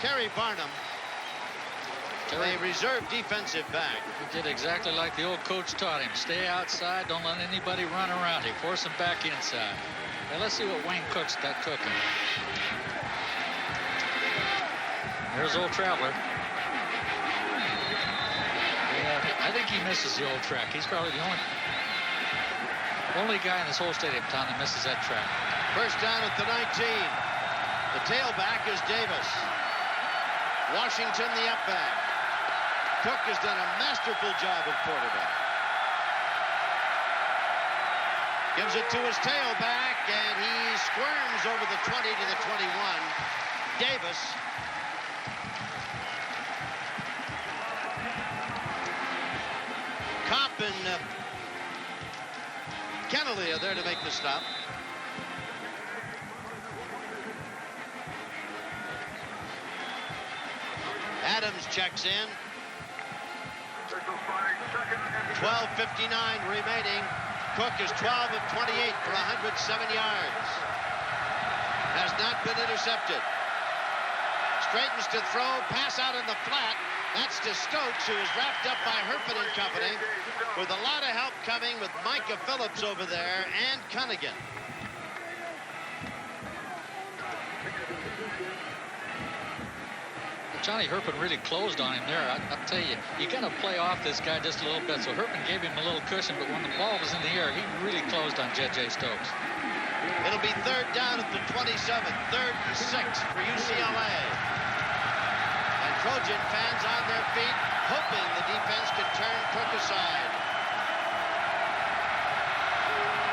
Terry Barnum, a reserve defensive back. He did exactly like the old coach taught him. Stay outside. Don't let anybody run around you. Force him back inside. Now let's see what Wayne Cook's got cooking. There's Old Traveler. Yeah, I think he misses the old track. He's probably the only guy in this whole stadium, Tom, that misses that track. First down at the 19. The tailback is Davis. Washington, the up back. Cook has done a masterful job at quarterback. Gives it to his tailback, and he squirms over the 20 to the 21. Davis. Kopp and Kennelly are there to make the stop. Adams checks in. 12:59 remaining. Cook is 12 of 28 for 107 yards. Has not been intercepted. Straightens to throw, pass out in the flat. That's to Stokes, who is wrapped up by Herpin and company, with a lot of help coming with Micah Phillips over there and Cunningham. Johnny Herpin really closed on him there. I'll tell you, you got to play off this guy just a little bit. So Herpin gave him a little cushion, but when the ball was in the air, he really closed on J.J. Stokes. It'll be third down at the 27, 3rd and 6 for UCLA. And Trojan fans on their feet, hoping the defense can turn Cook aside.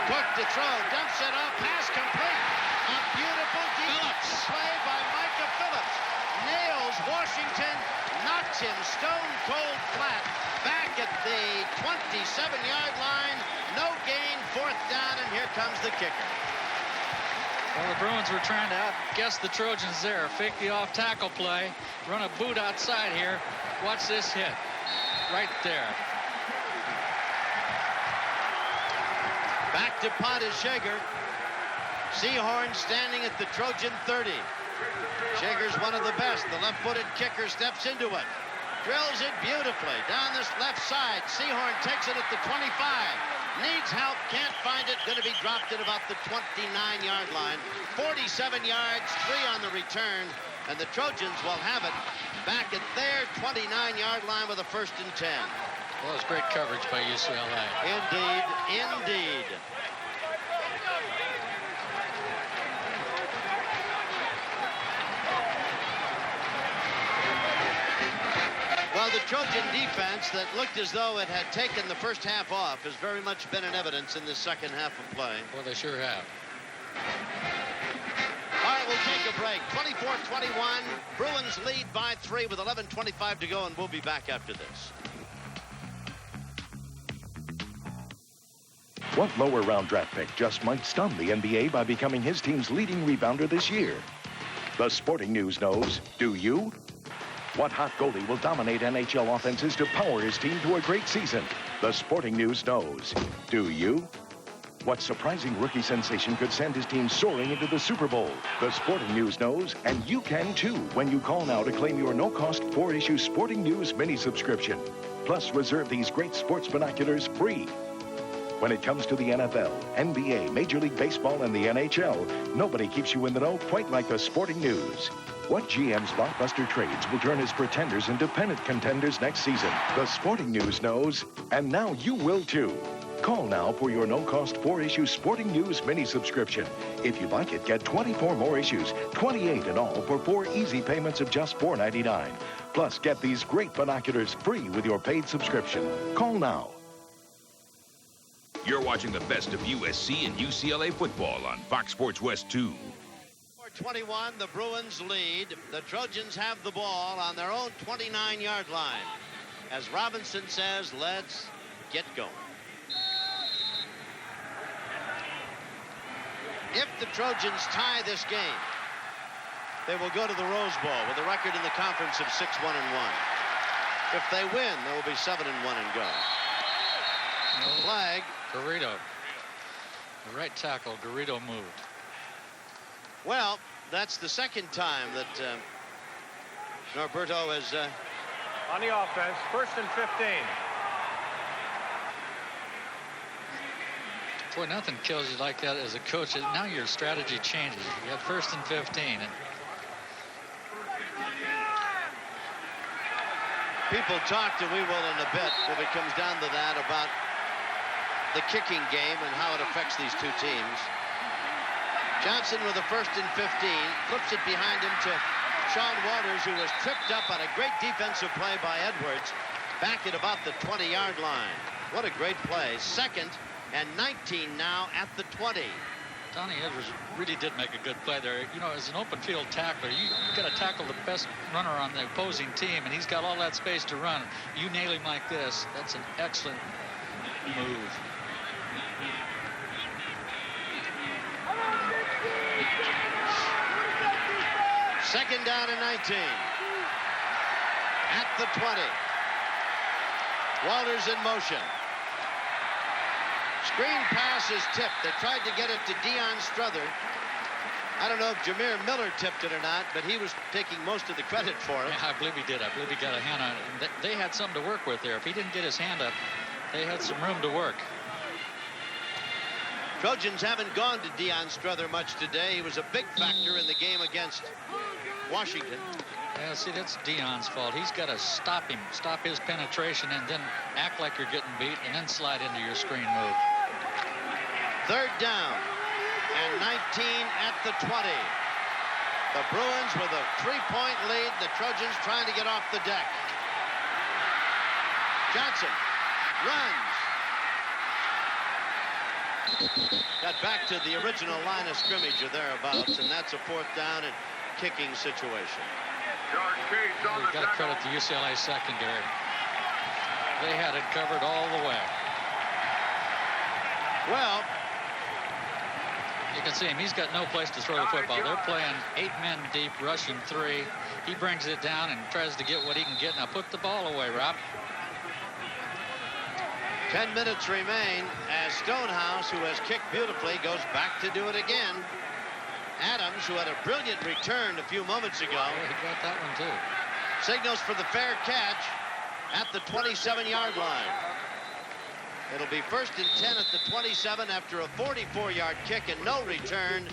Cook to throw, dumps it off, pass complete. A beautiful defense play by Micah Phillips. Nails Washington, knocks him stone cold flat. Back at the 27-yard line, no gain, 4th down, and here comes the kicker. Well, the Bruins were trying to outguess the Trojans there. Fake the off-tackle play, run a boot outside here. Watch this hit, right there. Back to punt is Shager. Seahorn standing at the Trojan 30. Shager's one of the best. The left-footed kicker steps into it. Drills it beautifully down this left side. Sehorn takes it at the 25. Needs help, can't find it. Going to be dropped at about the 29-yard line. 47 yards, 3 on the return. And the Trojans will have it back at their 29-yard line with a 1st and 10. Well, it's great coverage by UCLA. Indeed, indeed. Well, the Trojan defense that looked as though it had taken the first half off has very much been in evidence in this second half of play. Well, they sure have. All right, we'll take a break. 24-21. Bruins lead by 3 with 11:25 to go, and we'll be back after this. What lower round draft pick just might stun the NBA by becoming his team's leading rebounder this year? The Sporting News knows. Do you? What hot goalie will dominate NHL offenses to power his team to a great season? The Sporting News knows. Do you? What surprising rookie sensation could send his team soaring into the Super Bowl? The Sporting News knows, and you can too when you call now to claim your no-cost 4-issue Sporting News mini subscription. Plus, reserve these great sports binoculars free. When it comes to the NFL, NBA, Major League Baseball, and the NHL, nobody keeps you in the know quite like the Sporting News. What GM's blockbuster trades will turn his pretenders into pennant contenders next season? The Sporting News knows, and now you will too. Call now for your no-cost 4-issue Sporting News mini subscription. If you like it, get 24 more issues, 28 in all, for 4 easy payments of just $4.99. Plus, get these great binoculars free with your paid subscription. Call now. You're watching the best of USC and UCLA football on Fox Sports West 2. 21, the Bruins lead. The Trojans have the ball on their own 29-yard line. As Robinson says, let's get going. If the Trojans tie this game, they will go to the Rose Bowl with a record in the conference of 6-1-1. If they win, they will be 7-1 and go. Flag. Garrido. The right tackle, Garrido moved. Well, that's the second time that Norberto has... On the offense, 1st and 15. Boy, nothing kills you like that as a coach. Now your strategy changes. You have 1st and 15. And people talked, and we will in a bit, if it comes down to that, about the kicking game and how it affects these two teams. Johnson with a 1st and 15, flips it behind him to Sean Walters, who was tripped up on a great defensive play by Edwards, back at about the 20-yard line. What a great play. 2nd and 19 now at the 20. Donnie Edwards really did make a good play there. You know, as an open field tackler, you got to tackle the best runner on the opposing team, and he's got all that space to run. You nail him like this, that's an excellent move. Second down and 19. At the 20. Walters in motion. Screen pass is tipped. They tried to get it to Deion Strother. I don't know if Jameer Miller tipped it or not, but he was taking most of the credit for it. Yeah, I believe he did. I believe he got a hand on it. They had something to work with there. If he didn't get his hand up, they had some room to work. Trojans haven't gone to Deion Strother much today. He was a big factor in the game against Washington. Yeah, see, that's Deion's fault. He's got to stop him, stop his penetration, and then act like you're getting beat, and then slide into your screen move. 3rd down and 19 at the 20. The Bruins with a 3-point lead. The Trojans trying to get off the deck. Johnson runs. Got back to the original line of scrimmage or thereabouts, and that's a 4th down and kicking situation. We've got to credit the UCLA secondary. They had it covered all the way. Well, you can see him. He's got no place to throw the football. They're playing 8 men deep, rushing 3. He brings it down and tries to get what he can get. Now put the ball away, Rob. 10 minutes remain as Stonehouse, who has kicked beautifully, goes back to do it again. Adams, who had a brilliant return a few moments ago. Yeah, he got that one too. Signals for the fair catch at the 27-yard line. It'll be 1st and 10 at the 27 after a 44-yard kick and no return.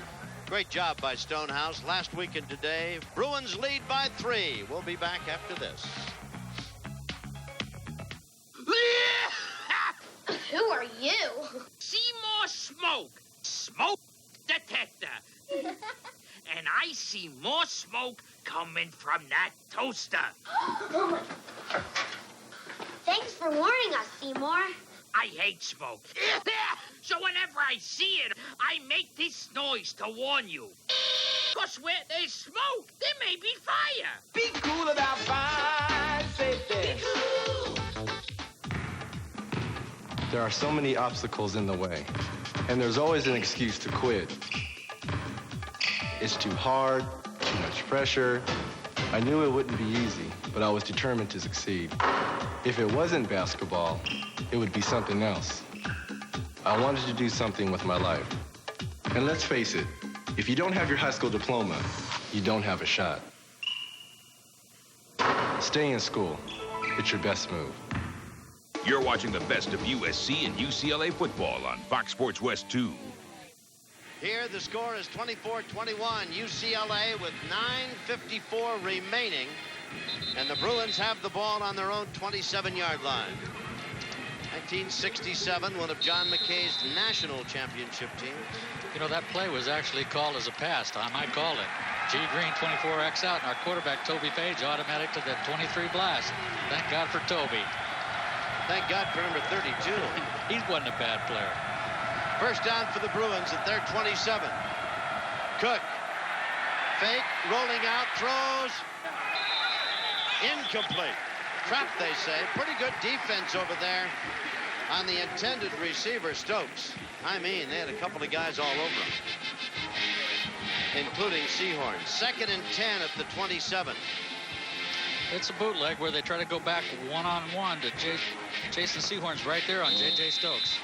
Great job by Stonehouse last week and today. Bruins lead by 3. We'll be back after this. Who are you? Seymour Smoke detector. And I see more smoke coming from that toaster. Oh my. Thanks for warning us, Seymour. I hate smoke. So whenever I see it, I make this noise to warn you. Because where there's smoke, there may be fire. Be cool about fire safety. Be cool. There are so many obstacles in the way, and there's always an excuse to quit. It's too hard, too much pressure. I knew it wouldn't be easy, but I was determined to succeed. If it wasn't basketball, it would be something else. I wanted to do something with my life. And let's face it, if you don't have your high school diploma, you don't have a shot. Stay in school. It's your best move. You're watching the best of USC and UCLA football on Fox Sports West 2. Here the score is 24-21. UCLA with 9:54 remaining. And the Bruins have the ball on their own 27-yard line. 1967, one of John McKay's national championship teams. You know, that play was actually called as a pass, Tom. I called it. G. Green, 24X out, and our quarterback, Toby Page, automatic to the 23 blast. Thank God for Toby. Thank God for number 32. He wasn't a bad player. First down for the Bruins at their 27. Cook. Fake, rolling out, throws. Incomplete. Trapped, they say. Pretty good defense over there on the intended receiver, Stokes. I mean, they had a couple of guys all over him, including Seahorn. 2nd and 10 at the 27. It's a bootleg where they try to go back one-on-one to Jason Seahorn's right there on J.J. Stokes.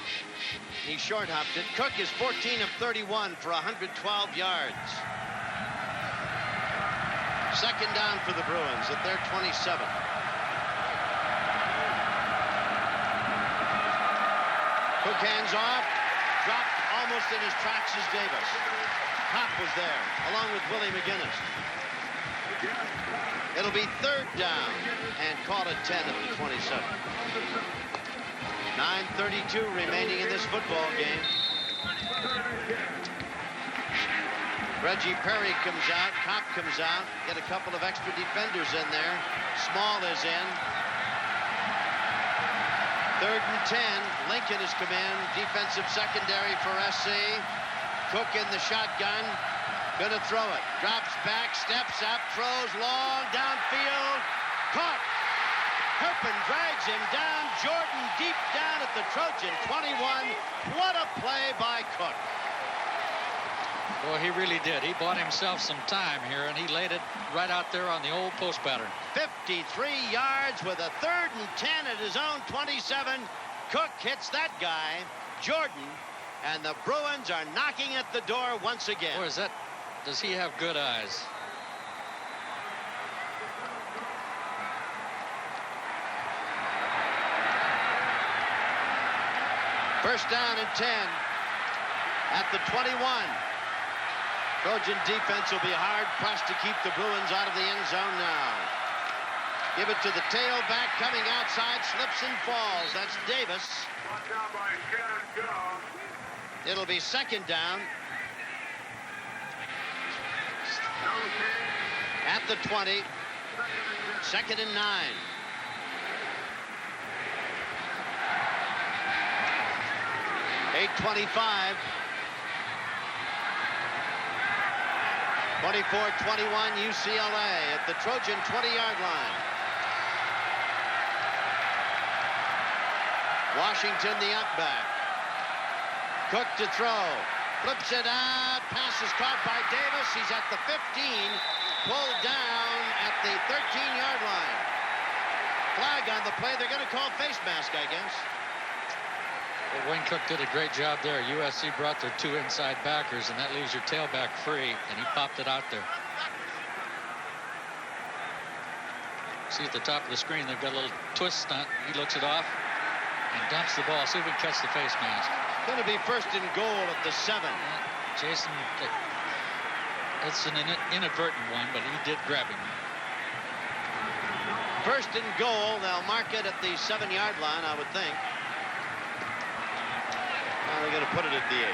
He short-hopped it. Cook is 14 of 31 for 112 yards. 2nd down for the Bruins at their 27. Cook hands off. Dropped almost in his tracks as Davis. Pop was there, along with Willie McGinnis. It'll be 3rd down and call it 10 at the 27. 9:32 remaining in this football game. Reggie Perry comes out. Kopp comes out. Get a couple of extra defenders in there. Small is in. 3rd and 10. Lincoln has come in. Defensive secondary for SC. Cook in the shotgun. Gonna throw it. Drops back, steps up, throws long, downfield. Caught. Herpin drags him down. Jordan deep down at the Trojan 21. What a play by Cook. Boy, he really did. He bought himself some time here, and he laid it right out there on the old post pattern. 53 yards with a 3rd and 10 at his own 27. Cook hits that guy, Jordan, and the Bruins are knocking at the door once again. Boy, does he have good eyes? First down and 10 at the 21. Trojan defense will be hard pressed to keep the Bruins out of the end zone now. Give it to the tailback coming outside, slips and falls. That's Davis. It'll be 2nd down at the 20. 2nd and 9. .825. 24-21 UCLA at the Trojan 20-yard line. Washington the up back. Cook to throw. Flips it out. Pass is caught by Davis. He's at the 15. Pulled down at the 13-yard line. Flag on the play. They're going to call face mask, I guess. Well, Wayne Cook did a great job there. USC brought their 2 inside backers, and that leaves your tailback free, and he popped it out there. See at the top of the screen, they've got a little twist stunt. He looks it off and dumps the ball. See if we can catch the face mask. Going to be first and goal at the 7. Jason, it's an inadvertent one, but he did grab him. First and goal. They'll mark it at the 7-yard line, I would think. Now they're going to put it at the 8.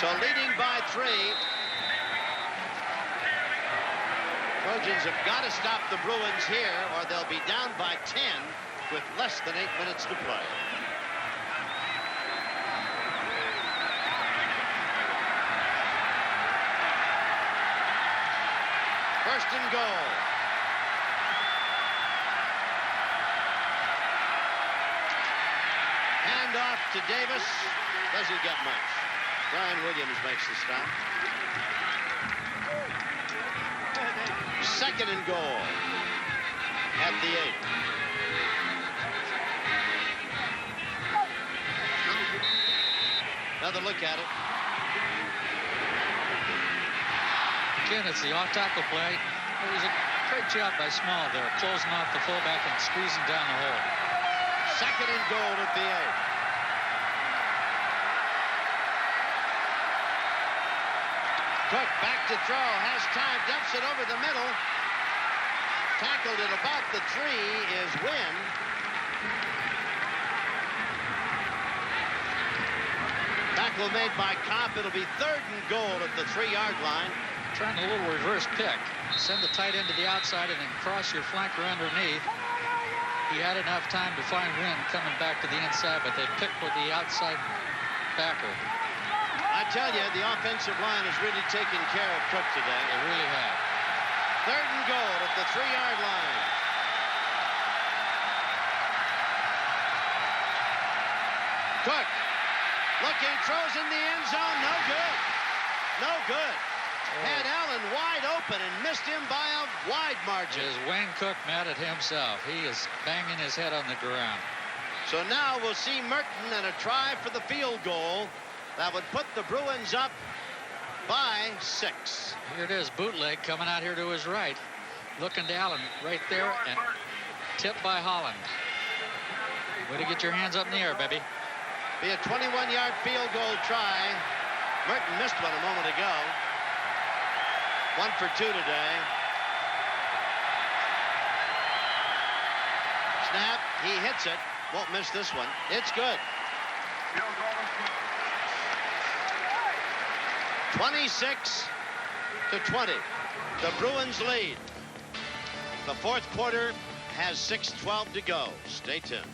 So leading by 3. Trojans have got to stop the Bruins here, or they'll be down by 10 with less than 8 minutes to play. First and goal. Hand off to Davis. Doesn't get much. Brian Williams makes the stop. Second and goal at the 8. Another look at it. Again, it's the off-tackle play. It was a great job by Small there, closing off the fullback and squeezing down the hole. Second and goal at the 8. Cook back to throw, has time, dumps it over the middle. Tackled at about the 3 is Wynn. Tackle made by Kopp. It'll be third and goal at the 3-yard line. Trying a little reverse pick. Send the tight end to the outside and then cross your flanker underneath. He had enough time to find Wynn coming back to the inside, but they picked with the outside backer. I tell you, the offensive line has really taken care of Cook today. They really have. Third and goal at the 3-yard line. Cook looking, throws in the end zone. No good. No good. Had Allen wide open and missed him by a wide margin. Is Wayne Cook mad at himself? He is banging his head on the ground. So now we'll see Merton and a try for the field goal. That would put the Bruins up by 6. Here it is, bootleg coming out here to his right. Looking to Allen right there and tipped by Holland. Way to get your hands up in the air, baby. Be a 21-yard field goal try. Merton missed one a moment ago. 1 for 2 today. Snap, he hits it. Won't miss this one. It's good. 26-20. The Bruins lead. The fourth quarter has 6:12 to go. Stay tuned.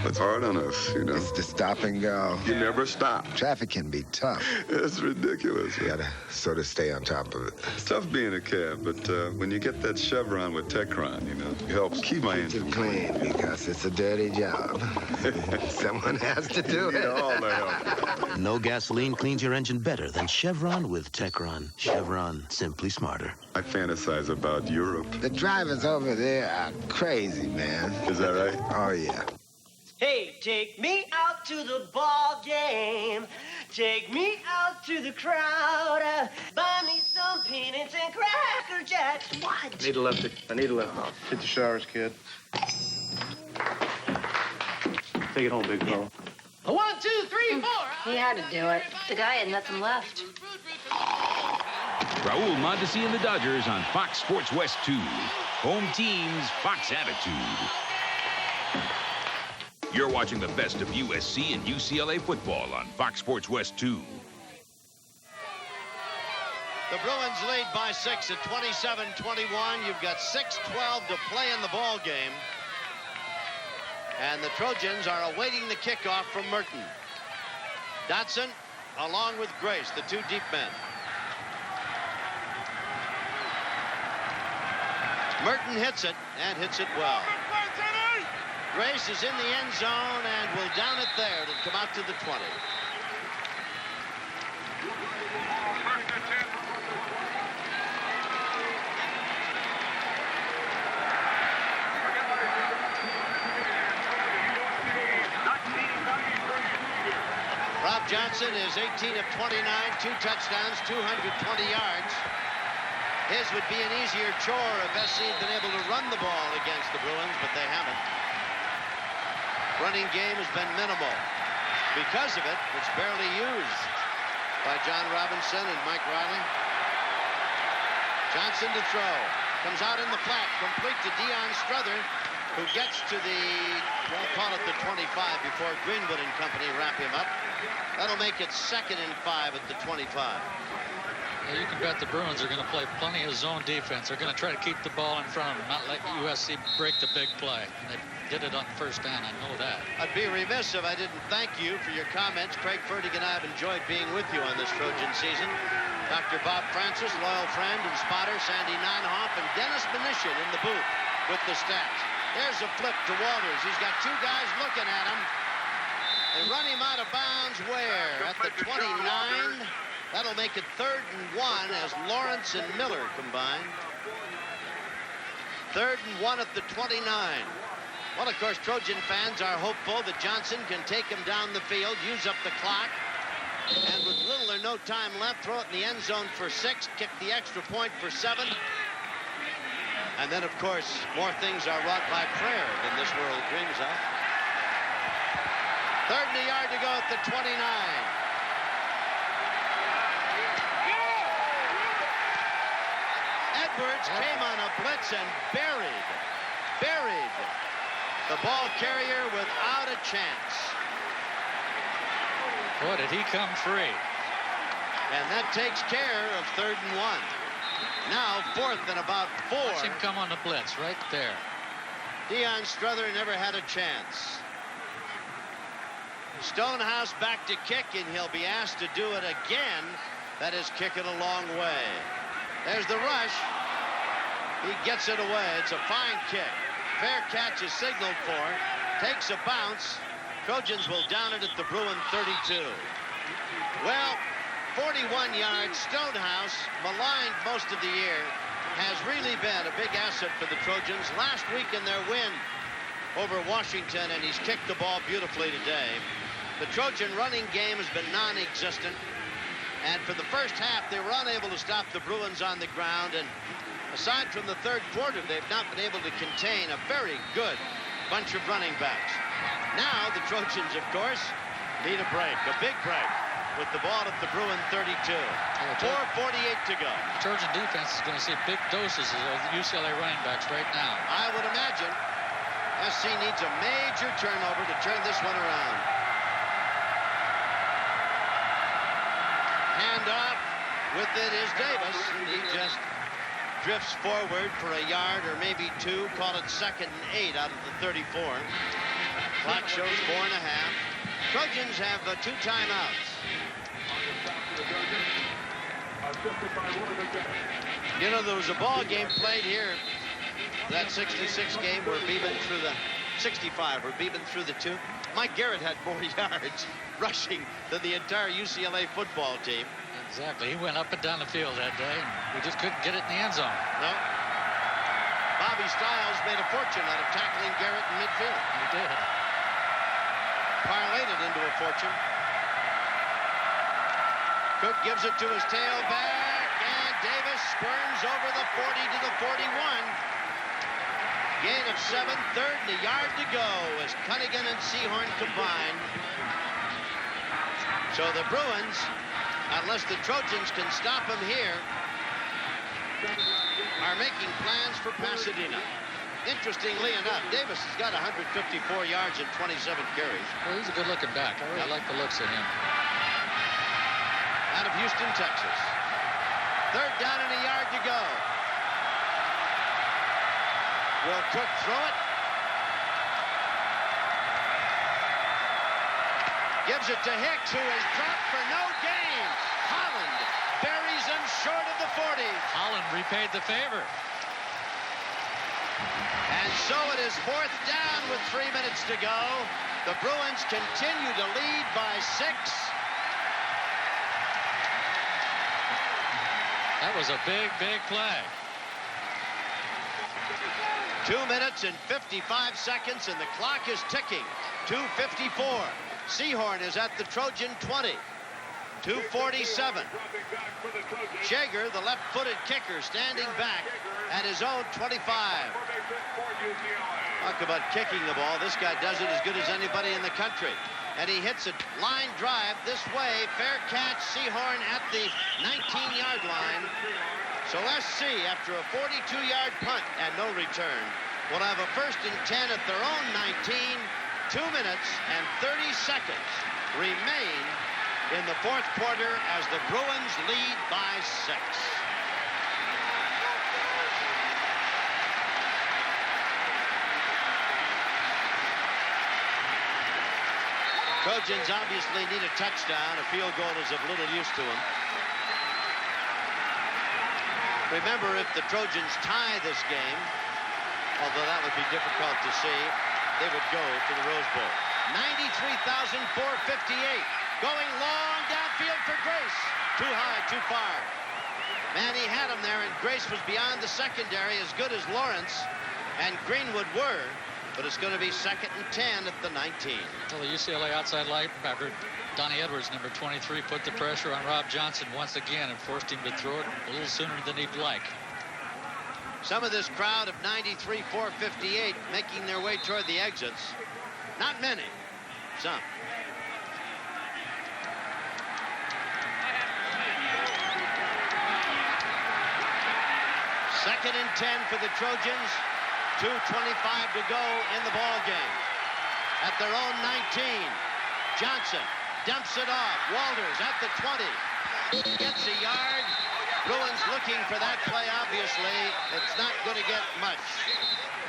It's hard on us, you know. It's the stop and go. You never stop. Traffic can be tough. It's ridiculous. You gotta sort of stay on top of it. It's tough being a cab, but when you get that Chevron with Techron, you know, it helps keep my engine clean because it's a dirty job. Someone has to do it. All the help. No gasoline cleans your engine better than Chevron with Techron. Chevron, simply smarter. I fantasize about Europe. The drivers over there are crazy, man. Is that right? Oh, yeah. Hey, take me out to the ball game. Take me out to the crowd. Buy me some peanuts and Cracker Jacks. What? Need a lefty. I need a lefty. Hit the showers, kid. Take it home, big fella. 1, 2, 3, 4. He had to do it. The guy had nothing left. Raul Mondesi and the Dodgers on Fox Sports West 2. Home team's Fox attitude. You're watching the best of USC and UCLA football on Fox Sports West 2. The Bruins lead by 6 at 27-21. You've got 6:12 to play in the ball game. And the Trojans are awaiting the kickoff from Merton. Dotson along with Grace, the 2 deep men. Merton hits it and hits it well. Grace is in the end zone and will down it there. It'll come out to the 20. Rob Johnson is 18 of 29, 2 touchdowns, 220 yards. His would be an easier chore if SC had been able to run the ball against the Bruins, but they haven't. Running game has been minimal. Because of it, it's barely used by John Robinson and Mike Riley. Johnson to throw. Comes out in the flat, complete to Deion Strother, who gets to the, we'll call it the 25 before Greenwood and company wrap him up. That'll make it 2nd and 5 at the 25. Yeah, you can bet the Bruins are going to play plenty of zone defense. They're going to try to keep the ball in front of them, not let USC break the big play. And they did it on first down. I know that. I'd be remiss if I didn't thank you for your comments. Craig Fertig and I have enjoyed being with you on this Trojan season. Dr. Bob Francis, loyal friend and spotter, Sandy Neinhoff, and Dennis Benishin in the booth with the stats. There's a flip to Walters. He's got 2 guys looking at him. They run him out of bounds where? At the 29. That'll make it 3rd and 1 as Lawrence and Miller combine. 3rd and 1 at the 29. Well, of course, Trojan fans are hopeful that Johnson can take him down the field, use up the clock, and with little or no time left, throw it in the end zone for 6, kick the extra point for 7. And then, of course, more things are wrought by prayer than this world dreams of. 3rd and a yard to go at the 29. Edwards came on a blitz and buried the ball carrier without a chance. Boy, did he come free. And that takes care of 3rd and 1. Now 4th and about 4. Watch him come on the blitz right there. Deion Strother never had a chance. Stonehouse back to kick, and he'll be asked to do it again. That is kicking a long way. There's the rush. He gets it away. It's a fine kick. Fair catch is signaled for. Takes a bounce. Trojans will down it at the Bruin 32. Well, 41 yards. Stonehouse, maligned most of the year, has really been a big asset for the Trojans. Last week in their win over Washington, and he's kicked the ball beautifully today. The Trojan running game has been non-existent. And for the first half, they were unable to stop the Bruins on the ground. And aside from the 3rd quarter, they've not been able to contain a very good bunch of running backs. Now, the Trojans, of course, need a break, a big break, with the ball at the Bruin 32. 4:48 to go. Trojan defense is going to see big doses of UCLA running backs right now. I would imagine SC needs a major turnover to turn this one around. Handoff. With it is Davis. And he just drifts forward for a yard or maybe 2. Call it 2nd and 8 out of the 34. Clock shows 4.5. Trojans have 2 timeouts. You know, there was a ball game played here. That 66 game where Beeman threw the 65, where Beeman threw the 2. Mike Garrett had more yards rushing than the entire UCLA football team. Exactly. He went up and down the field that day. We just couldn't get it in the end zone. No. Bobby Stiles made a fortune out of tackling Garrett in midfield. He did. Parlayed it into a fortune. Cook gives it to his tailback, and Davis squirms over the 40 to the 41. Gain of 7, 3rd and a yard to go as Cunningham and Sehorn combine. So the Bruins, unless the Trojans can stop them here, are making plans for Pasadena. Interestingly enough, Davis has got 154 yards and 27 carries. Well, he's a good-looking back. I really like the looks of him. Out of Houston, Texas. 3rd down and a yard to go. Will Cook throw it? Gives it to Hicks, who is dropped for no gain. Holland buries him short of the 40. Holland repaid the favor. And so it is 4th down with 3 minutes to go. The Bruins continue to lead by 6. That was a big, big play. 2 minutes and 55 seconds, and the clock is ticking. 2:54. Seahorn is at the Trojan 20. 2:47. Shager, the left-footed kicker, standing back at his own 25. Talk about kicking the ball. This guy does it as good as anybody in the country. And he hits a line drive this way. Fair catch. Seahorn at the 19-yard line. So SC, after a 42-yard punt and no return, will have a 1st and 10 at their own 19. 2 minutes and 30 seconds remain in the 4th quarter as the Bruins lead by 6. Trojans obviously need a touchdown. A field goal is of little use to them. Remember, if the Trojans tie this game, although that would be difficult to see, they would go to the Rose Bowl. 93,458. Going long downfield for Grace. Too high, too far. Man, he had him there, and Grace was beyond the secondary, as good as Lawrence and Greenwood were. But it's going to be 2nd and 10 at the 19. Well, the UCLA outside linebacker, Donnie Edwards, number 23, put the pressure on Rob Johnson once again and forced him to throw it a little sooner than he'd like. Some of this crowd of 93,458 making their way toward the exits. Not many. Some. Second and 10 for the Trojans. 2:25 to go in the ball game. At their own 19, Johnson dumps it off. Walters at the 20. Gets a yard. Bruins looking for that play, obviously. It's not going to get much.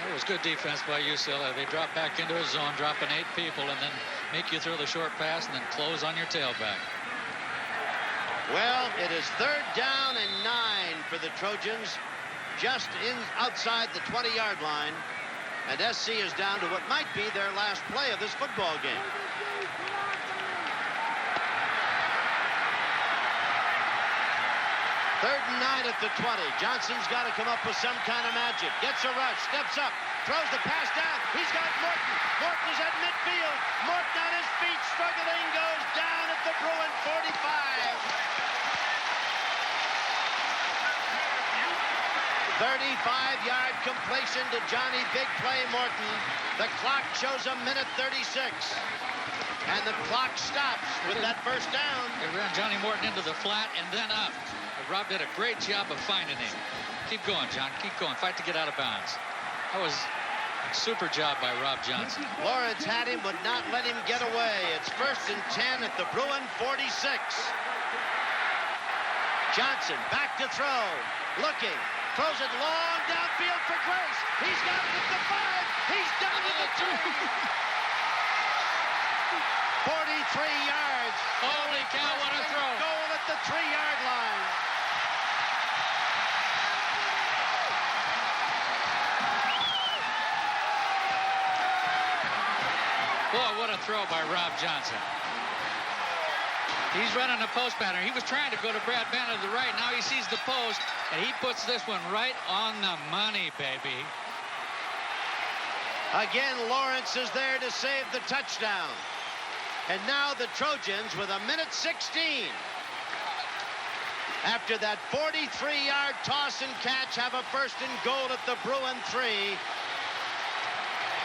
It was good defense by UCLA. They drop back into a zone, dropping 8 people, and then make you throw the short pass and then close on your tailback. Well, it is 3rd down and 9 for the Trojans. Just outside the 20-yard line, and SC is down to what might be their last play of this football game. Third and 9 at the 20. Johnson's got to come up with some kind of magic. Gets a rush, steps up, throws the pass down. He's got Morton. Morton is at midfield. Morton on his feet, struggling, goes down at the Bruin 45. 35-yard completion to Johnny Big Play Morton. The clock shows a minute 36. And the clock stops with that first down. They ran Johnny Morton into the flat and then up. Rob did a great job of finding him. Keep going, John. Keep going. Fight to get out of bounds. That was a super job by Rob Johnson. Lawrence had him, would not let him get away. It's 1st and 10 at the Bruin 46. Johnson back to throw. Looking. Throws it long downfield for Grace. He's got it at the 5. He's down to the 2. 43 yards. Holy cow, what a throw. Goal at the 3-yard line. Boy, what a throw by Rob Johnson. He's running a post pattern. He was trying to go to Brad Banner to the right. Now he sees the post, and he puts this one right on the money, baby. Again, Lawrence is there to save the touchdown. And now the Trojans with a minute 16. After that 43-yard toss and catch, have a 1st and goal at the Bruin 3.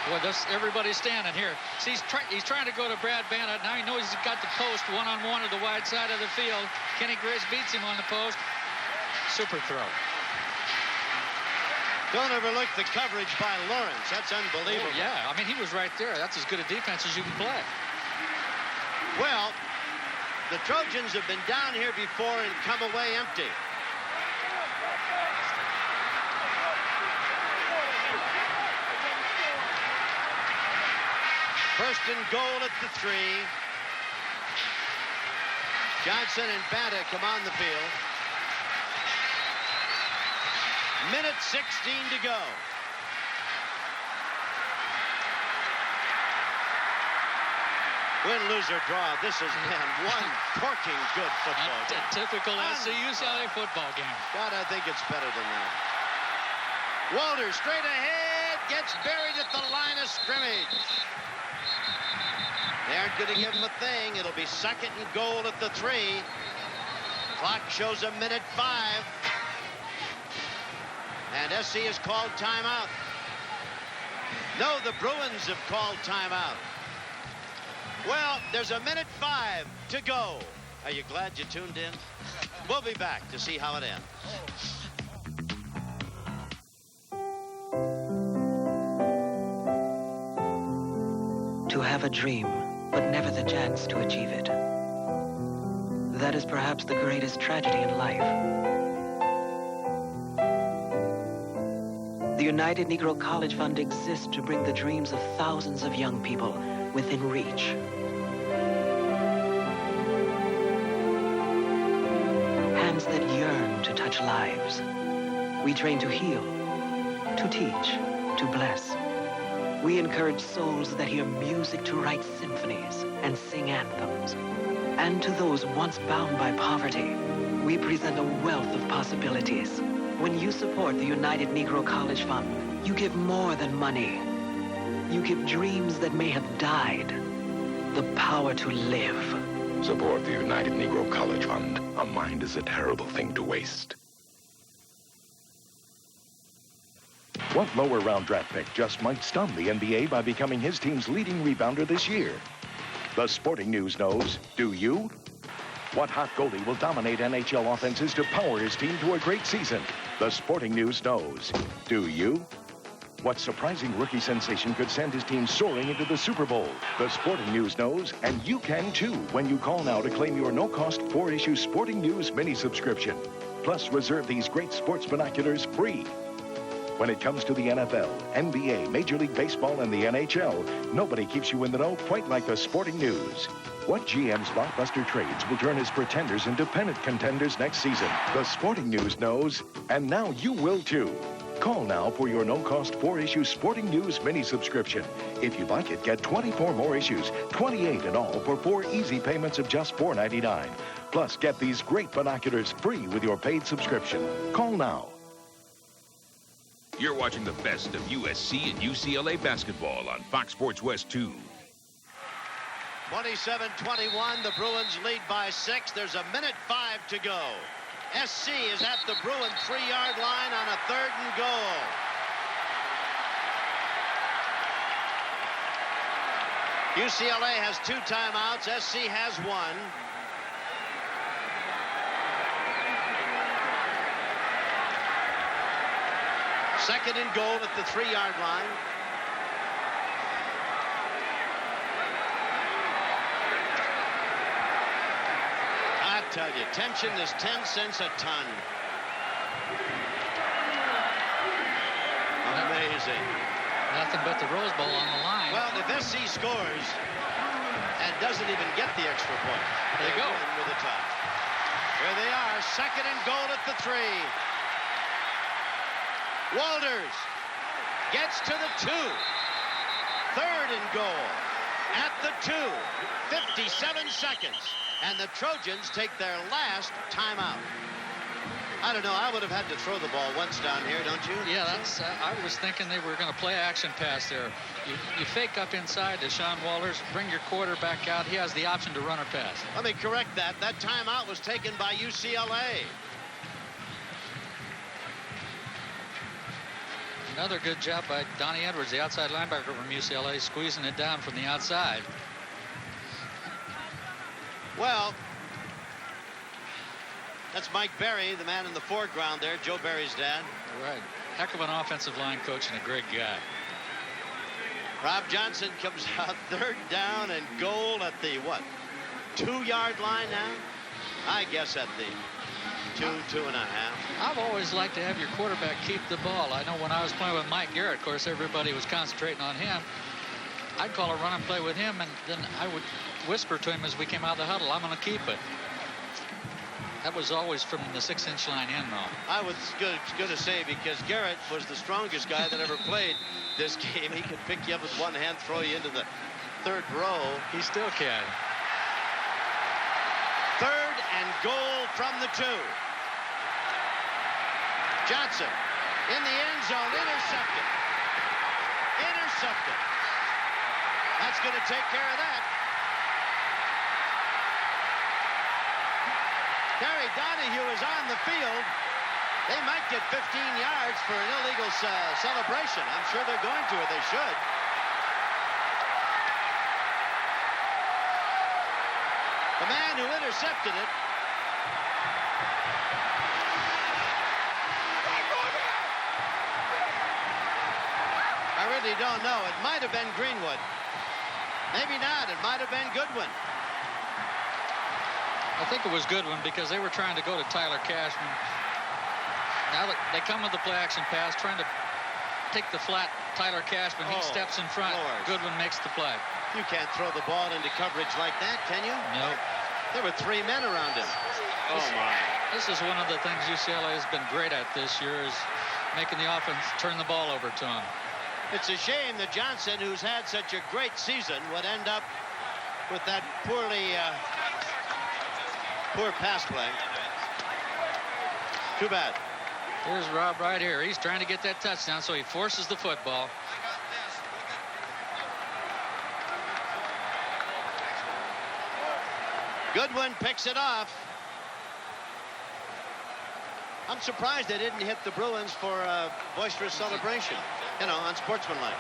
Boy, everybody's standing here. See, he's trying to go to Brad Banner. Now he knows he's got the post one-on-one to the wide side of the field. Kenny Grace beats him on the post. Super throw. Don't overlook the coverage by Lawrence. That's unbelievable. Oh, yeah, I mean, he was right there. That's as good a defense as you can play. Well, the Trojans have been down here before and come away empty. First and goal at the 3. Johnson and Banta come on the field. Minute 16 to go. Win, lose, or draw. This has been one corking good football game. A typical SC UCLA football game. God, I think it's better than that. Walters straight ahead, gets buried at the line of scrimmage. The aren't going to give him a thing. It'll be 2nd and goal at the 3. Clock shows a minute 5. And SC has called timeout. No, the Bruins have called timeout. Well, there's a minute 5 to go. Are you glad you tuned in? We'll be back to see how it ends. To have a dream, but never the chance to achieve it. That is perhaps the greatest tragedy in life. The United Negro College Fund exists to bring the dreams of thousands of young people within reach. Hands that yearn to touch lives. We train to heal, to teach, to bless. We encourage souls that hear music to write symphonies and sing anthems. And to those once bound by poverty, we present a wealth of possibilities. When you support the United Negro College Fund, you give more than money. You give dreams that may have died the power to live. Support the United Negro College Fund. A mind is a terrible thing to waste. What lower round draft pick just might stun the NBA by becoming his team's leading rebounder this year? The Sporting News knows. Do you? What hot goalie will dominate NHL offenses to power his team to a great season? The Sporting News knows. Do you? What surprising rookie sensation could send his team soaring into the Super Bowl? The Sporting News knows, and you can too when you call now to claim your no-cost 4-issue Sporting News mini subscription. Plus, reserve these great sports binoculars free. When it comes to the NFL, NBA, Major League Baseball, and the NHL, nobody keeps you in the know quite like the Sporting News. What GM's blockbuster trades will turn his pretenders into pennant contenders next season? The Sporting News knows, and now you will too. Call now for your no-cost 4-issue Sporting News mini subscription. If you like it, get 24 more issues, 28 in all, for 4 easy payments of just $4.99. Plus, get these great binoculars free with your paid subscription. Call now. You're watching the best of USC and UCLA basketball on Fox Sports West 2. 27-21, the Bruins lead by 6. There's a minute 5 to go. SC is at the Bruin 3-yard line on a 3rd and goal. UCLA has 2 timeouts. SC has 1. Second and goal at the 3-yard line. I tell you, tension is 10 cents a ton. Amazing. Nothing but the Rose Bowl on the line. Well, if SC scores and doesn't even get the extra point, they go in with a tie. Here they are, 2nd and goal at the 3. Walters gets to the 2. 3rd and goal at the 2. 57 seconds. And the Trojans take their last timeout. I don't know. I would have had to throw the ball once down here, don't you? Yeah, that's. I was thinking they were going to play action pass there. You fake up inside to Sean Walters, bring your quarterback out. He has the option to run or pass. Let me correct that. That timeout was taken by UCLA. Another good job by Donnie Edwards, the outside linebacker from UCLA, squeezing it down from the outside. Well, that's Mike Berry, the man in the foreground there, Joe Berry's dad. Right. Heck of an offensive line coach and a great guy. Rob Johnson comes out 3rd down and goal at the, 2-yard line now? I guess at the 2.5. I've always liked to have your quarterback keep the ball. I know when I was playing with Mike Garrett, of course, everybody was concentrating on him. I'd call a run and play with him, and then I would whisper to him as we came out of the huddle, I'm going to keep it. That was always from the 6-inch line in, though. I was going to say, because Garrett was the strongest guy that ever played this game. He could pick you up with one hand, throw you into the 3rd row. He still can. 3rd and goal from the 2. Johnson in the end zone, intercepted. Intercepted. That's going to take care of that. Terry Donahue is on the field. They might get 15 yards for an illegal celebration. I'm sure they're going to, or they should. The man who intercepted it. I really don't know. It might have been Greenwood. Maybe not. It might have been Goodwin. I think it was Goodwin because they were trying to go to Tyler Cashman. Now that they come with the play action pass, trying to take the flat Tyler Cashman. He steps in front. Lord. Goodwin makes the play. You can't throw the ball into coverage like that, can you? No. There were 3 men around him. Oh, my. This is one of the things UCLA has been great at this year, is making the offense turn the ball over to him. It's a shame that Johnson, who's had such a great season, would end up with that poor pass play. Too bad. Here's Rob right here. He's trying to get that touchdown, so he forces the football. Goodwin picks it off. I'm surprised they didn't hit the Bruins for a boisterous celebration, you know, unsportsmanlike.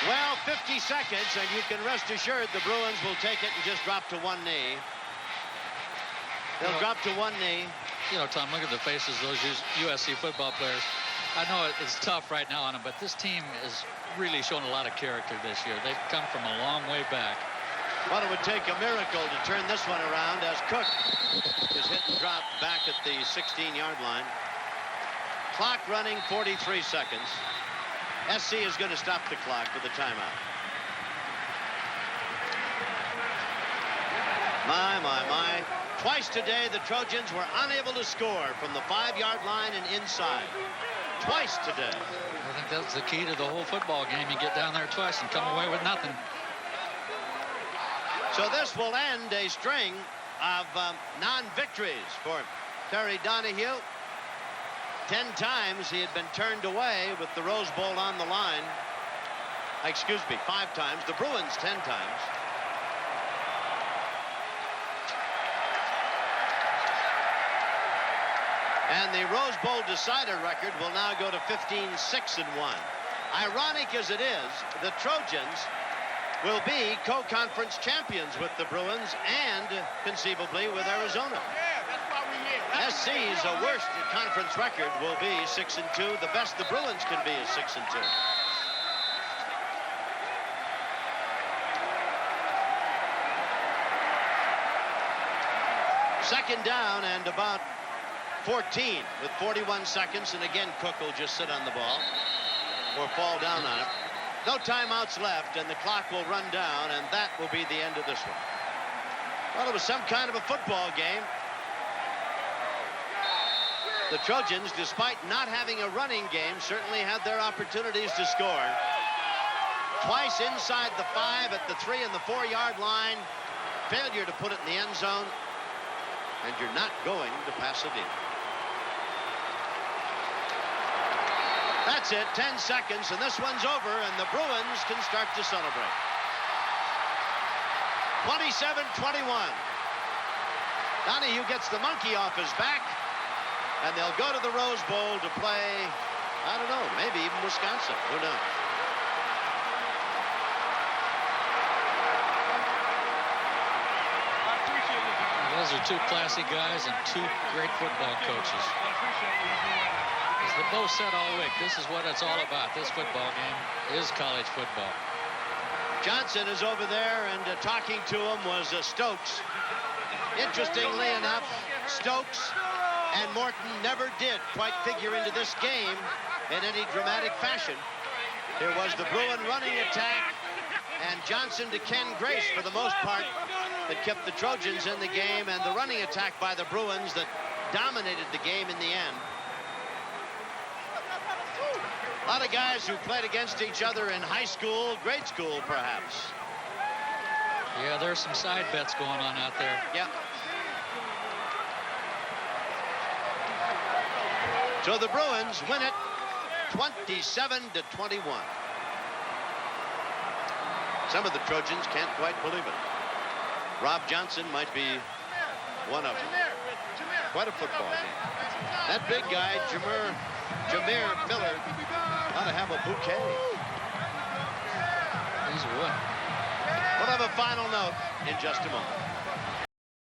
Well, 50 seconds, and you can rest assured the Bruins will take it and just drop to one knee. They'll drop to one knee. You know, Tom, look at the faces of those USC football players. I know it's tough right now on them, but this team has really shown a lot of character this year. They've come from a long way back. Well, it would take a miracle to turn this one around as Cook is hit and dropped back at the 16-yard line. Clock running 43 seconds. SC is going to stop the clock with a timeout. My. Twice today, the Trojans were unable to score from the 5-yard line and inside. Twice today. I think that's the key to the whole football game. You get down there twice and come away with nothing. So this will end a string of non-victories for Terry Donahue. 10 times he had been turned away with the Rose Bowl on the line. Excuse me, 5 times. The Bruins 10 times. And the Rose Bowl decider record will now go to 15-6-1. Ironic as it is, the Trojans will be co-conference champions with the Bruins and conceivably with Arizona. SC's worst conference record will be 6-2. The best the Bruins can be is 6-2. Second down and about 14 with 41 seconds, and again Cook will just sit on the ball or fall down on it. No timeouts left, and the clock will run down, and that will be the end of this one. Well, it was some kind of a football game. The Trojans, despite not having a running game, certainly had their opportunities to score. Twice inside the 5, at the 3 and the 4-yard line. Failure to put it in the end zone, and you're not going to pass it in. That's it, 10 seconds, and this one's over, and the Bruins can start to celebrate. 27-21. Donahue gets the monkey off his back, and they'll go to the Rose Bowl to play, I don't know, maybe even Wisconsin. Who knows? Those are 2 classy guys and 2 great football coaches. As they both said all week, this is what it's all about. This football game is college football. Johnson is over there, and talking to him was Stokes. Interestingly enough, Stokes and Morton never did quite figure into this game in any dramatic fashion. There was the Bruin running attack, and Johnson to Ken Grace for the most part that kept the Trojans in the game, and the running attack by the Bruins that dominated the game in the end. A lot of guys who played against each other in high school, grade school, perhaps. Yeah, there's some side bets going on out there. Yeah. So the Bruins win it 27-21. Some of the Trojans can't quite believe it. Rob Johnson might be one of them. Quite a football game. That big guy, Jameer Miller, ought to have a bouquet. He's wood. We'll have a final note in just a moment.